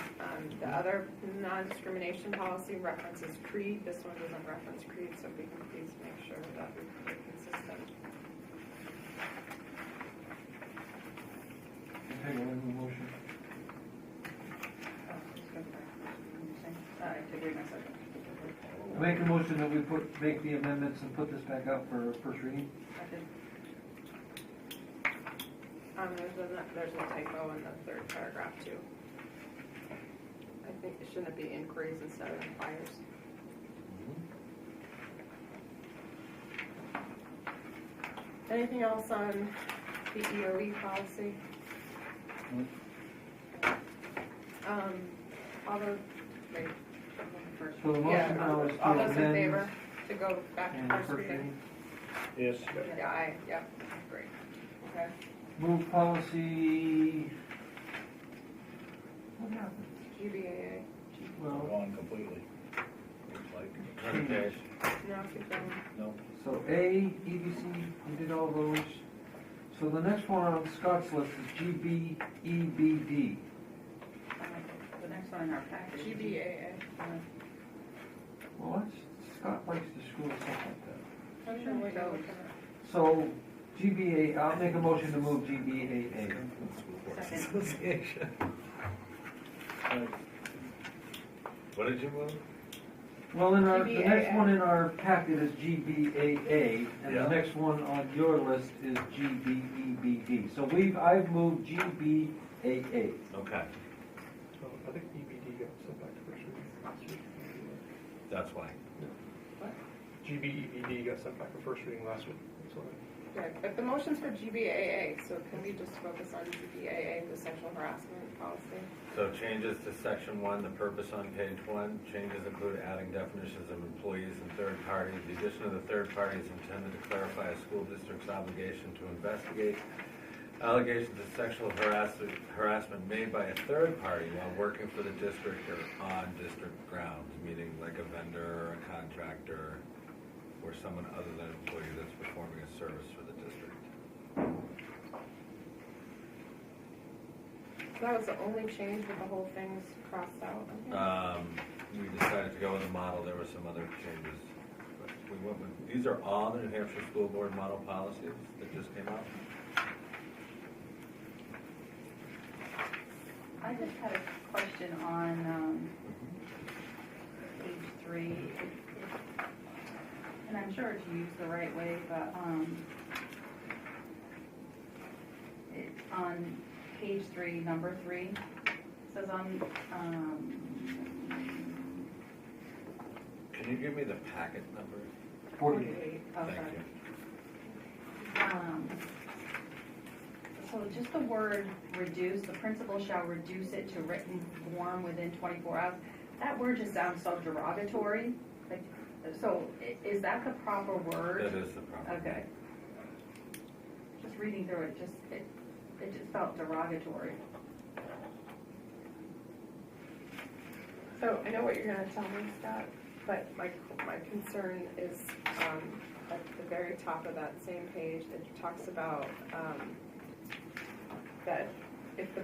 the other non-discrimination policy references creed. This one doesn't reference creed, so if we can please make sure that we're consistent. table in the motion. To agree my second. I make a motion that we make the amendments and put this back up for first reading. There's a typo in the third paragraph too. I think it shouldn't be inquiries instead of inquires. Anything else on the EOE policy? All those, wait. So the motion now is to All those in amend favor to go back and to first first reading? reading. Yes. Yeah, yep, great. Okay. Move policy. What happened? GBAA. Well, Gone completely. Looks like. Turn the page. No, keep going. No. so A, EBC, we did all those. So the next one on Scott's list is GBEBD. The next one in our package. GBAA. Well, Scott likes to screw us up like that. I'm sure what you're looking at. So GBA, I'll make a motion to move GBAA. Association. What did you move? Well, the next GBAA. one in our packet is GBAA, and Yeah. the next one on your list is GBEBD. So I've moved GBAA. Okay, I think EBD got sent back to first reading last week. that's why. GBEBD got sent back to first reading last week. So Okay, but the motion's for GBAA, so can we just focus on GBAA, the sexual harassment policy? So changes to section 1, the purpose on page 1, changes include adding definitions of employees and third parties. The addition of the third party is intended to clarify a school district's obligation to investigate allegations of sexual harassment made by a third party while working for the district or on district grounds, meaning like a vendor or a contractor or someone other than an employee that's performing a service for the district. So that was the only change with the whole thing's crossed out? I think? We decided to go with a model, there were some other changes. But we went with, these are all the New Hampshire School Board model policies that just came out. I just had a question on page 3, and I'm sure it's used the right way, but on page 3, number 3, it says on, Can you give me the packet number? 48. Thank okay. you. So just the word reduce, the principal shall reduce it to written form within 24 hours. That word just sounds so derogatory. Like, so is that the proper word? That is the problem. Okay. Just reading through it, it just felt derogatory. So I know what you're gonna tell me, Scott, but my concern is, at the very top of that same page, it talks about, that if the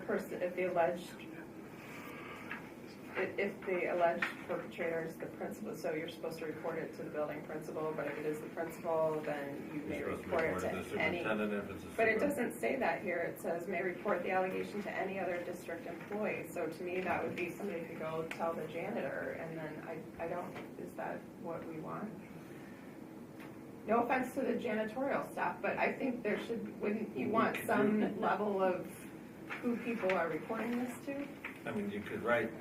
alleged perpetrator is the principal, so you're supposed to report it to the building principal, but if it is the principal, then you may You're supposed to report it report it to to the any. superintendent if it's a But it super. doesn't say that here, it says may report the allegation to any other district employee, so to me, that would be somebody could go tell the janitor, and then I don't, is that what we want? No offense to the janitorial staff, but I think there wouldn't you want some level of who people are reporting this to? I mean, you could write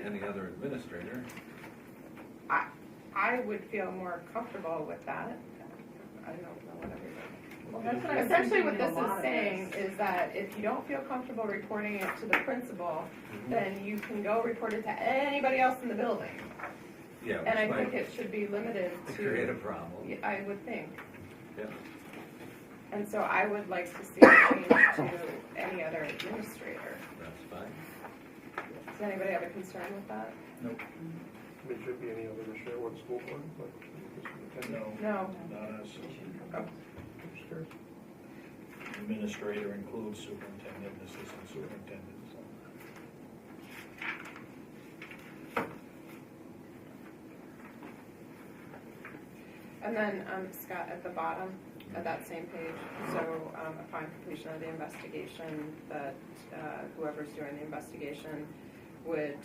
any other administrator. I would feel more comfortable with that. I don't know what everybody. Well, that's what I was Essentially, thinking what in this a lot is of saying this. is that if you don't feel comfortable reporting it to the principal, then you can go report it to anybody else in the building. Yeah, And I which think might it should be limited create a to, problem. I would think. Yeah. And so I would like to see it changed to any other administrator. That's fine. Does anybody have a concern with that? Nope. it should be any other administrator or the school board, but the superintendent. No. Not us. Just curious. Administrator includes superintendent, assistant superintendent, so. And then, Scott, at the bottom, at that same page. So upon completion of the investigation, that whoever's doing the investigation would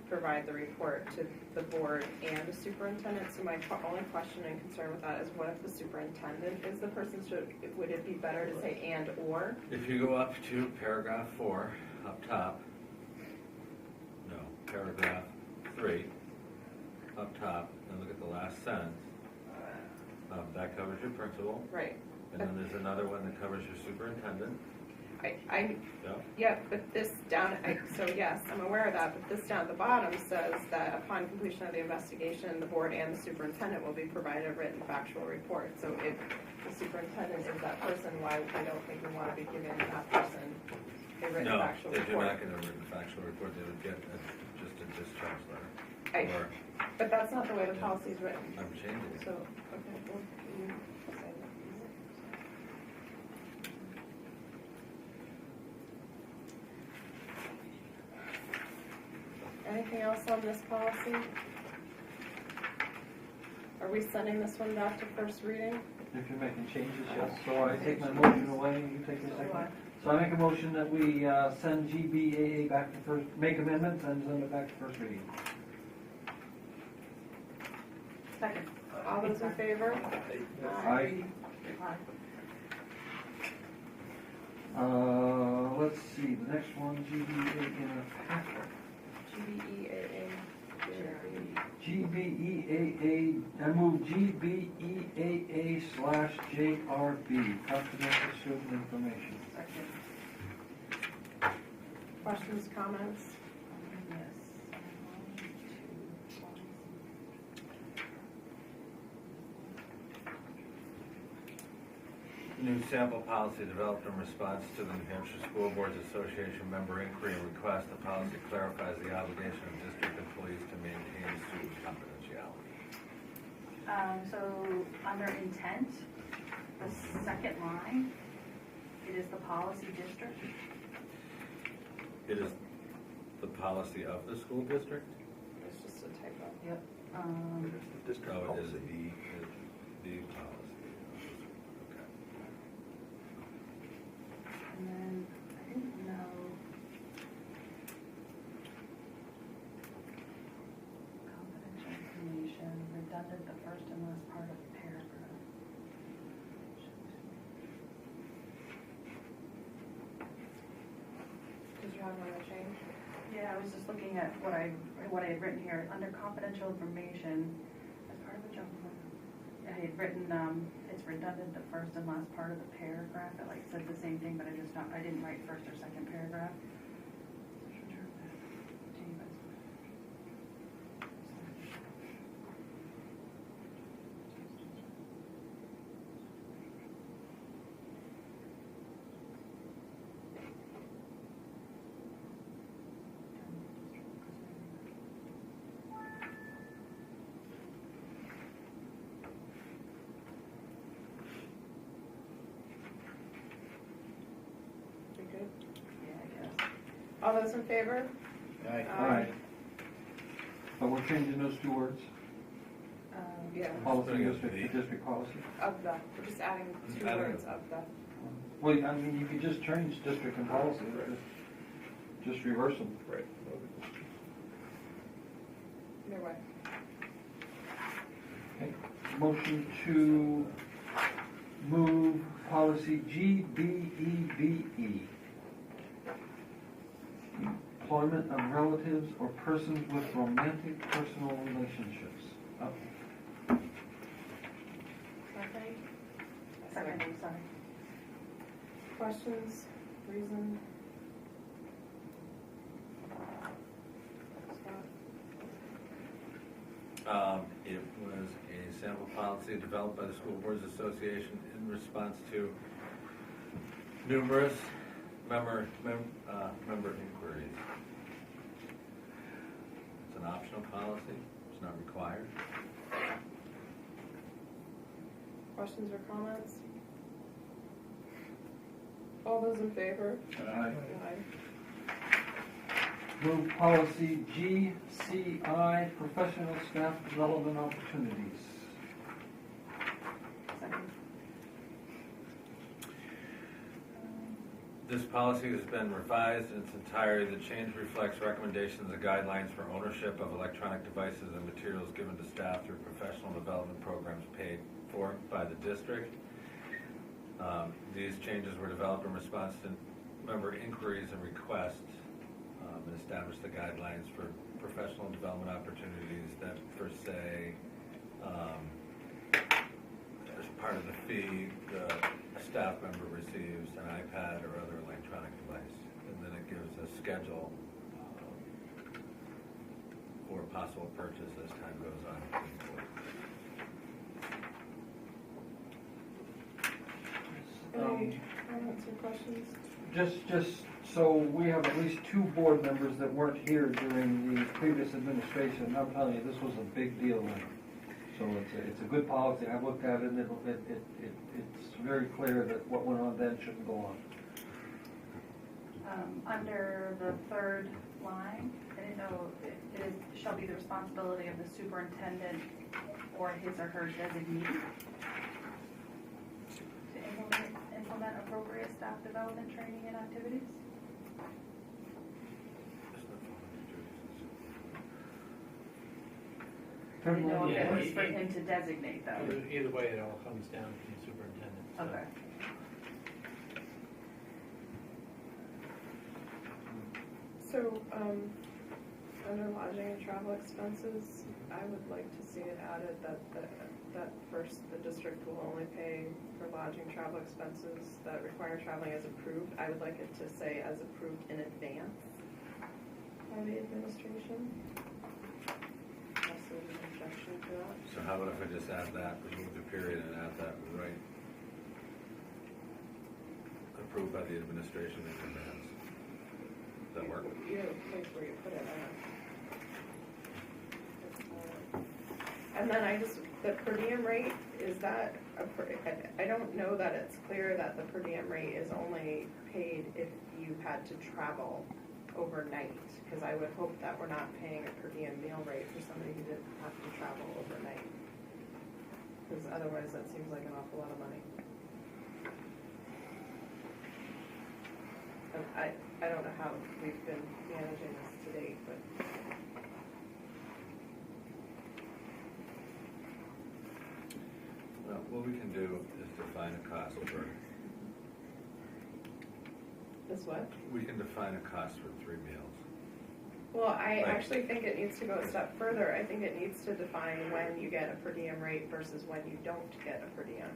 provide the report to the board and the superintendent. So my only question and concern with that is, what if the superintendent is the person? Would it be better to say and or? If you go up to paragraph 4, up top, no, paragraph 3, up top, and look at the last sentence, that covers your principal. Right. And then there's another one that covers your superintendent. Yeah, but this down, so yes, I'm aware of that, but this down at the bottom says that upon completion of the investigation, the board and the superintendent will be provided a written factual report. So if the superintendent is that person, why I don't think we want to be giving that person a written factual No, they do report. not get a written factual report, they would get just a discharge letter. But that's not the way the policy is written. I'm changing it. So, okay, well, you say that. Anything else on this policy? Are we sending this one back to first reading? If you're making changes, yes. So I take my motion away and you take your second. So I make a motion that we send GBAA back to first, make amendments and send it back to first reading. Second. All those in favor? Aye. Let's see, the next one, GBAA in a packet. GBEAA, I move GBEAA / JRB, confidential student information. Questions, comments? New sample policy developed in response to the New Hampshire School Boards Association member inquiry and request. The policy clarifies the obligation of district employees to maintain student confidentiality. So under intent, the second line, it is the policy district. It is the policy of the school district? It's just a typo. Yep. It's the district No, it is policy. the policy. And then, I didn't know. Confidential information, redundant the first and last part of the paragraph. Did you have another change? Yeah, I was just looking at what I had written here, under confidential information, as part of the job. I had written, it's redundant, the first and last part of the paragraph, it like said the same thing, but I didn't write first or second paragraph. You good? Yeah, I guess. All those in favor? Aye. Aye. But we're changing those two words, Yeah, policy Putting it district the- to district policy. of the, we're just adding two Adding words of the. Well, I mean, you could just change district and policy, just reverse them. Right. Either way. Okay. Motion to move policy GBEBE. Employment of relatives or persons with romantic personal relationships. Up. Second? Second, I'm sorry. Questions, reason? It was a sample policy developed by the School Boards Association in response to numerous member inquiries. It's an optional policy, it's not required. Questions or comments? All those in favor? Aye. Aye. Move policy GCI, professional staff development opportunities. Second. This policy has been revised in its entirety. The change reflects recommendations and guidelines for ownership of electronic devices and materials given to staff through professional development programs paid for by the district. These changes were developed in response to member inquiries and requests, and establish the guidelines for professional development opportunities that, per se, as part of the fee, the staff member receives an iPad or other electronic device. And then it gives a schedule for possible purchase as time goes on. Any comments or questions? Just so we have at least 2 board members that weren't here during the previous administration, I'm telling you, this was a big deal then. So it's a good policy. I've looked at it, and it's very clear that what went on then shouldn't go on. Under the third line, I didn't know, shall be the responsibility of the superintendent or his or her designee to implement appropriate staff development training and activities. I didn't know if it was for him to designate though. Either way, it all comes down to the superintendent. So. Okay. So, under lodging and travel expenses, I would like to see it added that first, the district will only pay for lodging travel expenses that require traveling as approved. I would like it to say as approved in advance by the administration. Also, an objection to that. So how about if I just add that, remove the period and add that right? Approved by the administration in advance. Does that work? You have a place where you put it in. And then the per diem rate, is that, I don't know that it's clear that the per diem rate is only paid if you had to travel overnight, because I would hope that we're not paying a per diem meal rate for somebody who didn't have to travel overnight. Because otherwise that seems like an awful lot of money. And I don't know how we've been managing this to date, but. Well, what we can do is define a cost for, This what? we can define a cost for 3 meals. Well, I Like- actually think it needs to go a step further. I think it needs to define when you get a per diem rate versus when you don't get a per diem.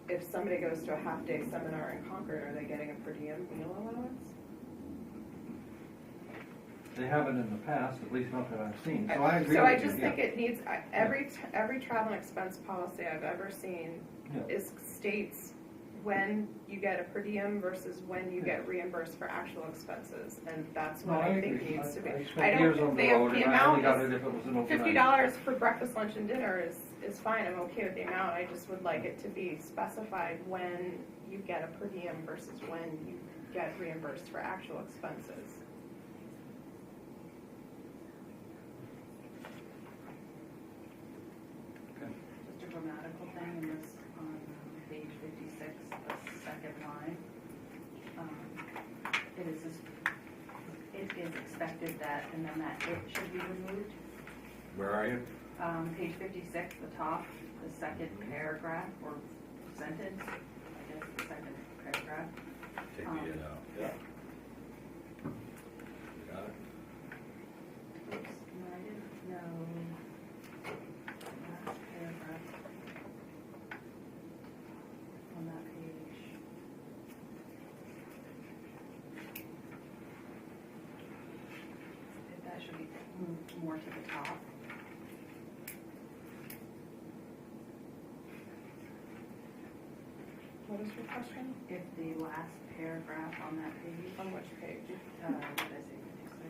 If somebody goes to a half-day seminar in Concord, are they getting a per diem meal allowance? They haven't in the past, at least not that I've seen. So I agree So I with you, just yeah. think it needs, every travel expense policy I've ever seen Yeah. states when you get a per diem versus when you get reimbursed for actual expenses, and that's what No, I think agree. needs to be. I I spent years don't, on the the road, and I only amount got is it if it was an overnight. $50 for breakfast, lunch, and dinner is fine, I'm okay with the amount, I just would like it to be specified when you get a per diem versus when you get reimbursed for actual expenses. Just a grammatical thing in this, on page 56, the second line. It is expected that, and then that it should be removed. Where are you? Page 56, the top, the second paragraph or sentence, I guess the second paragraph. Take the it out. Yeah. Got it? Oops, no, I didn't know. Last paragraph on that page. That should be moved more to the top. What is your question? If the last paragraph on that page, On which page? what did I say, 56?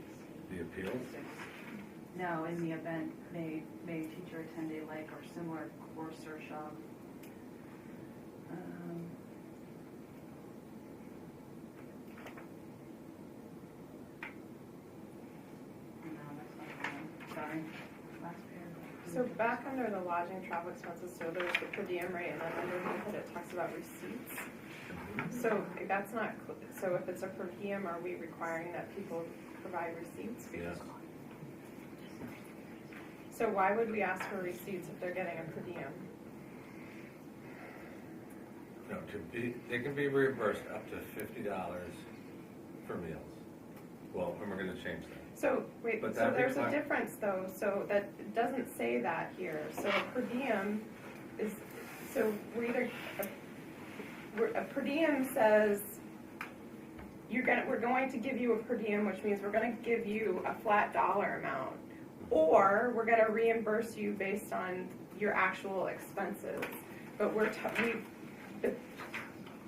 The appeals? No, in the event, may teacher attend a like or similar course or shop. No, that's not the one, sorry, last paragraph. So back under the lodging and travel expenses, so there's the per diem rate, and then underneath it, it talks about receipts. So that's not, so if it's a per diem, are we requiring that people provide receipts? Yes. So why would we ask for receipts if they're getting a per diem? No, they can be reimbursed up to $50 for meals. Well, and we're gonna change that. So, wait, But so that there's a require- difference though, so that it doesn't say that here. So a per diem is, so a per diem says, we're going to give you a per diem, which means we're gonna give you a flat dollar amount. Or we're gonna reimburse you based on your actual expenses. But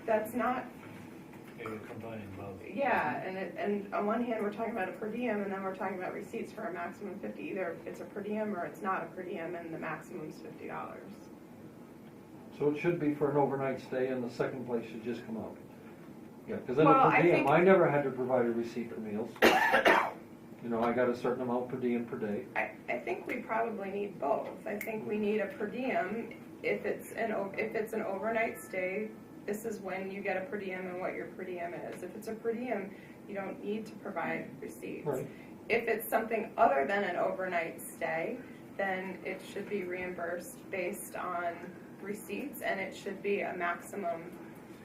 that's not, You're combining both. yeah, and on one hand, we're talking about a per diem, and then we're talking about receipts for a maximum 50. Either it's a per diem or it's not a per diem, and the maximum's $50. So it should be for an overnight stay, and the second place should just come out. Yeah, because in Well, a per I diem, think- I never had to provide a receipt for meals. You know, I got a certain amount per diem per day. I think we probably need both. I think we need a per diem. If it's an overnight stay, this is when you get a per diem and what your per diem is. If it's a per diem, you don't need to provide receipts. Right. If it's something other than an overnight stay, then it should be reimbursed based on receipts, and it should be a maximum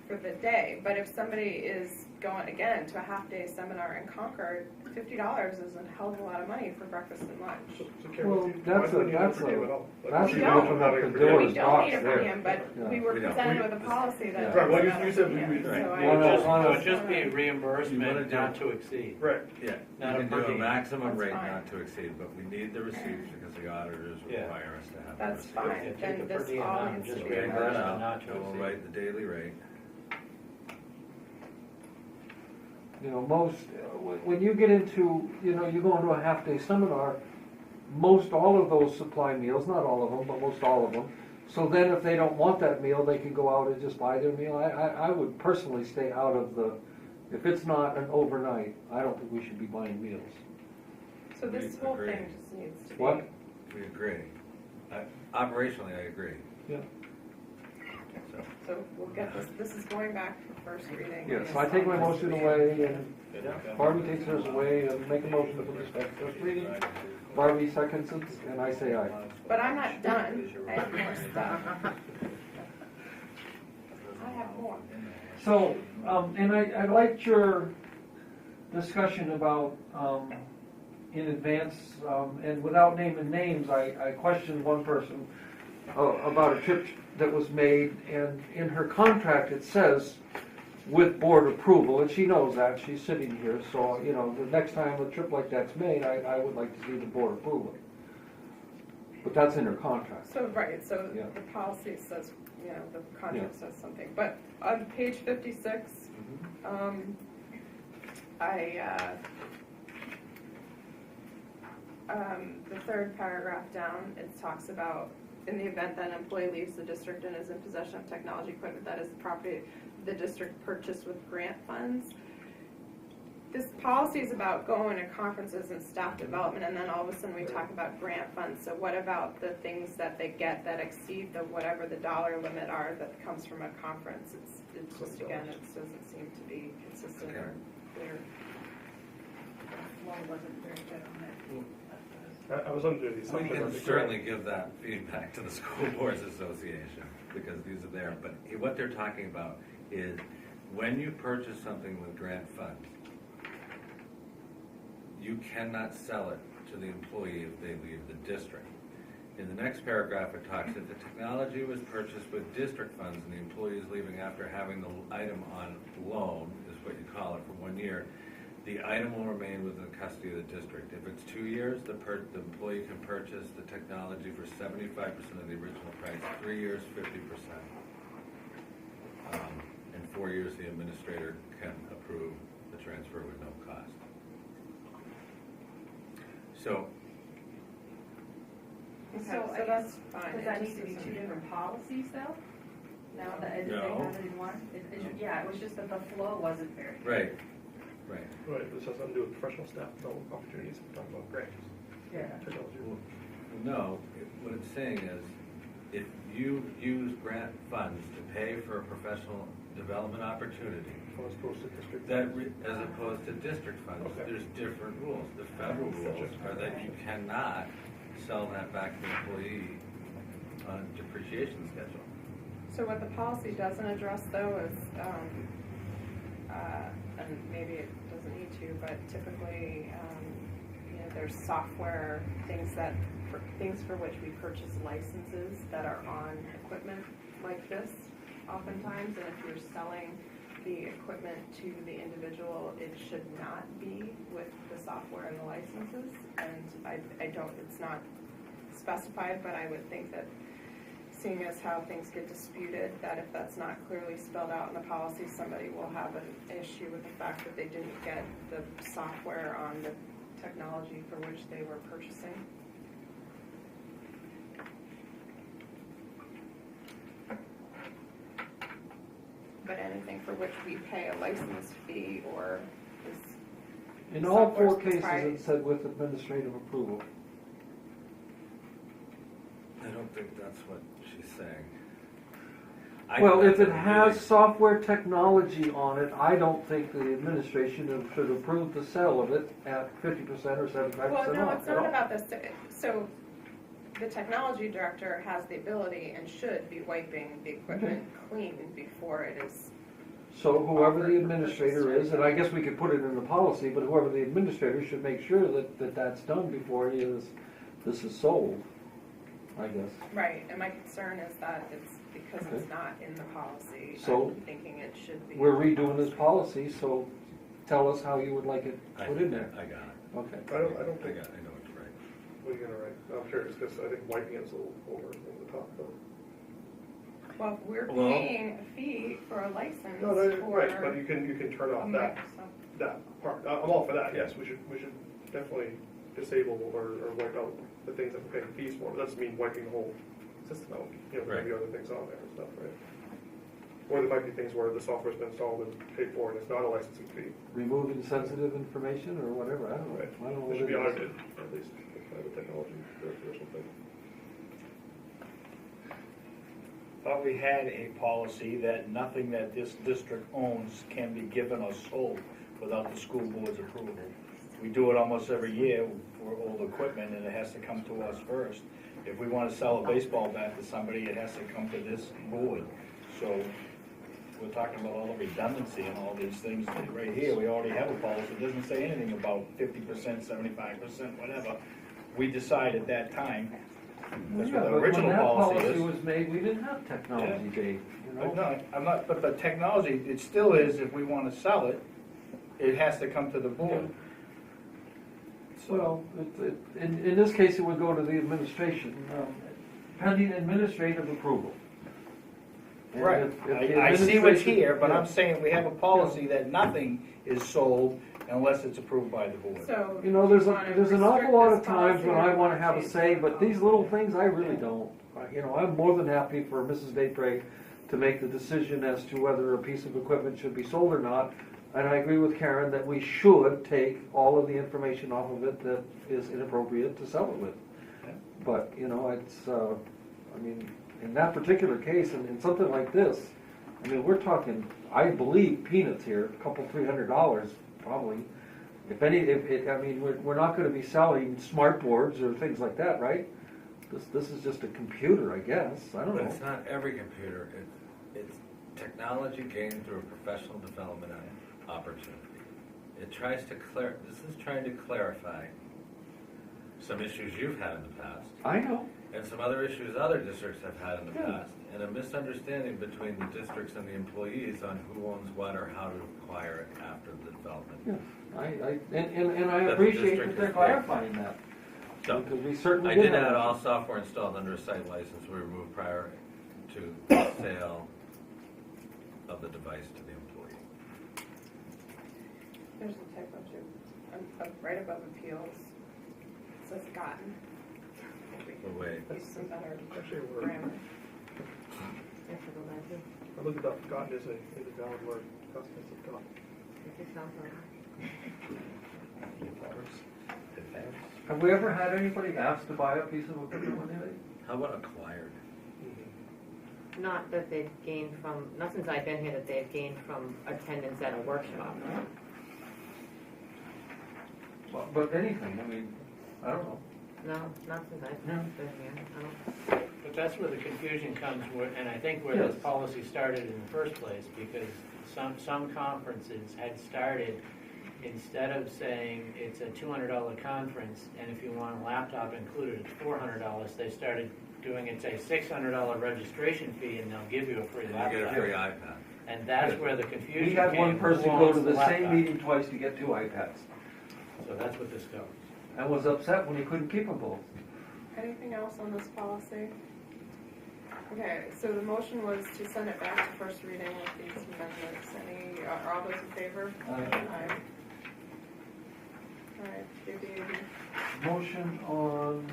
for the day. But if somebody is going, again, to a half-day seminar in Concord, $50 is a hell of a lot of money for breakfast and lunch. So Karen, Well, why that's do we a- need that's per diem a- at all? Like, that's We what's don't. the point of having a per The diem? door We is don't need a boxed per there. diem, but Yeah. we were We don't. presented with a policy that. Right, well, does you said not we- have we- a per diem. right. So It I- Well, no, would just be You wanna reimbursement do- not to exceed. Right. Yeah, Not you a can per do a diem. maximum That's rate fine. not to exceed, but we need the receipts because the auditors Yeah. require us to have. the That's receipts. fine. Yeah, take Then the per this diem all out and needs to just be Take reimburse that it out, not to and we'll exceed. write the daily rate. You know, when you get into, you know, you go into a half-day seminar, most all of those supply meals, not all of them, but most all of them. So then if they don't want that meal, they can go out and just buy their meal. I would personally stay out of the, if it's not an overnight, I don't think we should be buying meals. So this We whole agree. thing just needs to be. What? We agree. Operationally, I agree. Yeah. So we'll get this is going back for first reading. Yes, I take my motion away, and Barbie takes hers away, and make a motion for this first reading. Barbie seconds it, and I say aye. But I'm not done. I have more stuff. I have more. So, and I liked your discussion about, in advance, and without naming names, I questioned one person about a trip that was made, and in her contract it says with board approval, and she knows that, she's sitting here, so, you know, the next time a trip like that's made, I would like to see the board approval. But that's in her contract. So, right, so Yeah. the policy says, you know, the contract says something. But on page 56, the third paragraph down, it talks about, in the event that an employee leaves the district and is in possession of technology equipment that is the property the district purchased with grant funds. This policy is about going to conferences and staff development, and then all of a sudden we talk about grant funds. So what about the things that they get that exceed the whatever the dollar limit are that comes from a conference? It's just, again, it doesn't seem to be consistent or clear. One wasn't very good on it. I was under the We assumption can that the certainly give that feedback to the School Boards Association, because these are there, but what they're talking about is when you purchase something with grant funds, you cannot sell it to the employee if they leave the district. In the next paragraph, it talks if the technology was purchased with district funds and the employee is leaving after having the item on loan, is what you call it, for 1 year, the item will remain within the custody of the district. If it's 2 years, the employee can purchase the technology for 75% of the original price, 3 years, 50%. In 4 years, the administrator can approve the transfer with no cost. So, Okay, So I that's fine. Does It that just need to be isn't- two different policies though? Now that they No. have it in one? Yeah, it was just that the flow wasn't very good. right, right. Right, this has nothing to do with professional staff development opportunities, we're talking about grants. Yeah. Technology. No, what it's saying is, if you use grant funds to pay for a professional development opportunity, As opposed to district. as opposed to district funds, Okay. there's different rules. The federal rules are that you cannot sell that back to the employee on a depreciation schedule. So what the policy doesn't address though is, and maybe it doesn't need to, but typically, you know, there's software, things for which we purchase licenses that are on equipment like this oftentimes, and if you're selling the equipment to the individual, it should not be with the software and the licenses, and I don't, it's not specified, but I would think that seeing as how things get disputed, that if that's not clearly spelled out in the policy, somebody will have an issue with the fact that they didn't get the software on the technology for which they were purchasing. But anything for which we pay a license fee or is. In all four software's cases, proprietary. it said with administrative approval. I don't think that's what she's saying. Well, if it has software technology on it, I don't think the administration should approve the sale of it at 50% or 75% off. Well, no, it's at not all. about this. So the technology director has the ability and should be wiping the equipment clean before it is. So whoever offered the for administrator purchase. is, and I guess we could put it in the policy, but whoever the administrator should make sure that that's done before this is sold, I guess. Right, and my concern is that it's because it's Okay. not in the policy. So, I'm thinking it should be. We're redoing this policy, so tell us how you would like it put in there. I got it. Okay. I don't think, I know what you're right. what are you gonna write? I'm curious, because I think wiping is a little over the top, though. Well, if we're Well- paying a fee for a license No, no, for. right, but you can turn off that part. I'm all for that, yes, we should definitely disable or wipe out the things that we're paying fees for. That doesn't mean wiping the whole system out, you know, there may be other things on there and stuff, right? Or there might be things where the software's been installed and paid for and it's not a licensing fee. Removing sensitive information or whatever, I don't know. Right. I don't know It should be what it is. audited, at least, by the technology director or something. Thought we had a policy that nothing that this district owns can be given or sold without the school board's approval. We do it almost every year for old equipment, and it has to come to us first. If we want to sell a baseball bat to somebody, it has to come to this board. So we're talking about all the redundancy and all these things. Right here, we already have a policy. It doesn't say anything about 50%, 75%, whatever. We decide at that time. That's Yeah, what the but original when that policy policy is. was made, we didn't have technology, Dave, you know? No, I'm not, but the technology, it still is, if we want to sell it, it has to come to the board. Well, in this case, it would go to the administration, pending administrative approval. And Right, if the I see what's administration- here, but yeah. I'm saying we have a policy that nothing is sold unless it's approved by the board. So. You know, there's you wanna an awful restrict lot this of times when policy I or want to have a change say, the but these policy? little things, I really don't. You know, I'm more than happy for Mrs. Daypray to make the decision as to whether a piece of equipment should be sold or not. And I agree with Karen that we should take all of the information off of it that is inappropriate to sell it with. Yeah. But, you know, it's, I mean, in that particular case, and in something like this, I mean, we're talking, I believe, peanuts here, a couple, $300 probably. If any, I mean, we're not gonna be selling smart boards or things like that, right? This is just a computer, I guess, I don't But know. it's not every computer, it's technology gained through a professional development opportunity. It tries to this is trying to clarify some issues you've had in the past, I know. and some other issues other districts have had in the past, and a misunderstanding between the districts and the employees on who owns what or how to acquire it after the development. Yeah, and I That the appreciate district that they're is clarifying that. So, Because we certainly I did did have add an all issue. software installed under a site license we removed prior to the sale of the device to the employee. There's a typo too, right above appeals, it says gotten. I think we Oh, wait. could use some better Actually, a word. grammar. I looked it up, gotten is a valid word, customers have gotten. Have we ever had anybody ask to buy a piece of equipment with anybody? How about acquired? not that they've gained from, not since I've been here, that they've gained from attendance at a workshop. But anything, I mean, I don't know. No, not since I've Yeah. been here, no. But that's where the confusion comes, and I think where Yes. this policy started in the first place, because some conferences had started, instead of saying it's a $200 conference, and if you want a laptop included, it's $400, they started doing it's a $600 registration fee, and they'll give you a free And laptop. you get a free iPad. And that's where the confusion We had came. one Who person go wants to the same laptop? meeting twice to get 2 iPads, So that's what this goes. and was upset when he couldn't keep them both. Anything else on this policy? Okay, so the motion was to send it back to first reading with these amendments. Are all those in favor? Aye. All right, JB, Motion on,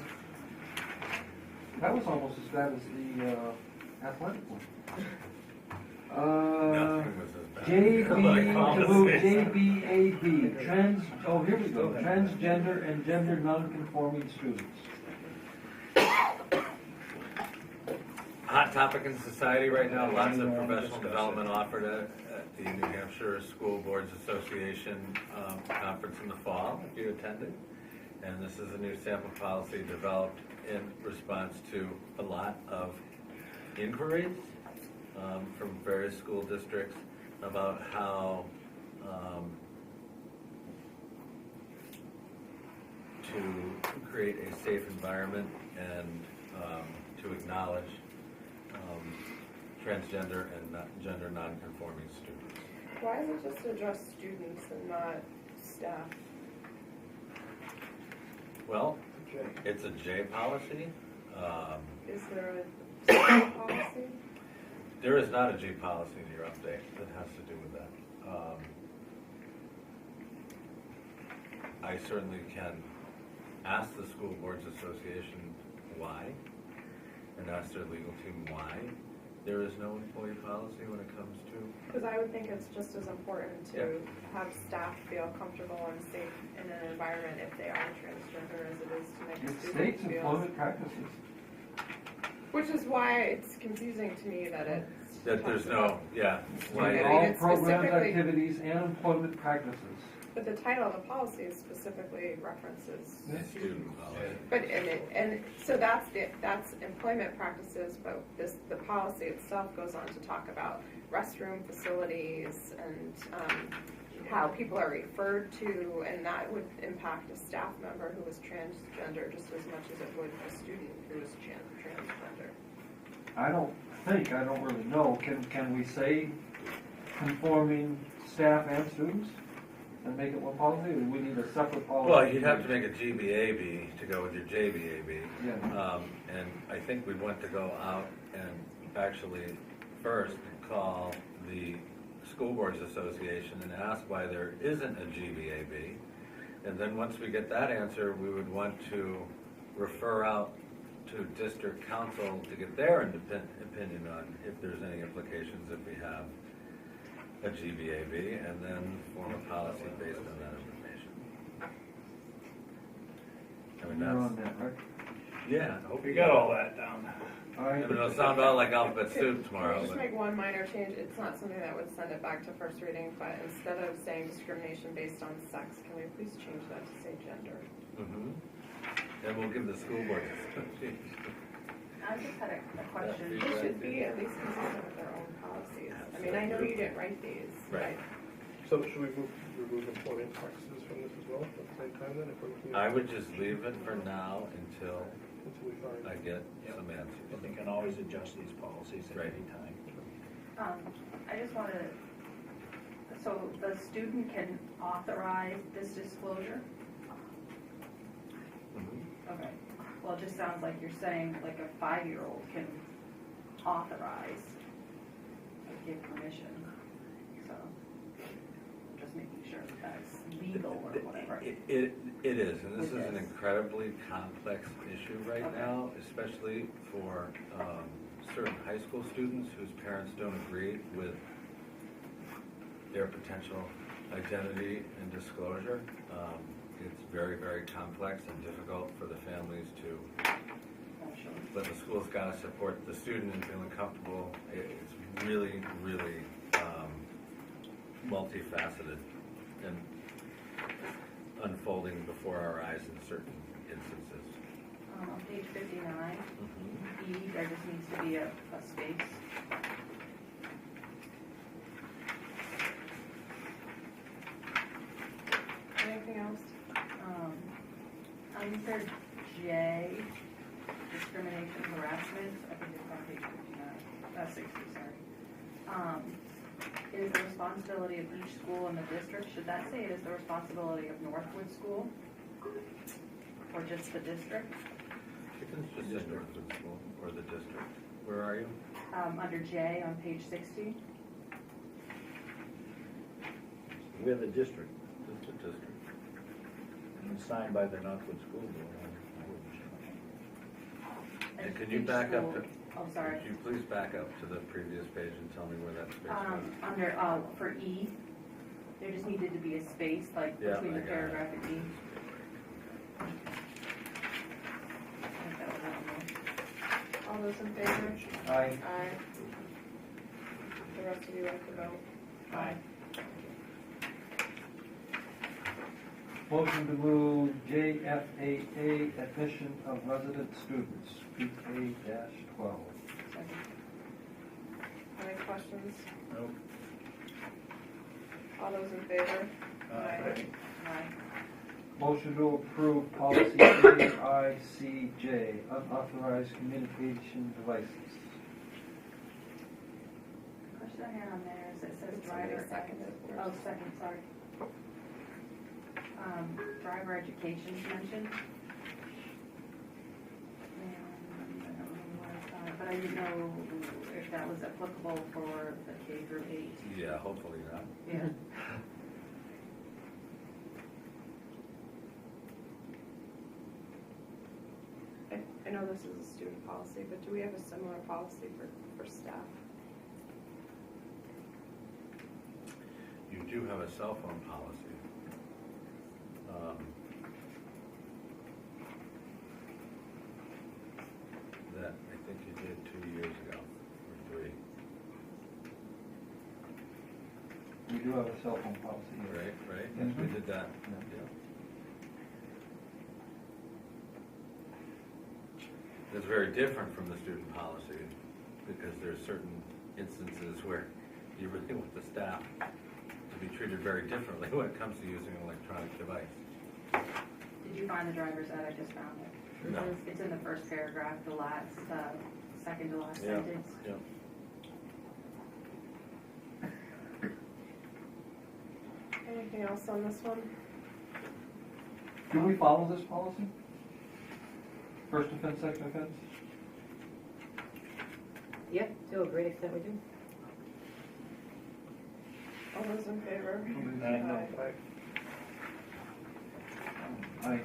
that was almost as bad as the athletic one. Nothing was as bad. JB, to move JBAB, here we go, transgender and gender non-conforming students. Hot topic in society right now, lots of professional development offered at the New Hampshire School Boards Association conference in the fall, if you attended. And this is a new sample policy developed in response to a lot of inquiries from various school districts about how to create a safe environment and to acknowledge transgender and gender non-conforming students. why is it just address students and not staff? Well, it's a J policy. Is there a staff policy? There is not a J policy in your update that has to do with that. I certainly can ask the School Boards Association why, and ask their legal team why there is no employee policy when it comes to. Because I would think it's just as important to have staff feel comfortable and safe in an environment if they are transgender as it is to make a It student states feel. employment practices. Which is why it's confusing to me that it's. That there's no, yeah. I mean, All it's programs, specifically- activities, and employment practices. But the title of the policy specifically references. Student policy. But, and so that's employment practices, but the policy itself goes on to talk about restroom facilities and, how people are referred to, and that would impact a staff member who is transgender just as much as it would a student who is transgender. I don't really know, can we say conforming staff and students? And make it one policy, or do we need a separate policy? Well, you'd have to make a GBAB to go with your JBAB. Yeah. And I think we'd want to go out and actually first call the School Boards Association and ask why there isn't a GBAB. And then once we get that answer, we would want to refer out to district council to get their opinion on if there's any implications if we have a GBAB, and then form a policy based on that information. I mean, You're on that's, that, right? yeah. You got all that down. All I right. mean, it'll sound about like alphabet soup Can we tomorrow, just but make one minor change? It's not something that would send it back to first reading, but instead of saying discrimination based on sex, can we please change that to say gender? and we'll give the school board. I just had a question. They should be at least consistent with their own policies. I mean, I know you didn't write these, Right. So should we remove employment practices from this as well at the same time then? If we're looking I at, would just leave it for now until until we find. I get some answers. But they can always adjust these policies at Right. any time. I just want to, so the student can authorize this disclosure? Okay, well, it just sounds like you're saying like a 5-year-old can authorize, or give permission, so just making sure that that's legal or whatever. It is, and this It is an is. incredibly complex issue right Okay. now, especially for certain high school students whose parents don't agree with their potential identity and disclosure. It's very, very complex and difficult for the families to let the school school's got to support the student in feeling comfortable. It's really, really multifaceted and unfolding before our eyes in certain instances. On page 59, E, there just needs to be a space. Anything else? Under J, discrimination, harassment, I think it's on page 60, sorry. It is the responsibility of each school in the district. Should that say it is the responsibility of Northwood School? Or just the district? It can just say Northwood School or the district. Where are you? Under J on page 60. We're the district, Just the district. and signed by the Northwood School Board. And can you Each back up school- to, Oh, sorry. could you please back up to the previous page and tell me where that space was? Under, for E, there just needed to be a space, like Yeah, between the I got it. paragraph and E. I think that was on there. All those in favor? Aye. Aye. The rest of you have to vote. Aye. Motion to move JFAA, admission of resident students, PK-12. Any questions? Nope. All those in favor? Aye. Aye. Motion to approve policy AICJ, unauthorized communication devices. Question I had on there is it says Somebody driver. seconded first. Oh, second, sorry. Driver education mentioned. And I don't know where I saw it, but I didn't know if that was applicable for the K through 8. Yeah, hopefully not. Yeah. I know this is a student policy, but do we have a similar policy for staff? You do have a cell phone policy. That I think you did 2 years ago, or 3, We do have a cell phone policy here. right? Yes, we did that. Yeah. Yeah. It's very different from the student policy, because there's certain instances where you really want the staff to be treated very differently when it comes to using an electronic device. Did you find the driver's ed? I just found it. No. It's in the first paragraph, the last, second to last Yeah. sentence. Yeah. Anything else on this one? Do we follow this policy? First offense, second offense? Yep, to a great extent we do. All those in favor? Aye. Aye.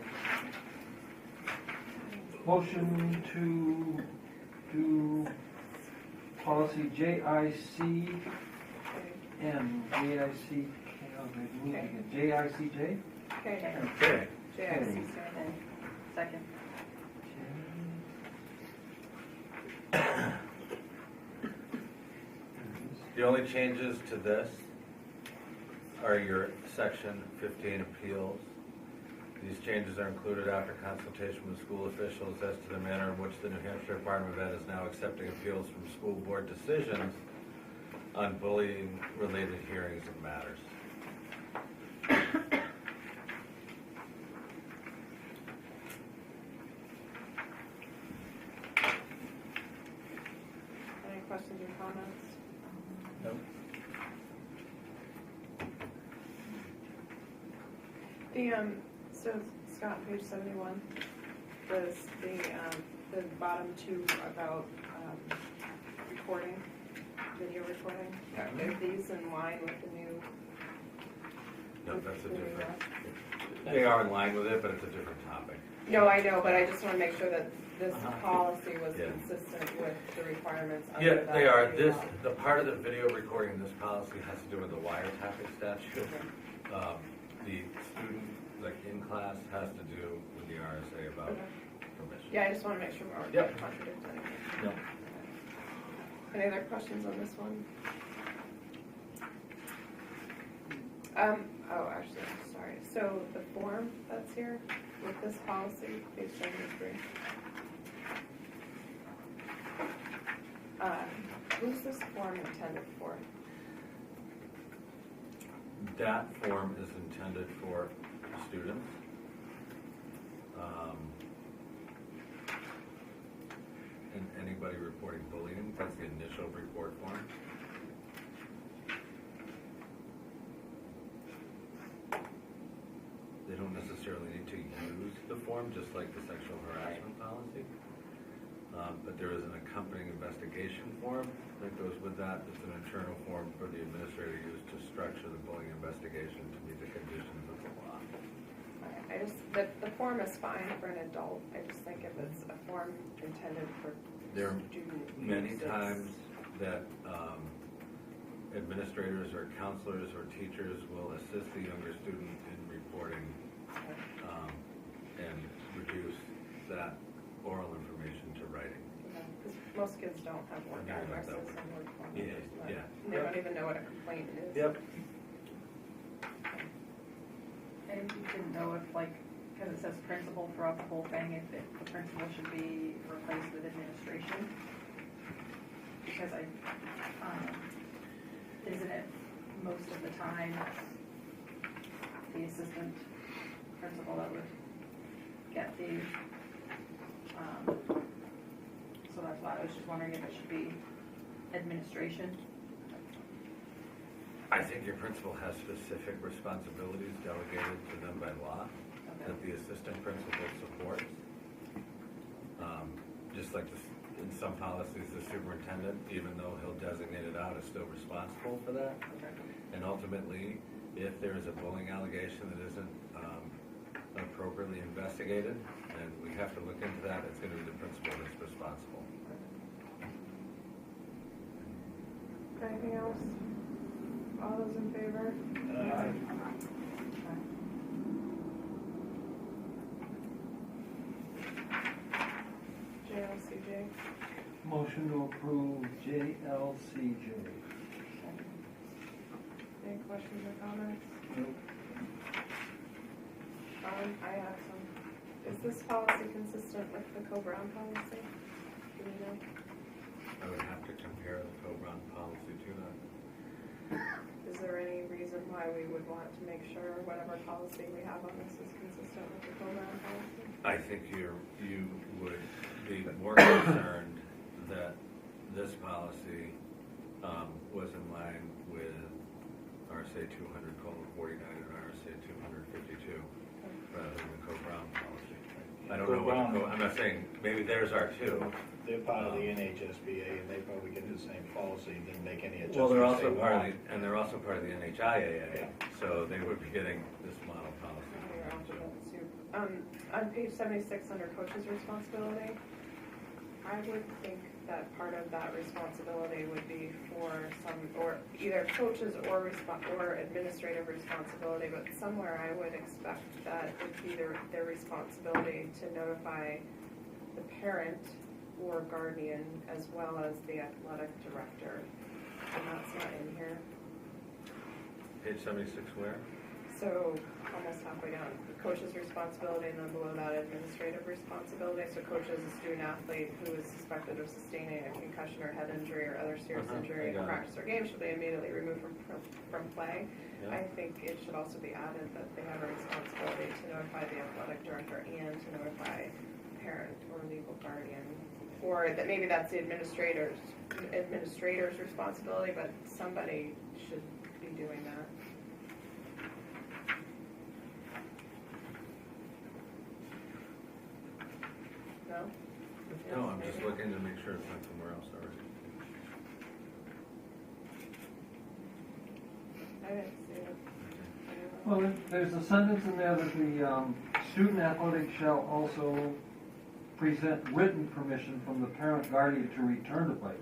Motion to do policy JICN, JICJ? Okay. Okay. JIC. Second. The only changes to this are your section 15 appeals. These changes are included after consultation with school officials as to the manner in which the New Hampshire Department of Ed is now accepting appeals from school board decisions on bullying-related hearings and matters. Any questions or comments? Nope. So Scott, page 71, the bottom two about recording, video recording, are these in line with the new? No, that's a different, they are in line with it, but it's a different topic. No, I know, but I just want to make sure that this policy was Yeah. consistent with the requirements under Yeah, that. they are. new law. The part of the video recording in this policy has to do with the wiretapping statute. The student, like in class, has to do with the RSA about Okay. permission. Yeah, I just want to make sure we aren't Yep. contradicting anything. No. Any other questions on this one? Oh, actually, sorry. So the form that's here with this policy, page 73. Who's this form intended for? That form is intended for students. And anybody reporting bullying, that's the initial report form. They don't necessarily need to use the form, just like the sexual harassment policy. But there is an accompanying investigation form that goes with that. It's an internal form for the administrator to use to structure the bullying investigation to meet the conditions of the law. I just, the form is fine for an adult. I just think if it's a form intended for There are student many use, times that administrators or counselors or teachers will assist the younger student in reporting and reduce that oral information to writing. because most kids don't have word Yeah, addresses that and word phone Yeah, numbers. but yeah. They don't even know what a complaint is. Yep. And you didn't know if, like, because it says principal throughout the whole thing, if the principal should be replaced with administration? Because isn't it most of the time the assistant principal that would get the, so that's why I was just wondering if it should be administration? I think your principal has specific responsibilities delegated to them by law that the assistant principal supports. Just like in some policies, the superintendent, even though he'll designate it out, is still responsible for that. And ultimately, if there is a bullying allegation that isn't appropriately investigated, and we have to look into that, it's going to be the principal that's responsible. Anything else? All those in favor? JLCJ. Motion to approve JLCJ. Any questions or comments? I have some. Is this policy consistent with the Co-Brown policy? Do we know? I would have to compare the co-brown policy to that. Is there any reason why we would want to make sure whatever policy we have on this is consistent with the Co-Brown policy? I think you would be more concerned that this policy was in line with RSA 200:49 and RSA 252 rather than the Co-Brown policy. I don't know what the I'm not saying, maybe theirs are too. They're part of the NHSBA, and they probably get the same policy, didn't make any adjustments. Well, they're also they part of want. they're also part of the NHIAA, so they would be getting this model policy. On page 76 under coach's responsibility, I would think that part of that responsibility would be for some, or either coaches or administrative responsibility, but somewhere I would expect that it's either their responsibility to notify the parent or guardian as well as the athletic director, and that's not in here. Page 76 where? So almost halfway down, coach's responsibility, and then below that, administrative responsibility. So coach is a student athlete who is suspected of sustaining a concussion or head injury or other serious injury in practice or game should be immediately removed from play. Yeah. I think it should also be added that they have a responsibility to notify the athletic director and to notify parent or legal guardian. Or that maybe that's the administrator's responsibility, but somebody should be doing that. No? No, I'm just looking to make sure it's not somewhere else already. I didn't see it. Well, there's a sentence in there that the student athletic shall also present written permission from the parent guardian to return to play.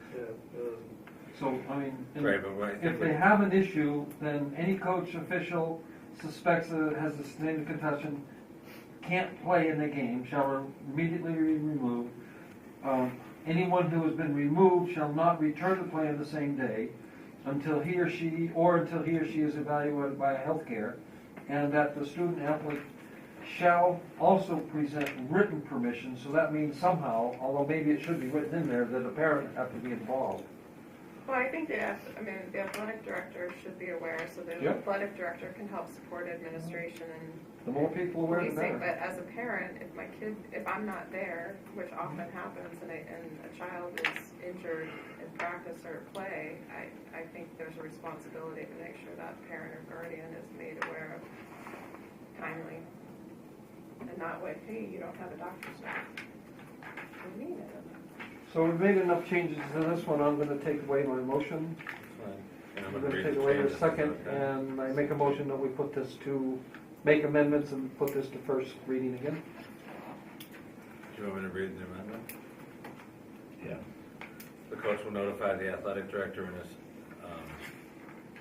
So, I mean, Right, but what I think if they have an issue, then any coach official suspects that it has sustained a concussion can't play in the game shall immediately be removed. Anyone who has been removed shall not return to play on the same day until he or she is evaluated by a healthcare, and that the student athlete shall also present written permission. So that means somehow, although maybe it should be written in there, that a parent have to be involved. Well, I think the athletic director should be aware, so the Yep. athletic director can help support administration and The more people aware, the policing. better. But as a parent, if I'm not there, which often happens, and a child is injured in practice or play, I think there's a responsibility to make sure that parent or guardian is made aware of timely, and not with, hey, you don't have a doctor's note. What do you mean? So we've made enough changes to this one, I'm gonna take away my motion. And I'm We're gonna gonna read take the away the changes, second, okay? and I make a motion that we put this to, make amendments and put this to first reading again. Do you want me to read the amendment? Yeah. The coach will notify the athletic director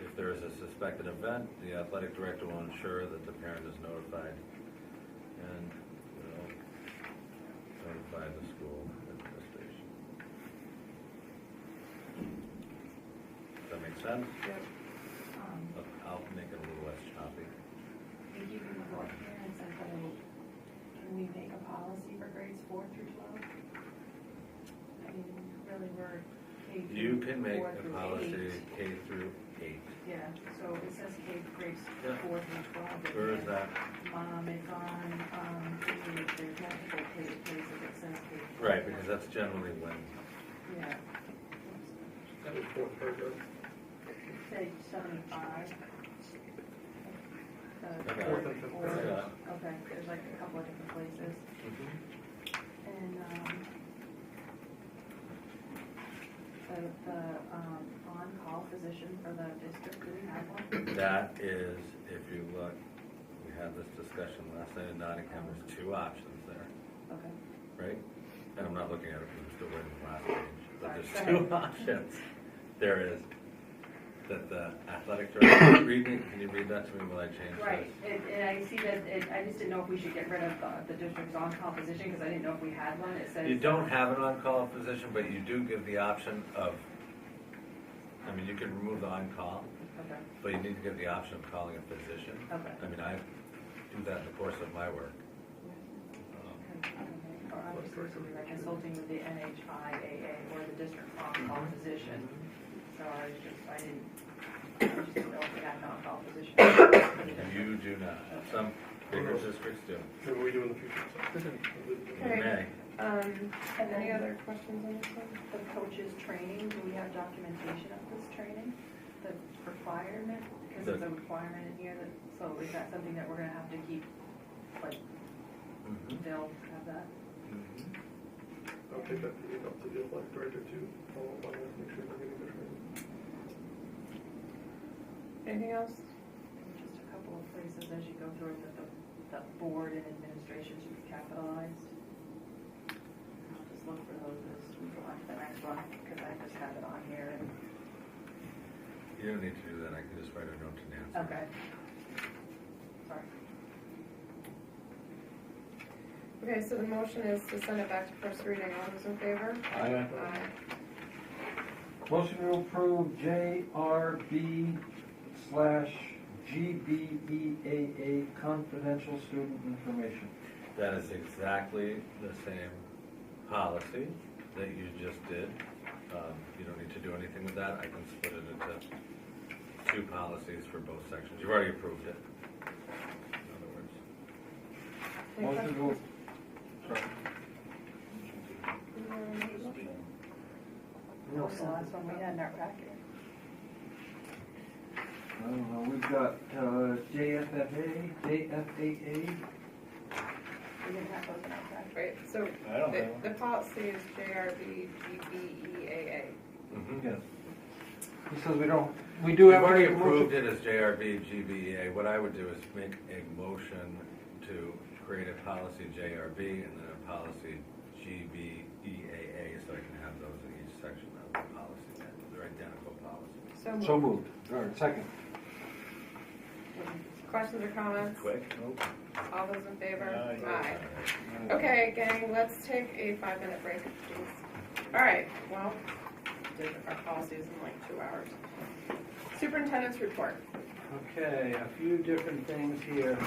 if there is a suspected event, the athletic director will ensure that the parent is notified and will notify the school administration. Does that make sense? Yep. I'll make it a little less choppy. Thank you for the board parents and can we make a policy for grades 4 through 12? I mean, really, we're K through You can make 4 a through policy 8. K through 8. Yeah, so it says K grades Yeah. 4 through 12. Where is that? It's on, there's multiple places it says K. Right, because that's generally when. Yeah, That was fourth paragraph. page 75. Okay. Fourth and fifth Or- paragraph. Okay, there's like a couple of different places. And, the on-call physician for the district, do we have one? That is, if you look, we had this discussion last night in Nottingham, there's 2 options there, Okay. right? And I'm not looking at it because I'm still reading the last page, but Sorry, there's go 2 options. There is that the athletic director, can you read that to me while I change this? Right, and I see that, I just didn't know if we should get rid of the district's on-call position, because I didn't know if we had one, it says. You don't have an on-call position, but you do give the option of, I mean, you can remove the on-call, Okay, but you need to give the option of calling a physician. okay. I mean, I do that in the course of my work. Or I'm just supposed to be like consulting with the NHIAA or the district on-call physician, so I just didn't know if we had an on-call position. You do not. Some bigger districts do. Maybe we do in the future. You Okay. may. Any other questions on this one? The coaches training, do we have documentation of this training, the requirement? Because there's a requirement in here that, so is that something that we're gonna have to keep, like, they'll have that? I'll take that up to the athletic director too. Follow up on that, make sure we're getting the training. Anything else? Just a couple of places as you go through it, that the board and administration should be capitalized. I'll just look for those as we go on to the next one, because I just have it on here. And You don't need to do that. I can just write a note to Nancy. okay. Sorry. Okay, so the motion is to send it back to first reading. All those in favor? Aye. Aye. Motion to approve JRB/GBEAA confidential student information. That is exactly the same policy that you just did. You don't need to do anything with that. I can split it into 2 policies for both sections. You've already approved it. In other words. Any Motion questions? to, sorry. What was the last one we had in our packet? I don't know, we've got JFFA, JFAA. We didn't have those in our packet. Right, so I don't know. the policy is JRB GBEAA. Yes. He says we do have. You've already to make a motion. approved it as JRB GBEA. What I would do is make a motion to create a policy JRB and then a policy GBEAA so I can have those in each section of the policy. They're identical policies. So moved. All right, second. questions or comments? Quick, nope. All those in favor? Aye. Aye. Okay, gang, let's take a 5-minute break, please. All right, well, did our policies in like 2 hours. Superintendent's report. Okay, a few different things here.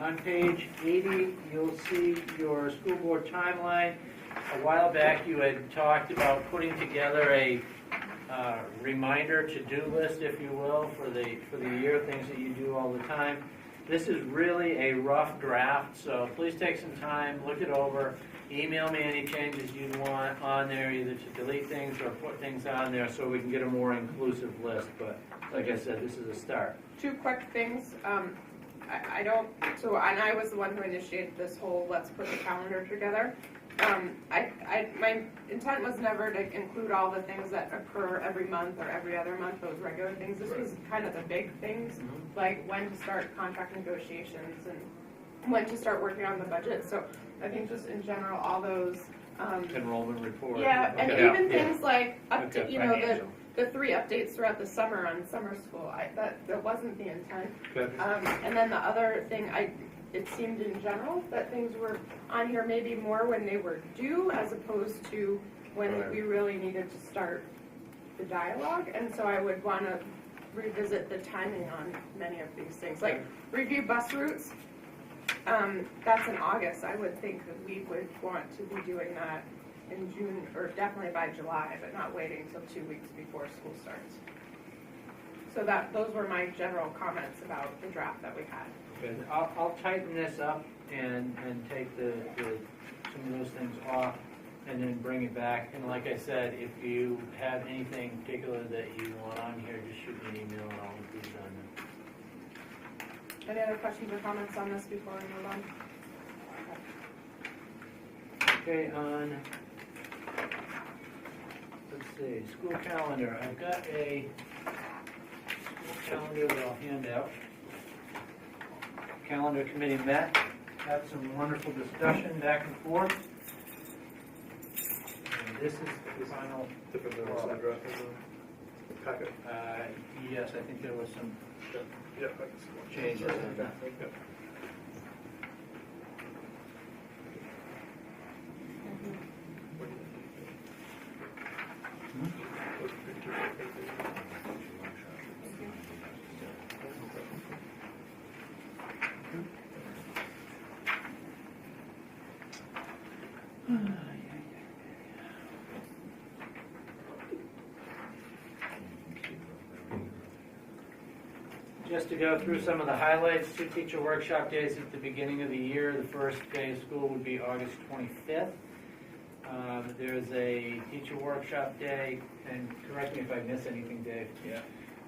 On page 80, you'll see your school board timeline. A while back, you had talked about putting together a reminder to-do list, if you will, for the year, things that you do all the time. This is really a rough draft, so please take some time, look it over, email me any changes you want on there, either to delete things or put things on there so we can get a more inclusive list. But like I said, this is a start. 2 quick things. I don't, so, and I was the one who initiated this whole let's put the calendar together. My intent was never to include all the things that occur every month or every other month, those regular things. This was kind of the big things, like when to start contract negotiations and when to start working on the budget. So I think just in general, all those. Enrollment report. Yeah, and Okay. even things like up to, Okay, you know, financial. the 3 updates throughout the summer on summer school. That wasn't the intent. Okay. And then the other thing, it seemed in general that things were on here maybe more when they were due as opposed to when Right. we really needed to start the dialogue. And so I would want to revisit the timing on many of these things. Like review bus routes, that's in August. I would think that we would want to be doing that in June or definitely by July, but not waiting until 2 weeks before school starts. So those were my general comments about the draft that we had. Okay, I'll tighten this up and take some of those things off and then bring it back. And like I said, if you have anything particular that you want on here, just shoot me an email and I'll include it on there. Any other questions or comments on this before we move on? Okay, on, let's see, school calendar. I've got a school calendar that I'll hand out. Calendar committee met, had some wonderful discussion back and forth. And this is the final. Different than what's in the draft in the packet. Yes, I think there was some Yeah, thanks. changes in that. Yeah. Just to go through some of the highlights, 2 teacher workshop days at the beginning of the year. The first day of school would be August 25th. There's a teacher workshop day, and correct me if I miss anything, Dave. Yeah.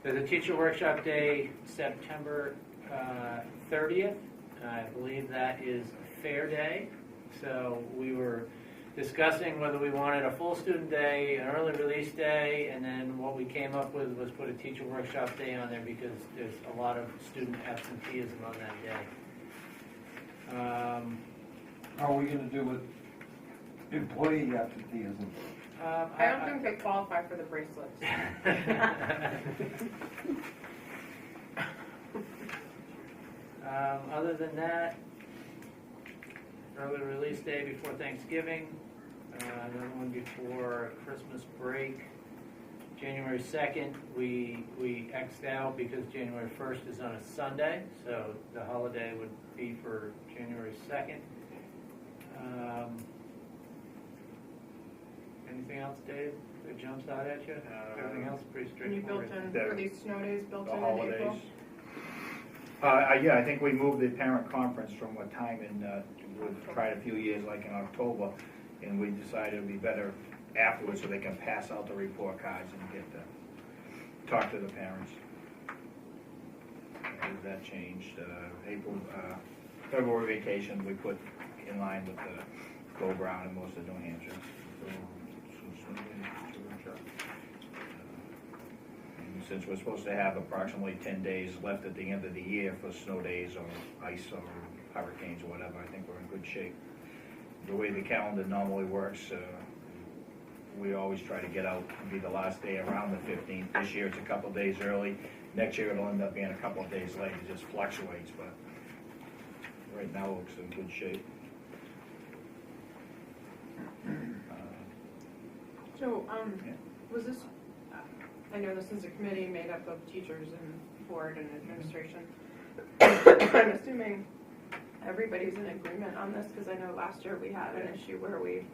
There's a teacher workshop day September 30th. I believe that is a fair day. So we were discussing whether we wanted a full student day, an early release day, and then what we came up with was put a teacher workshop day on there because there's a lot of student absenteeism on that day. How are we gonna do with employee absenteeism? I don't think they qualify for the bracelets. Other than that, early release day before Thanksgiving, another one before Christmas break. January 2nd, we X'd out because January 1st is on a Sunday, so the holiday would be for January 2nd. Anything else, Dave, that jumps out at you? Everything else is pretty And you built straightforward. in, for these snow days, built The in April? holidays. Yeah, I think we moved the parent conference from what time we've tried a few years, like in October, and we decided it'd be better afterwards so they can pass out the report cards and get to talk to the parents. That changed. April, February vacation, we put in line with the go-brown in most of New Hampshire. And since we're supposed to have approximately 10 days left at the end of the year for snow days or ice or hurricanes or whatever, I think we're in good shape. The way the calendar normally works, we always try to get out and be the last day around the 15th. This year it's a couple of days early. Next year it'll end up being a couple of days late. It just fluctuates, but right now it looks in good shape. So, Yeah. was this, I know this is a committee made up of teachers and board and administration. I'm assuming everybody's in agreement on this, because I know last year we had an issue where we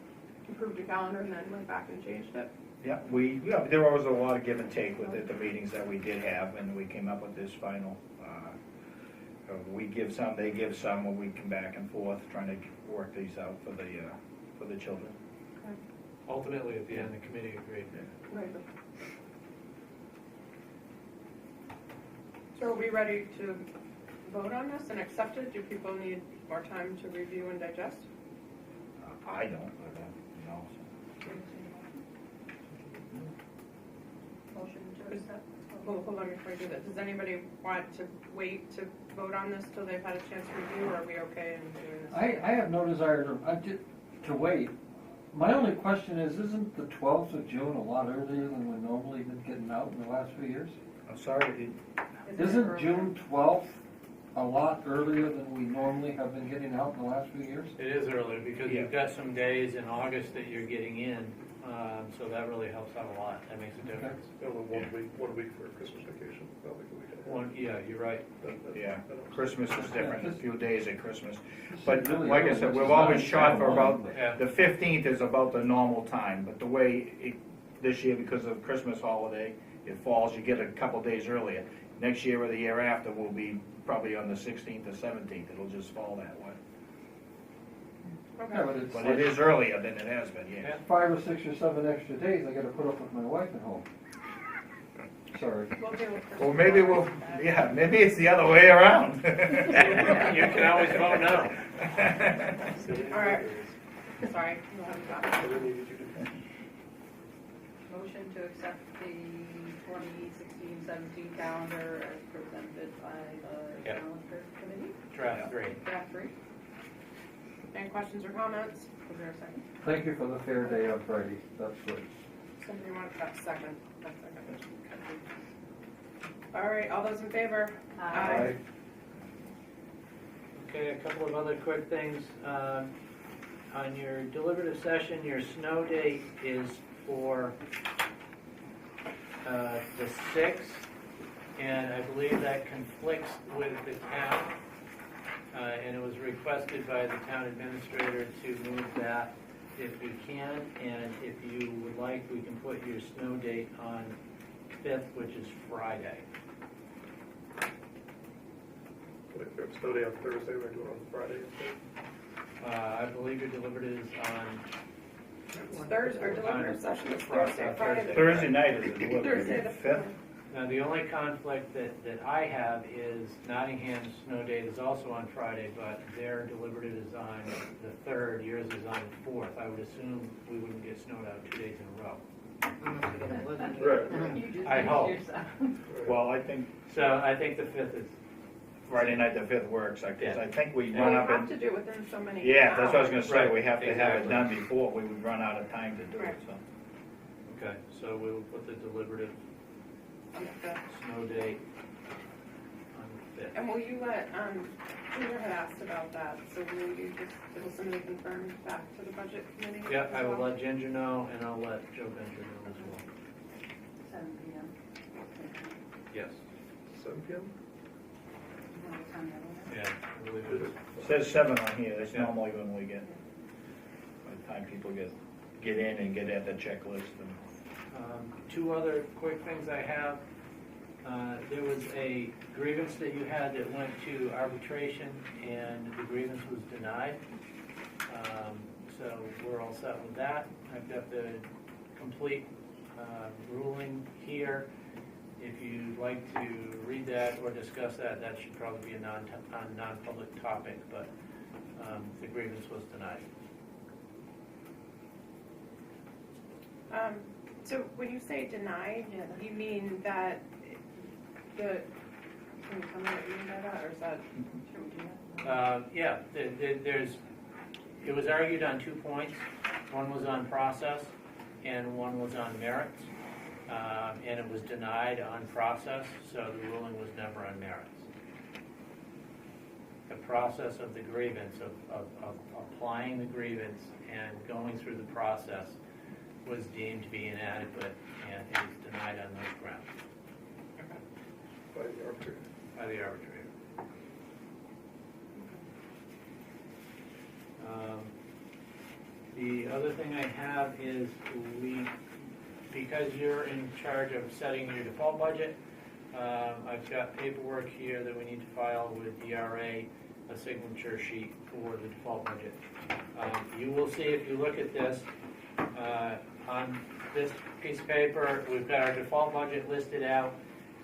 approved a calendar and then went back and changed it. Yeah, there was a lot of give and take with the meetings that we did have, and we came up with this final. We give some, they give some, when we come back and forth, trying to work these out for the children. Ultimately, at the end, the committee agreed. Right. So are we ready to vote on this and accept it? Do people need more time to review and digest? I don't know. Motion to accept. Hold on before you do that. Does anybody want to wait to vote on this till they've had a chance to review, or are we okay in doing this? I have no desire to wait. My only question is, isn't the 12th of June a lot earlier than we've normally been getting out in the last few years? I'm sorry, Isn't June 12th a lot earlier than we normally have been getting out in the last few years? It is earlier because you've got some days in August that you're getting in, so that really helps out a lot. That makes a difference. One week for Christmas vacation, not like a weekend. Yeah, you're right. yeah, Christmas is different, a few days at Christmas. It's But really like I early, said, which we've is not always shot for about, Yeah. the 15th is about the normal time, but the way this year, because of Christmas holiday, it falls, you get a couple days earlier. Next year or the year after will be probably on the 16th or 17th, it'll just fall that way. Yeah, but it's But like it is earlier than it has been, yes. 5 or 6 or 7 extra days I gotta put up with my wife at home. Sorry. We'll deal with Christmas. Well, maybe maybe it's the other way around. You can always vote no. All right. Sorry. you have that. Motion to accept the 2016-17 calendar as presented by the Yep. calendar committee. Draft 3. Draft 3. Any questions or comments? Is there a second? Thank you for the fair day on Friday. That's good. Somebody want that second? That second. All right, all those in favor? Aye. Okay, a couple of other quick things. On your deliberative session, your snow date is for the 6th, and I believe that conflicts with the town. And it was requested by the town administrator to move that if we can, and if you would like, we can put your snow date on 5th, which is Friday. Like, there's snow day on Thursday, we're doing it on Friday. I believe your deliberative is on It's Thursday, our deliberative session is Thursday, Friday. Thursday night is the delivery, Thursday the 5th. Now, the only conflict that I have is Nottingham's snow date is also on Friday, but their deliberative is on the 3rd, yours is on the 4th. I would assume we wouldn't get snowed out 2 days in a row. Right. I hope. Well, I think So I think the 5th is, Friday night the 5th works, I guess. Yeah. I think we And run we up have and, to do it within so many yeah, that's what I was hours. gonna say, Right, we have to have it exactly. done before, we would run out of time to do it, Right. so. okay, so we will put the deliberative On the 5th. snow date on the 5th. And will you let, Junior had asked about that, so will you just, will somebody confirm back to the budget committee? Yeah, as I will well? let Ginger know, and I'll let Joe Bender know as well. 7 p.m. Yes, 7 p.m.? yeah, I believe it is. It says 7 on here, that's Yeah. normally when we get, by the time people get in and get at the checklist and. 2 other quick things I have. There was a grievance that you had that went to arbitration, and the grievance was denied. So we're all set with that. I've got the complete ruling here. If you'd like to read that or discuss that, that should probably be a non-public topic, but the grievance was denied. So when you say denied, you mean that can you tell me what you mean by that, or is that? Yeah, it was argued on 2 points. One was on process, and one was on merits. And it was denied on process, so the ruling was never on merits. The process of the grievance, of applying the grievance and going through the process was deemed to be inadequate, and it was denied on those grounds By the arbitrator. by the arbitrator. The other thing I have is because you're in charge of setting your default budget, I've got paperwork here that we need to file with DRA, a signature sheet for the default budget. You will see if you look at this, on this piece of paper, we've got our default budget listed out,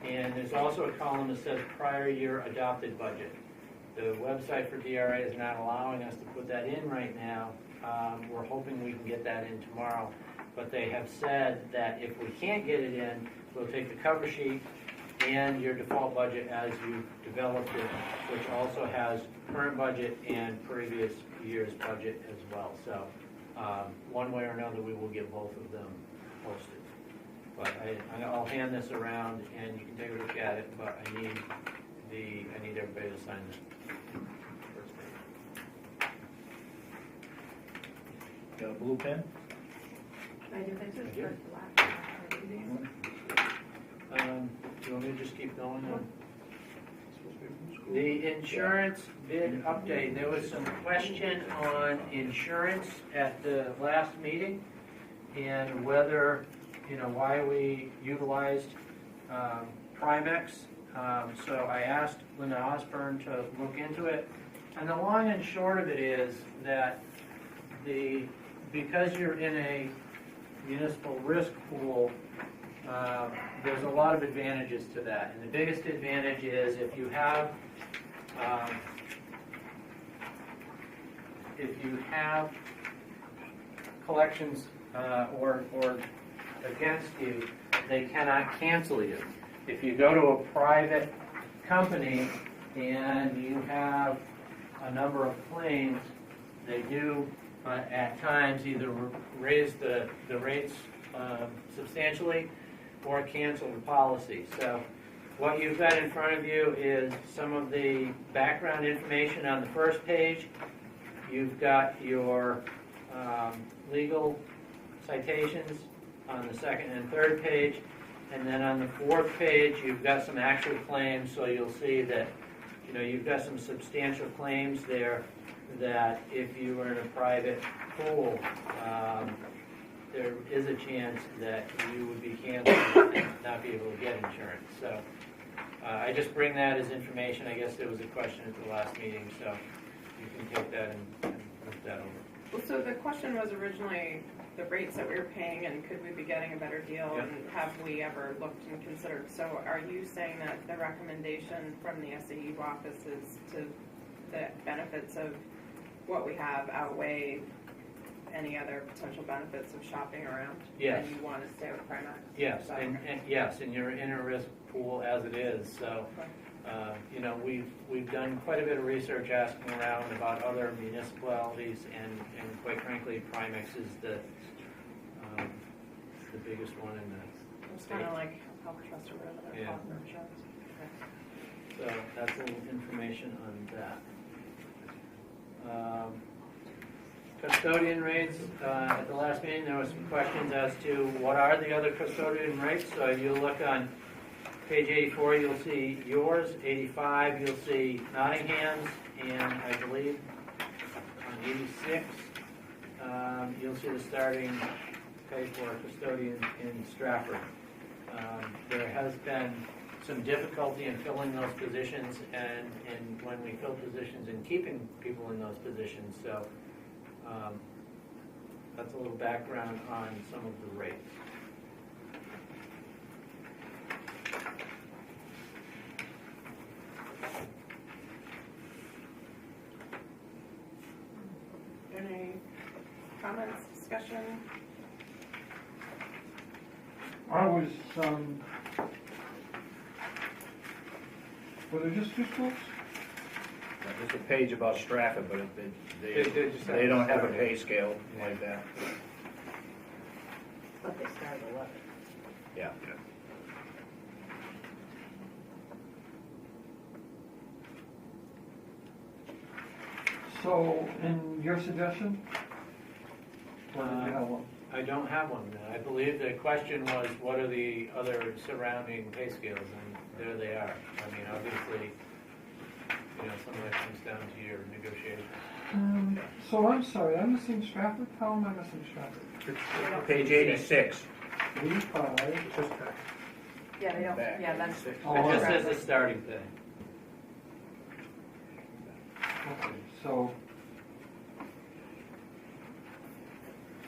and there's also a column that says prior year adopted budget. The website for DRA is not allowing us to put that in right now. We're hoping we can get that in tomorrow, but they have said that if we can't get it in, we'll take the cover sheet and your default budget as you developed it, which also has current budget and previous year's budget as well. So one way or another, we will get both of them posted. But I'll hand this around and you can take a look at it, but I need everybody to sign this. Got a blue pen? I do think Thank it's you. for the last meeting. Do you want me to just keep going? The insurance bid update, there was some question on insurance at the last meeting and whether, why we utilized Primex. So I asked Linda Osborne to look into it. And the long and short of it is that because you're in a municipal risk pool, there's a lot of advantages to that. And the biggest advantage is if you have collections or against you, they cannot cancel you. If you go to a private company and you have a number of claims, they do at times either raise the rates substantially or cancel the policy. So what you've got in front of you is some of the background information on the first page. You've got your legal citations on the second and third page. And then on the fourth page, you've got some actual claims, so you'll see that you've got some substantial claims there that if you were in a private pool, there is a chance that you would be canceled and not be able to get insurance. So I just bring that as information. I guess there was a question at the last meeting, so you can take that and look that over. Well, so the question was originally the rates that we were paying and could we be getting a better deal, Yep. and have we ever looked and considered? So are you saying that the recommendation from the SAU office is to the benefits of what we have outweigh any other potential benefits of shopping around? Yes. And you want to stay with Primex? Yes, Is that and okay? yes, and you're in a risk pool as it is. So, we've done quite a bit of research asking around about other municipalities, and quite frankly, Primex is the biggest one in the It's state. kind of like Health Trust or whatever they're Yeah. called for insurance. So that's a little information on that. Custodian rates, at the last meeting, there were some questions as to what are the other custodian rates. So you look on page 84, you'll see yours, 85, you'll see Nottingham's, and I believe on 86, you'll see the starting pay for a custodian in Stratford. There has been some difficulty in filling those positions and when we fill positions and keeping people in those positions. So that's a little background on some of the rates. Any comments, discussion? I was, were there just two schools? There's a page about Stratford, but They just have they don't have a Stratford. pay scale like that. But they start at 11. Yeah. So, in your suggestion? Or did you have one? I don't have one. I believe the question was, what are the other surrounding pay scales? And there they are. I mean, obviously, some of that comes down to your negotiations. So I'm sorry, I'm missing Stratford? How am I missing Stratford? Page 86. 85. It's just tax. Yeah, they don't, Back. yeah, that's. Oh, It just alright. says the starting pay. Okay, so.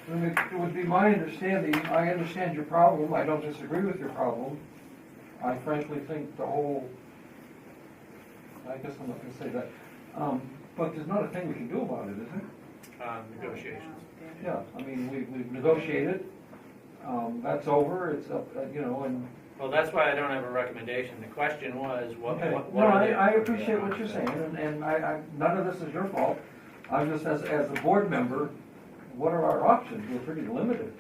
I mean, it would be my understanding, I understand your problem, I don't disagree with your problem. I frankly think the whole, I guess I'm not gonna say that, but there's not a thing we can do about it, is there? Negotiations. Yeah, I mean, we've negotiated, that's over, it's up, and. Well, that's why I don't have a recommendation. The question was, what No, are the... I appreciate what you're saying, and none of this is your fault. I'm just, as a board member, what are our options? We're pretty limited.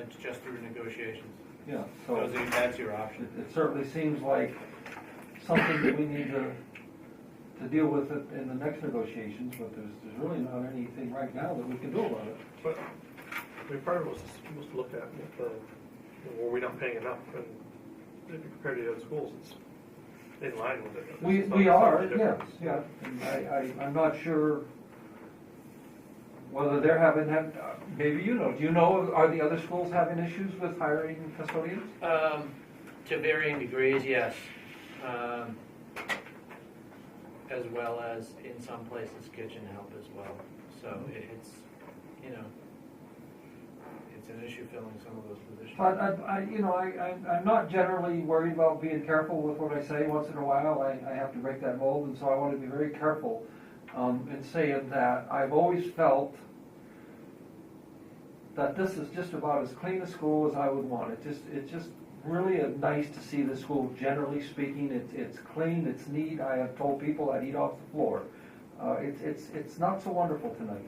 It's just through negotiations. Yeah, so That's your option. it certainly seems like something that we need to deal with it in the next negotiations, but there's really not anything right now that we can do about it. But, I mean, part of it was to look at, were we not paying enough? And if you compare to the other schools, it's in line with it. We are, yes, yeah. And I'm not sure whether they're maybe do you know, are the other schools having issues with hiring custodians? To varying degrees, yes. As well as in some places kitchen help as well. So it's an issue filling some of those positions. But I'm not generally worried about being careful with what I say. Once in a while, I have to break that mold, and so I want to be very careful in saying that I've always felt that this is just about as clean a school as I would want. It's just really nice to see the school. Generally speaking, it's clean, it's neat. I have told people I'd eat off the floor. It's not so wonderful tonight.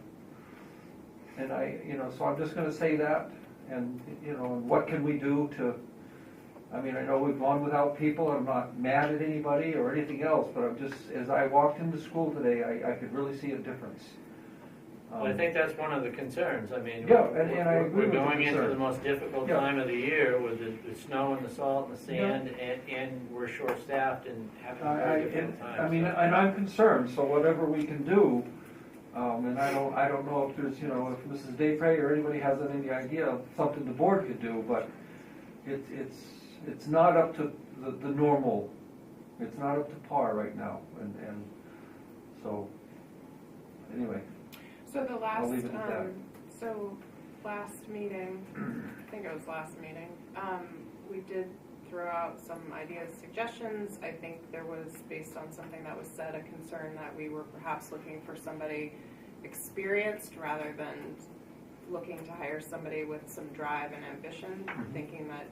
And so I'm just going to say that, and what can we do to? I mean, I know we've gone without people. I'm not mad at anybody or anything else, but I'm just, as I walked into school today, I could really see a difference. Well, I think that's one of the concerns. I mean, Yeah, and I agree we're with the going into concern. the most difficult Yeah. time of the year with the snow and the salt and the sand, and we're short-staffed and having a very difficult time. And I'm concerned. So whatever we can do, and I don't know if there's, if Mrs. Daypray or anybody has any idea of something the board could do, but it's not up to the normal. It's not up to par right now, and so anyway. So the last, I'll leave it at that. last meeting, I think it was last meeting, we did throw out some ideas, suggestions. I think there was, based on something that was said, a concern that we were perhaps looking for somebody experienced rather than looking to hire somebody with some drive and ambition, thinking that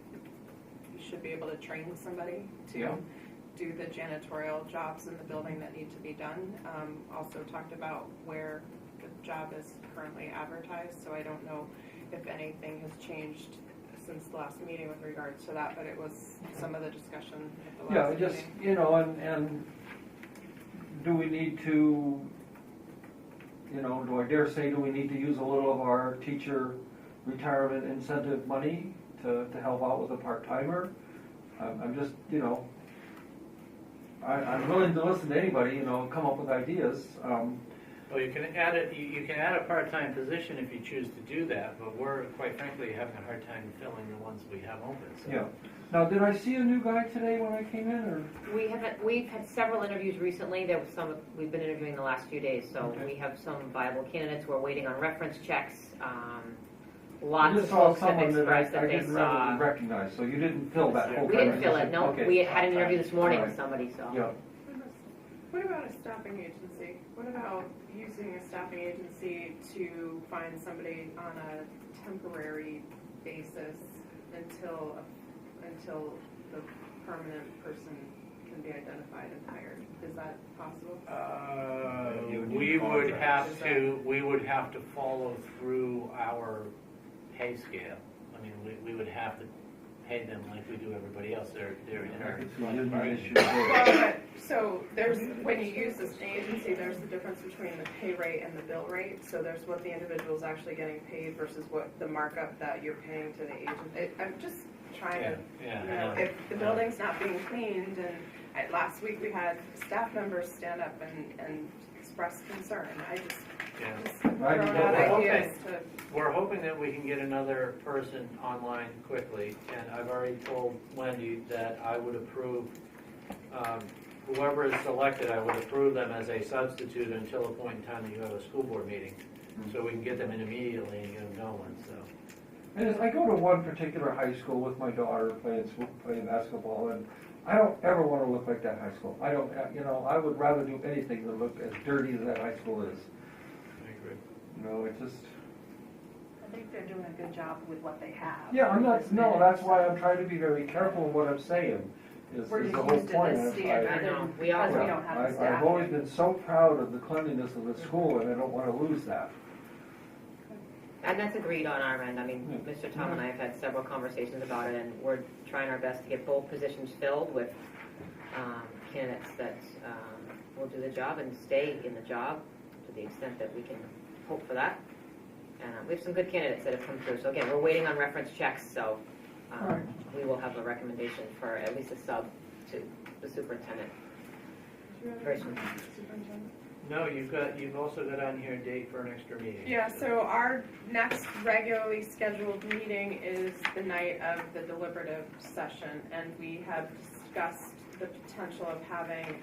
you should be able to train somebody to do the janitorial jobs in the building that need to be done. Also talked about where the job is currently advertised, so I don't know if anything has changed since the last meeting with regards to that, but it was some of the discussion at the last meeting. And do we need to, do I dare say, do we need to use a little of our teacher retirement incentive money to help out with a part-timer? I'm just, I'm willing to listen to anybody, come up with ideas. Well, you can add a part-time position if you choose to do that, but we're, quite frankly, having a hard time filling the ones we have open. So. Yeah. Now, did I see a new guy today when I came in, or? We've had several interviews recently. There was some we've been interviewing the last few days, so Okay. we have some viable candidates. We're waiting on reference checks. Lots I of just saw folks have someone that expressed I that they didn't saw. recognize, so you didn't fill that whole We didn't fill it. No, Okay. we had an interview this morning with Right. somebody. So. Yeah. What about a staffing agency? What about using a staffing agency to find somebody on a temporary basis until the permanent person can be identified and hired? Is that possible? We would have to follow through our pay scale. I mean, we would have to pay them like we do everybody else. They're in our It's a union bargaining. issue. Well, but, so there's, when you use this agency, there's the difference between the pay rate and the bill rate. So there's what the individual's actually getting paid versus what the markup that you're paying to the agent. I'm just trying to, Yeah, you know, if the building's not being cleaned, and last week we had staff members stand up and express concern. I just throwing Right, out but we're ideas to. We're hoping that we can get another person online quickly, and I've already told Wendy that I would approve, whoever is selected, I would approve them as a substitute until a point in time that you have a school board meeting, so we can get them in immediately and get them going, so. And I go to one particular high school with my daughter playing basketball, and I don't ever want to look like that high school. I don't, you know, I would rather do anything than look as dirty as that high school is. I agree. You know, it just. I think they're doing a good job with what they have. Yeah, I'm not, no, that's why I'm trying to be very careful of what I'm saying, is We're the just whole used to point. this I- standard, I know, and we all because we Yeah, don't have the staff. I've always been so proud of the cleanliness of the school, and I don't want to lose that. And that's agreed on our end. I mean, Yeah. Mr. Tom and I have had several conversations about it, and we're trying our best to get both positions filled with candidates that will do the job and stay in the job to the extent that we can hope for that. And we have some good candidates that have come through. So again, we're waiting on reference checks, so Right. we will have a recommendation for at least a sub to the superintendent. Very soon. Superintendent? No, you've also got on here a date for an extra meeting. Yeah, so our next regularly scheduled meeting is the night of the deliberative session, and we have discussed the potential of having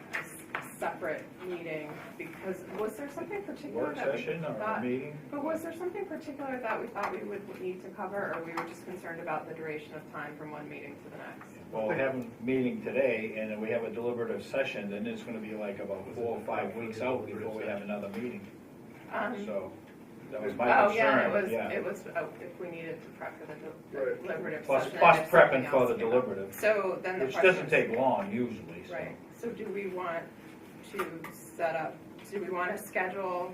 a separate meeting, because, was there something particular Work that we session or thought? a meeting? But was there something particular that we thought we would need to cover, or we were just concerned about the duration of time from one meeting to the next? Well, we have a meeting today, and then we have a deliberative session, then it's gonna be like about 4 or 5 weeks out before we have another meeting. Oh, So, that was my yeah, concern, yeah. it was, if we needed to prep for the Right. deliberative Plus, session. plus and if prepping something for else the came up. deliberative, So then the which question doesn't is- take long usually, so. Right, so do we want to schedule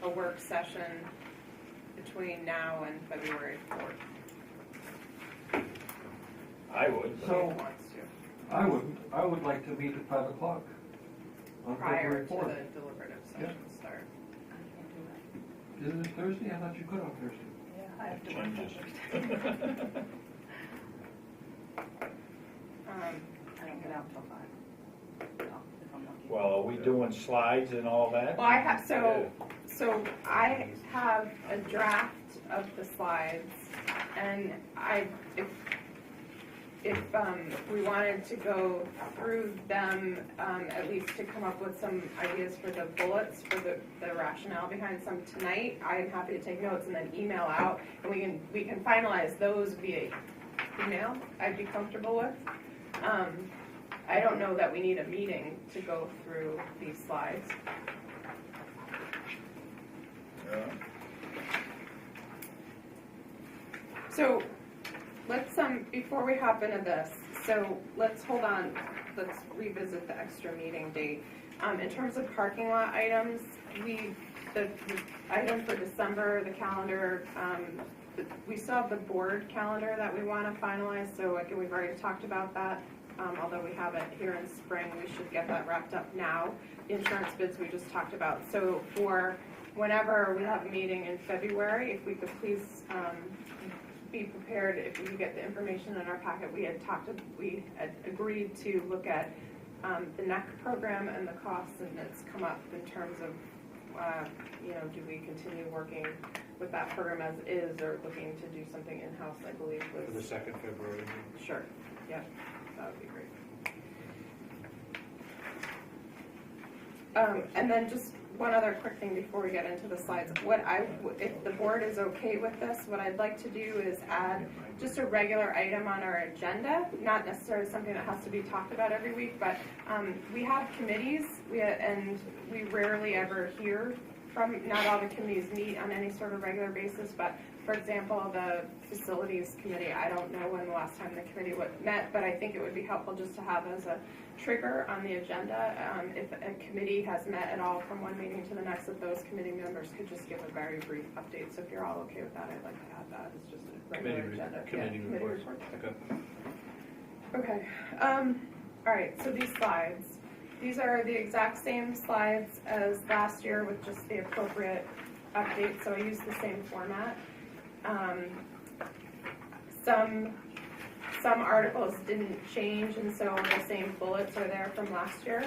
a work session between now and February 4th? I would. Who So- wants to, I would like to meet at 5 o'clock on prior February to 4th. the deliberative session start? Isn't it Thursday? I thought you could on Thursday. Yeah, I have to work Changes. Thursday. I don't get out till 5. If I'm lucky. Well, are we doing slides and all that? Well, I have, so I have a draft of the slides, and if we wanted to go through them, at least to come up with some ideas for the bullets, for the rationale behind some tonight, I'm happy to take notes and then email out, and we can finalize those via email, I'd be comfortable with. I don't know that we need a meeting to go through these slides. Yeah. So let's, before we hop into this, so let's hold on, let's revisit the extra meeting date. In terms of parking lot items, the item for December, the calendar, we still have the board calendar that we want to finalize, so again, we've already talked about that. Although we have it here in spring, we should get that wrapped up now. The insurance bids we just talked about. So for whenever we have a meeting in February, if we could please be prepared, if we get the information in our packet, we had agreed to look at the NEC program and the costs, and it's come up in terms of, do we continue working with that program as is, or looking to do something in-house, I believe was. For the second February meeting. Sure, yeah, that would be great. And then just one other quick thing before we get into the slides. If the board is okay with this, what I'd like to do is add just a regular item on our agenda, not necessarily something that has to be talked about every week, but we have committees, and we rarely ever hear from, not all the committees meet on any sort of regular basis, but for example, the facilities committee, I don't know when the last time the committee met, but I think it would be helpful just to have as a trigger on the agenda, if a committee has met at all from one meeting to the next, that those committee members could just give a very brief update. So if you're all okay with that, I'd like to add that. It's just a regular agenda. Committee reports. Okay. All right, so these slides. These are the exact same slides as last year with just the appropriate updates, so I use the same format. Some articles didn't change, and so the same bullets are there from last year.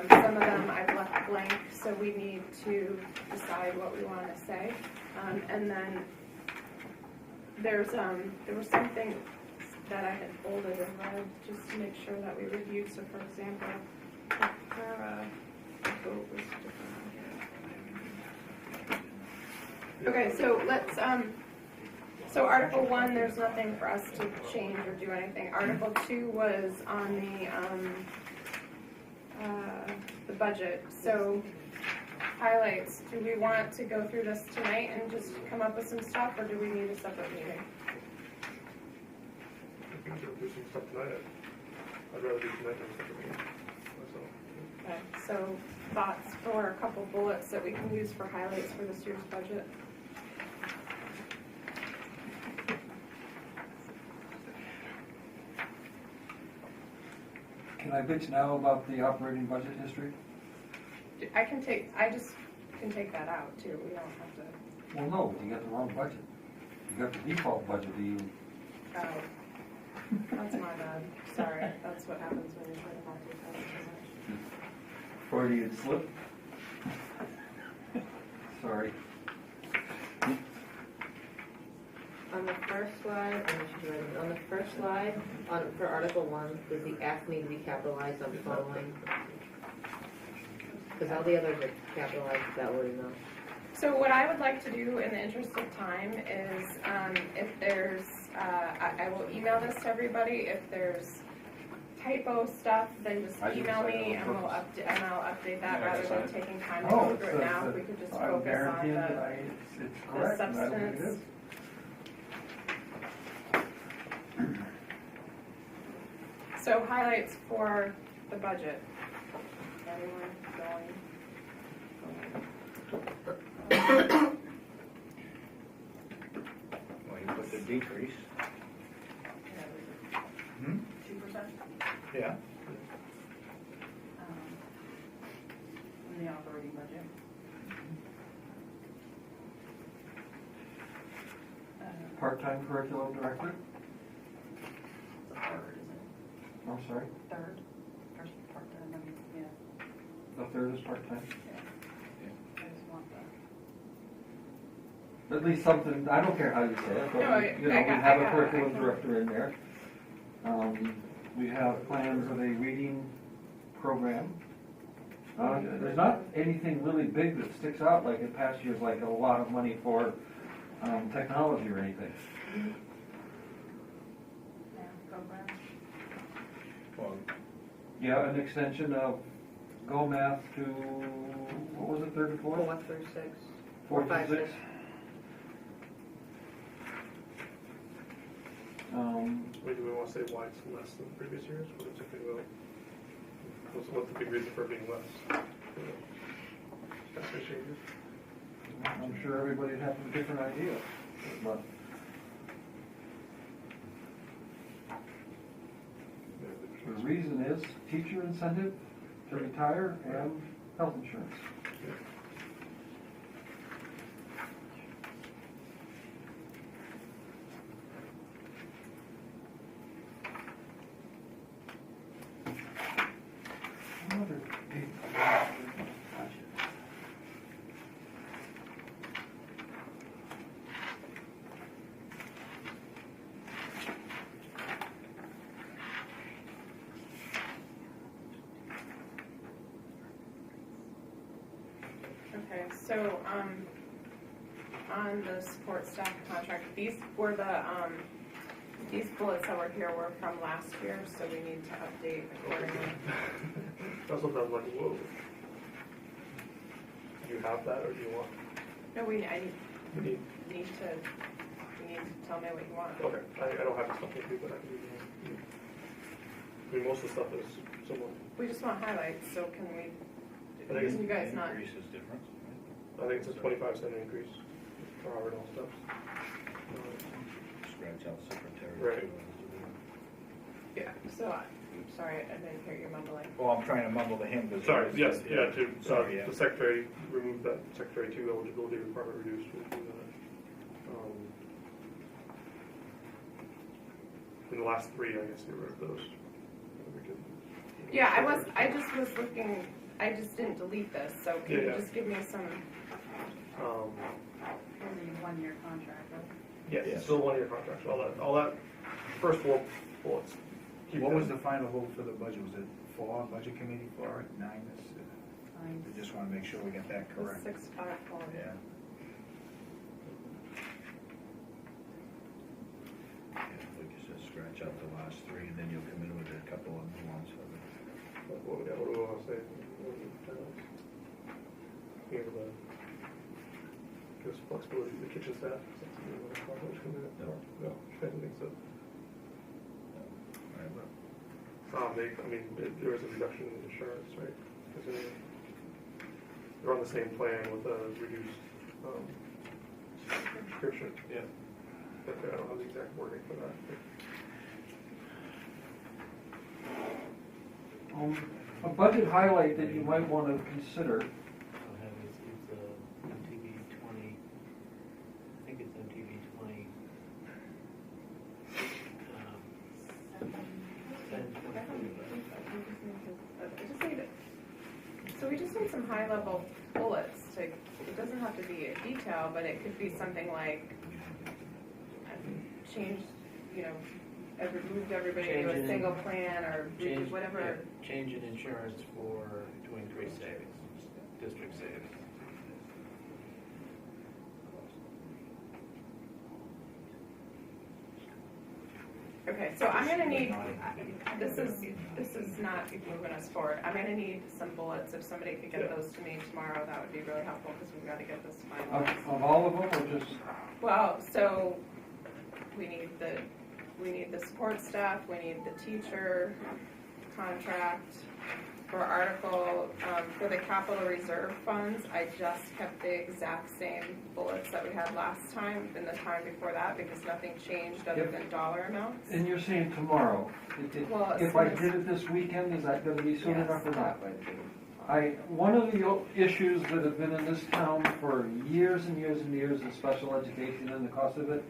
Some of them I've left blank, so we need to decide what we want to say. And then there was something that I had folded and read just to make sure that we reviewed. So for example, the para vote was different. Okay, so let's, so Article 1, there's nothing for us to change or do anything. Article 2 was on the budget. So highlights, do we want to go through this tonight and just come up with some stuff, or do we need a separate meeting? I think we'll do some stuff tonight. I'd rather do tonight than a separate meeting myself. Okay, so thoughts for a couple bullets that we can use for highlights for this year's budget? Can I bitch now about the operating budget history? I just can take that out too. We don't have to. Well, no, you got the wrong budget. You got the default budget, do you? Oh, that's my bad. Sorry. That's what happens when you try to multitask. Freudian slip. Sorry. On the first slide, on the first slide, for Article 1, does the ask me to be capitalized on following? Because all the others are capitalized without wording them. So what I would like to do in the interest of time is, if there's, I will email this to everybody. If there's typo stuff, then just email me and I'll update that rather than taking time to go through it now. If we could just focus on the substance. So highlights for the budget. Everyone going? Well, you put the decrease. 2%? Yeah. In the operating budget. Part-time curriculum director? The third, isn't it? I'm sorry? Third? First part-time, I mean, yeah. The third is part-time? I just want that. At least something, I don't care how you say it, but No, we have a curriculum director in there. We have plans of a reading program. There's not anything really big that sticks out like in past years, like a lot of money for technology or anything. Yeah, program. Well, Yeah, an extension of Go Math to, what was it, third and fourth? 4 through 6. 4 5, through 6. 6. Wait, do we want to say why it's less than previous years? What is it about? What's the big reason for it being less? That's the changes. I'm sure everybody has a different idea, but the reason is teacher incentive to retire and health insurance. Another big budget. Okay, so, on the support staff contract, these were the, these bullets that were here were from last year, so we need to update accordingly. That's what I'm like, whoa. Do you have that, or do you want? No, I We need need to tell me what you want. Okay, I don't have the stuff with me, but I can do that. I mean, most of the stuff is similar. We just want highlights, so can we, I think you guys not, Increase is different. I think it's a 25-cent increase for our and all stuff. Scratch out secretary. Right. yeah, so I'm sorry, I didn't hear you mumbling. Well, I'm trying to mumble to him. 'cause Sorry, he was- yes, yeah, to, Sorry, yeah. the secretary removed that, secretary 2 eligibility requirement reduced. We'll do that. In the last 3, I guess, get rid of those. We could- Yeah, I just was looking, I just didn't delete this, so can you Yeah. just give me some, Only a 1-year contract, right? Yes, Yes. it's still 1-year contract, all that, first 4 bullets. Keep What that. was the final vote for the budget? Was it 4, budget committee, 4, 9? I just want to make sure we get that the correct. 6-5 one? Yeah. Yeah, like you said, scratch out the last 3, and then you'll come in with a couple of new ones. What do we want to say? Be able to give us flexibility to the kitchen staff. No. No, I don't think so. Right, well, There was a reduction in insurance, right? 'Cause they're on the same plan with a reduced subscription. Yeah. But I don't have the exact wording for that. A budget highlight that you might want to consider, It's MTV 20, I think it's MTV 20. 10, So we just need some high-level bullets to, it doesn't have to be a detail, but it could be something like, change, moved everybody to Change a in- single plan, or change, whatever. yeah, change in insurance to increase savings, district savings. Okay, so I'm gonna need, this is not moving us forward. I'm gonna need some bullets. If somebody could get those to me tomorrow, that would be really helpful, because we've got to get this finalized. of all of them, or just, Well, so we need the support staff, we need the teacher contract. For article, for the capital reserve funds, I just kept the exact same bullets that we had last time and the time before that, because nothing changed other Yep. than dollar amounts. and you're saying tomorrow. Well, as If I soon as- did it this weekend, is that going to be soon Yes, enough or not? that would be. One of the issues that have been in this town for years and years and years is special education and the cost of it.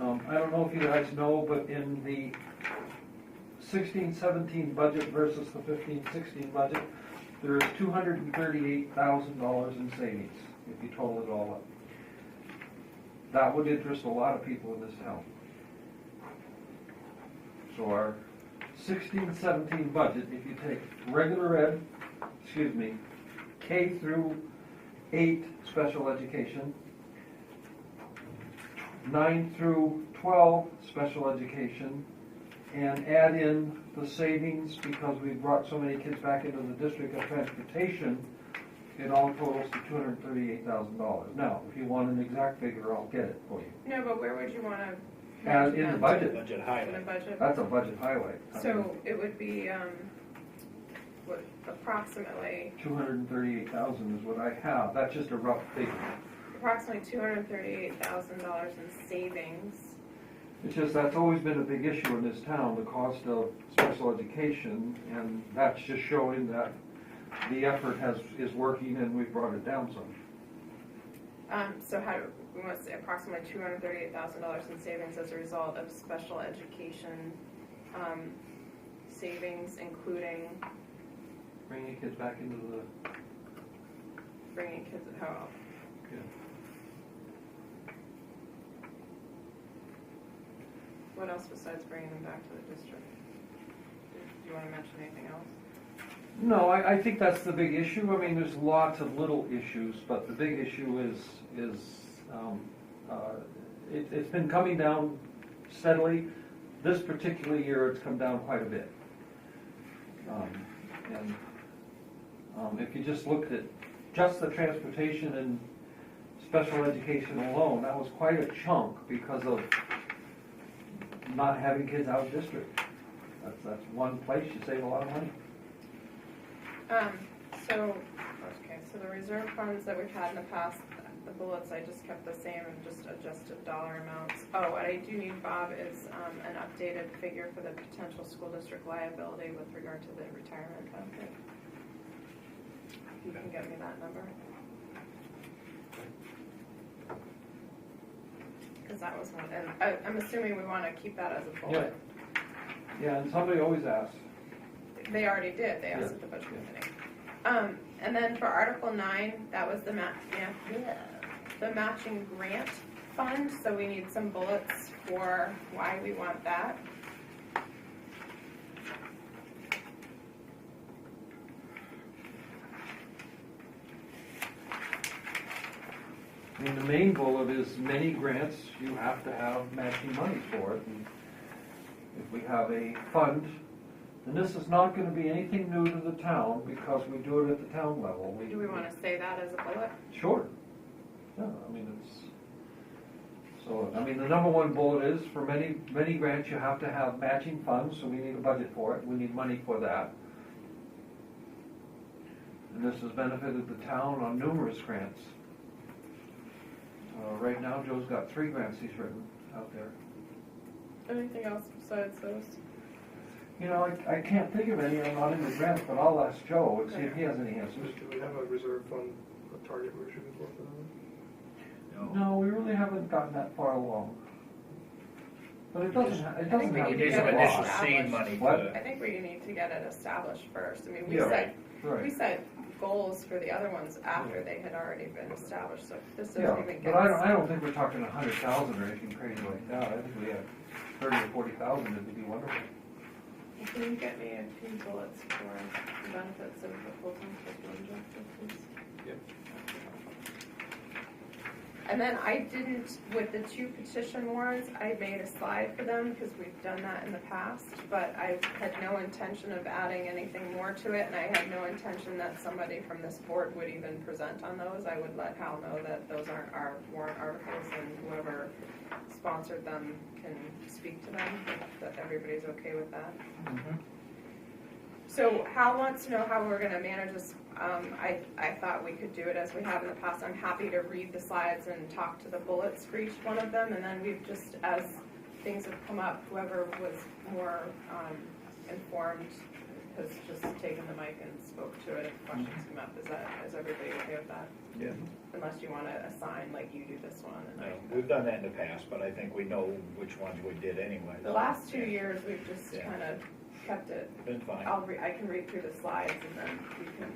I don't know if you guys know, but in the 16-17 budget versus the 15-16 budget, there is $238,000 in savings, if you total it all up. That would interest a lot of people in this town. So our 16-17 budget, if you take regular ed, K through 8 special education, 9 through 12 special education, and add in the savings because we brought so many kids back into the district of transportation, it all totals to $238,000. Now, if you want an exact figure, I'll get it for you. No, but where would you want to? And in the budget, Budget In the highlight. budget? that's a budget highlight. So it would be, what, approximately, 238,000 is what I have. That's just a rough figure. approximately $238,000 in savings. It's just, that's always been a big issue in this town, the cost of special education, and that's just showing that the effort is working and we've brought it down some. So we want to say approximately $238,000 in savings as a result of special education savings, including Bringing kids back into the, bringing kids at home. yeah. What else besides bringing them back to the district? Do you want to mention anything else? No, I think that's the big issue. I mean, there's lots of little issues, but the big issue is it's been coming down steadily. This particular year, it's come down quite a bit. And if you just looked at just the transportation and special education alone, that was quite a chunk because of not having kids out of district. That's one place you save a lot of money. So the reserve funds that we've had in the past, the bullets, I just kept the same and just adjusted dollar amounts. Oh, what I do need, Bob, is an updated figure for the potential school district liability with regard to the retirement benefit. You can get me that number. Because that was one, and I'm assuming we want to keep that as a bullet. Yeah, and somebody always asks. They already did, they asked at the budget committee. And then for Article 9, that was the matching grant fund, so we need some bullets for why we want that. I mean, the main bullet is many grants, you have to have matching money for it. And if we have a fund, and this is not going to be anything new to the town because we do it at the town level. Do we want to say that as a bullet? Sure. Yeah, I mean, the number one bullet is for many grants, you have to have matching funds, so we need a budget for it. We need money for that. And this has benefited the town on numerous grants. Right now, Joe's got 3 grants he's written out there. Anything else besides those? You know, I can't think of any, I'm not in the grants, but I'll ask Joe and see if he has any answers. Do we have a reserve fund, a target we're shooting for that? No, we really haven't gotten that far along. But it doesn't have we to need to be get a it lot. seed money. What? I think we need to get it established first. I mean, we Yeah, set right. goals for the other ones after they had already been established, so this doesn't Yeah, even but get I don't think we're talking 100,000 or anything crazy like that. I think we have 30 or 40,000, it would be wonderful. Can you get me a few bullets for the benefits of the full-time curriculum director, please? Yep. And then I didn't, with the 2 petition warrants, I made a slide for them because we've done that in the past, but I had no intention of adding anything more to it, and I had no intention that somebody from this board would even present on those. I would let Hal know that those aren't our warrant articles, and whoever sponsored them can speak to them, that everybody's okay with that. So Hal wants to know how we're going to manage this. I thought we could do it as we have in the past. I'm happy to read the slides and talk to the bullets for each one of them, and then we've just, as things have come up, whoever was more informed has just taken the mic and spoke to it if questions come up. Is everybody okay with that? Yeah. Unless you want to assign, like you do this one. And We've done that in the past, but I think we know which ones we did anyway. the last 2 years, we've just kind of kept it. Been fine. I can read through the slides and then you can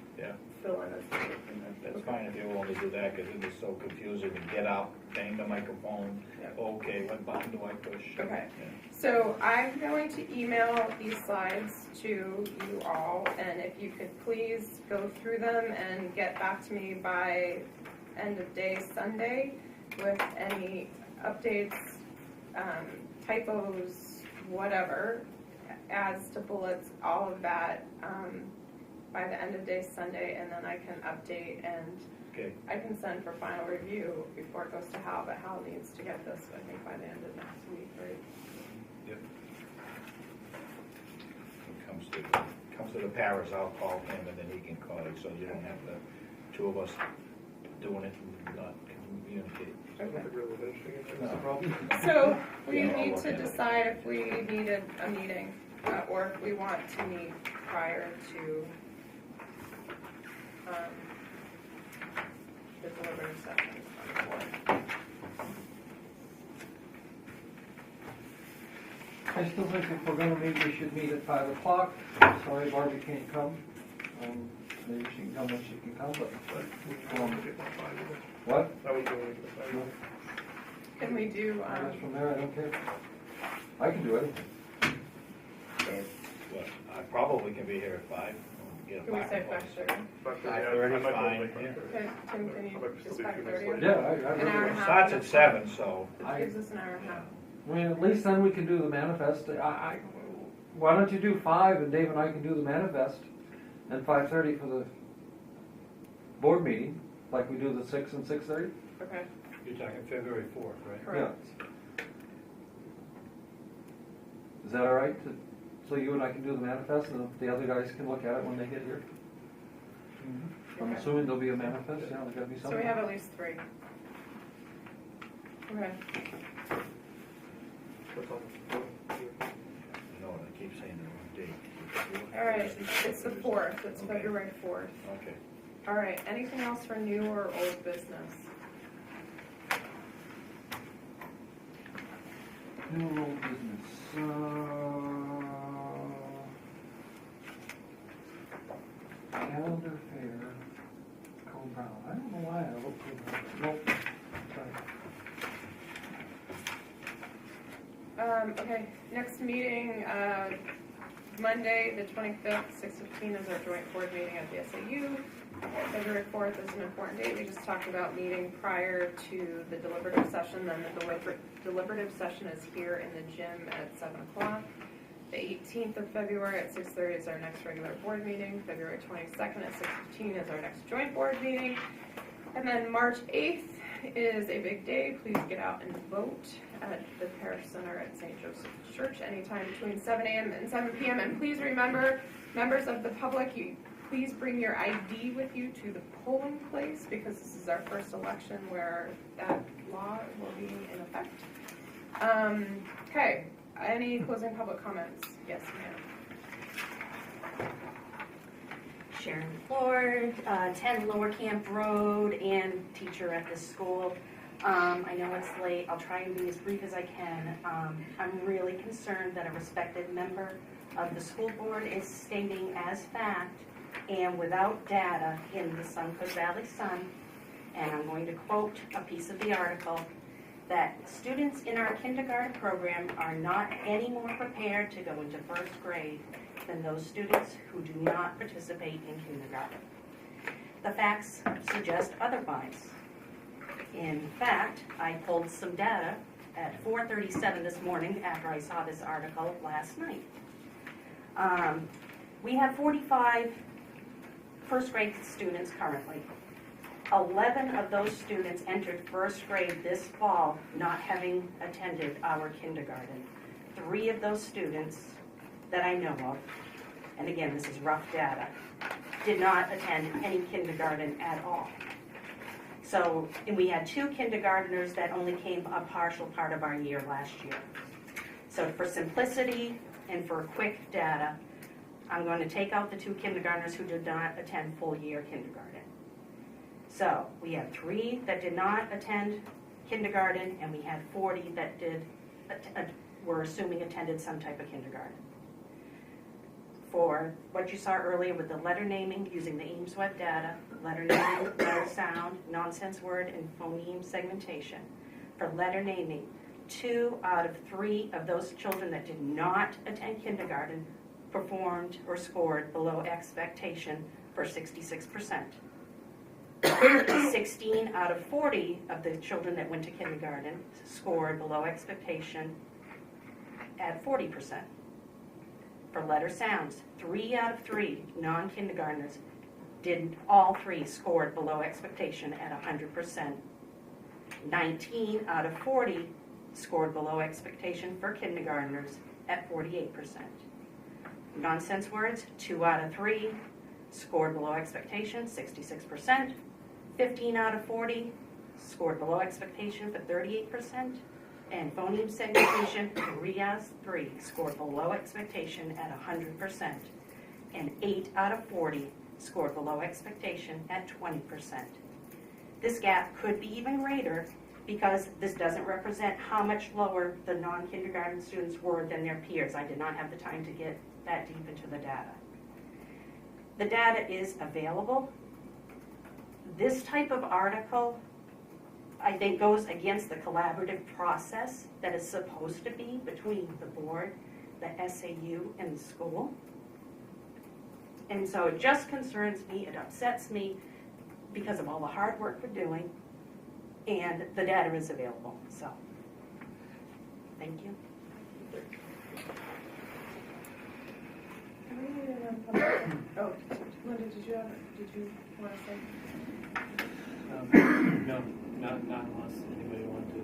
fill in as needed. That's fine if you're willing to do that, because it is so confusing to get up, bang the microphone, okay, what button do I push? Okay. Yeah. So I'm going to email these slides to you all, and if you could please go through them and get back to me by end of day Sunday with any updates, typos, whatever, adds to bullets, all of that by the end of day Sunday, and then I can update and I can send for final review before it goes to Hal, but Hal needs to get this, I think, by the end of next week, right? Yep. Comes to the Paris, I'll call him and then he can call it, so you don't have the 2 of us doing it and not communicate. I don't think we're finishing it, that's the problem. So we Yeah, I'll need look to at it. decide if we needed a meeting, or if we want to meet prior to the deliberative session on the board. I still think if we're gonna meet, we should meet at 5 o'clock. Sorry Barbie can't come. Maybe she can come when she can come, but, what? I would go into the final. Can we do, That's from there, I don't care. I can do anything. Dave, Well, I probably can be here at 5. can we say 5:30? 5:30 is fine, yeah. Okay, Tim, can you, is 5:30? Yeah, An hour and a It half. starts at 7, so. It gives us an hour and a half. I mean, at least then we can do the manifest. Why don't you do 5 and Dave and I can do the manifest, and 5:30 for the board meeting, like we do the 6 and 6:30? Okay, You're talking February 4th, right? correct. Is that all right? So you and I can do the manifest and the other guys can look at it when they get here? I'm Okay. assuming there'll be a manifest, yeah, there's gotta be So something. we have at least 3. Okay, What's on? No, I keep saying the wrong date. all right, it's the 4th, it's February 4th. Okay. All right, anything else for new or old business? New or old business, calendar fair, Cole Brown, I don't know why I wrote Cole Brown, nope, sorry. Okay, next meeting, Monday, the 25th, 6:15 is our joint board meeting at the SAU. February 4th is an important date. We just talked about meeting prior to the deliberative session. Then the deliberative session is here in the gym at 7 o'clock. The 18th of February at 6:30 is our next regular board meeting. February 22nd at 6:15 is our next joint board meeting. And then March 8th is a big day. Please get out and vote at the Parish Center at St. Joseph's Church anytime between 7 a.m. and 7 p.m. And please remember, members of the public, please bring your ID with you to the polling place because this is our first election where that law will be in effect. Okay, any closing public comments? Yes, ma'am. Sharon Ford, 10 Lower Camp Road, and teacher at this school. I know it's late. I'll try and be as brief as I can. I'm really concerned that a respected member of the school board is stating as fact and without data in the Suncoast Valley Sun, and I'm going to quote a piece of the article, that students in our kindergarten program are not any more prepared to go into first grade than those students who do not participate in kindergarten. The facts suggest otherwise. In fact, I pulled some data at 4:37 this morning after I saw this article last night. We have 45 first grade students currently. 11 of those students entered first grade this fall not having attended our kindergarten. 3 of those students that I know of, and again, this is rough data, did not attend any kindergarten at all. So, and we had 2 kindergartners that only came a partial part of our year last year. So for simplicity and for quick data, I'm going to take out the 2 kindergartners who did not attend full year kindergarten. So we had 3 that did not attend kindergarten, and we had 40 that did, were assuming attended some type of kindergarten. For what you saw earlier with the letter naming using the Ames Web data, letter naming, letter sound, nonsense word, and phoneme segmentation. For letter naming, 2 out of 3 of those children that did not attend kindergarten performed or scored below expectation for 66%. 16 out of 40 of the children that went to kindergarten scored below expectation at 40%. For letter sounds, 3 out of 3 non-kindergartners did, all 3 scored below expectation at 100%. 19 out of 40 scored below expectation for kindergartners at 48%. Nonsense words, 2 out of 3 scored below expectation, 66%. 15 out of 40 scored below expectation for 38%. And phoneme segmentation, 3 out of 3 scored below expectation at 100%. And 8 out of 40 scored below expectation at 20%. This gap could be even greater because this doesn't represent how much lower the non-kindergarten students were than their peers. I did not have the time to get that deep into the data. The data is available. This type of article, I think, goes against the collaborative process that is supposed to be between the board, the SAU, and the school. And so it just concerns me, it upsets me because of all the hard work we're doing, and the data is available. So, thank you. Oh, Linda, did you want to say? No. not unless anybody wanted to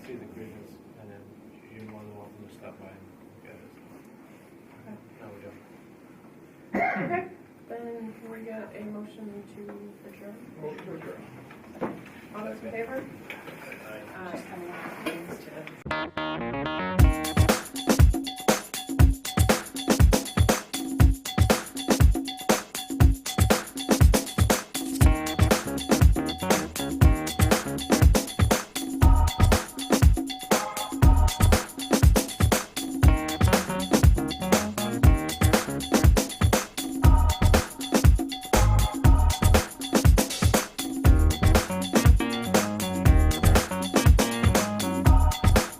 see the grievance, and then you're more than welcome to stop by and get it. No, we don't. Okay, then can we get a motion to adjourn? Motion to adjourn. All those in favor? Aye. Aye.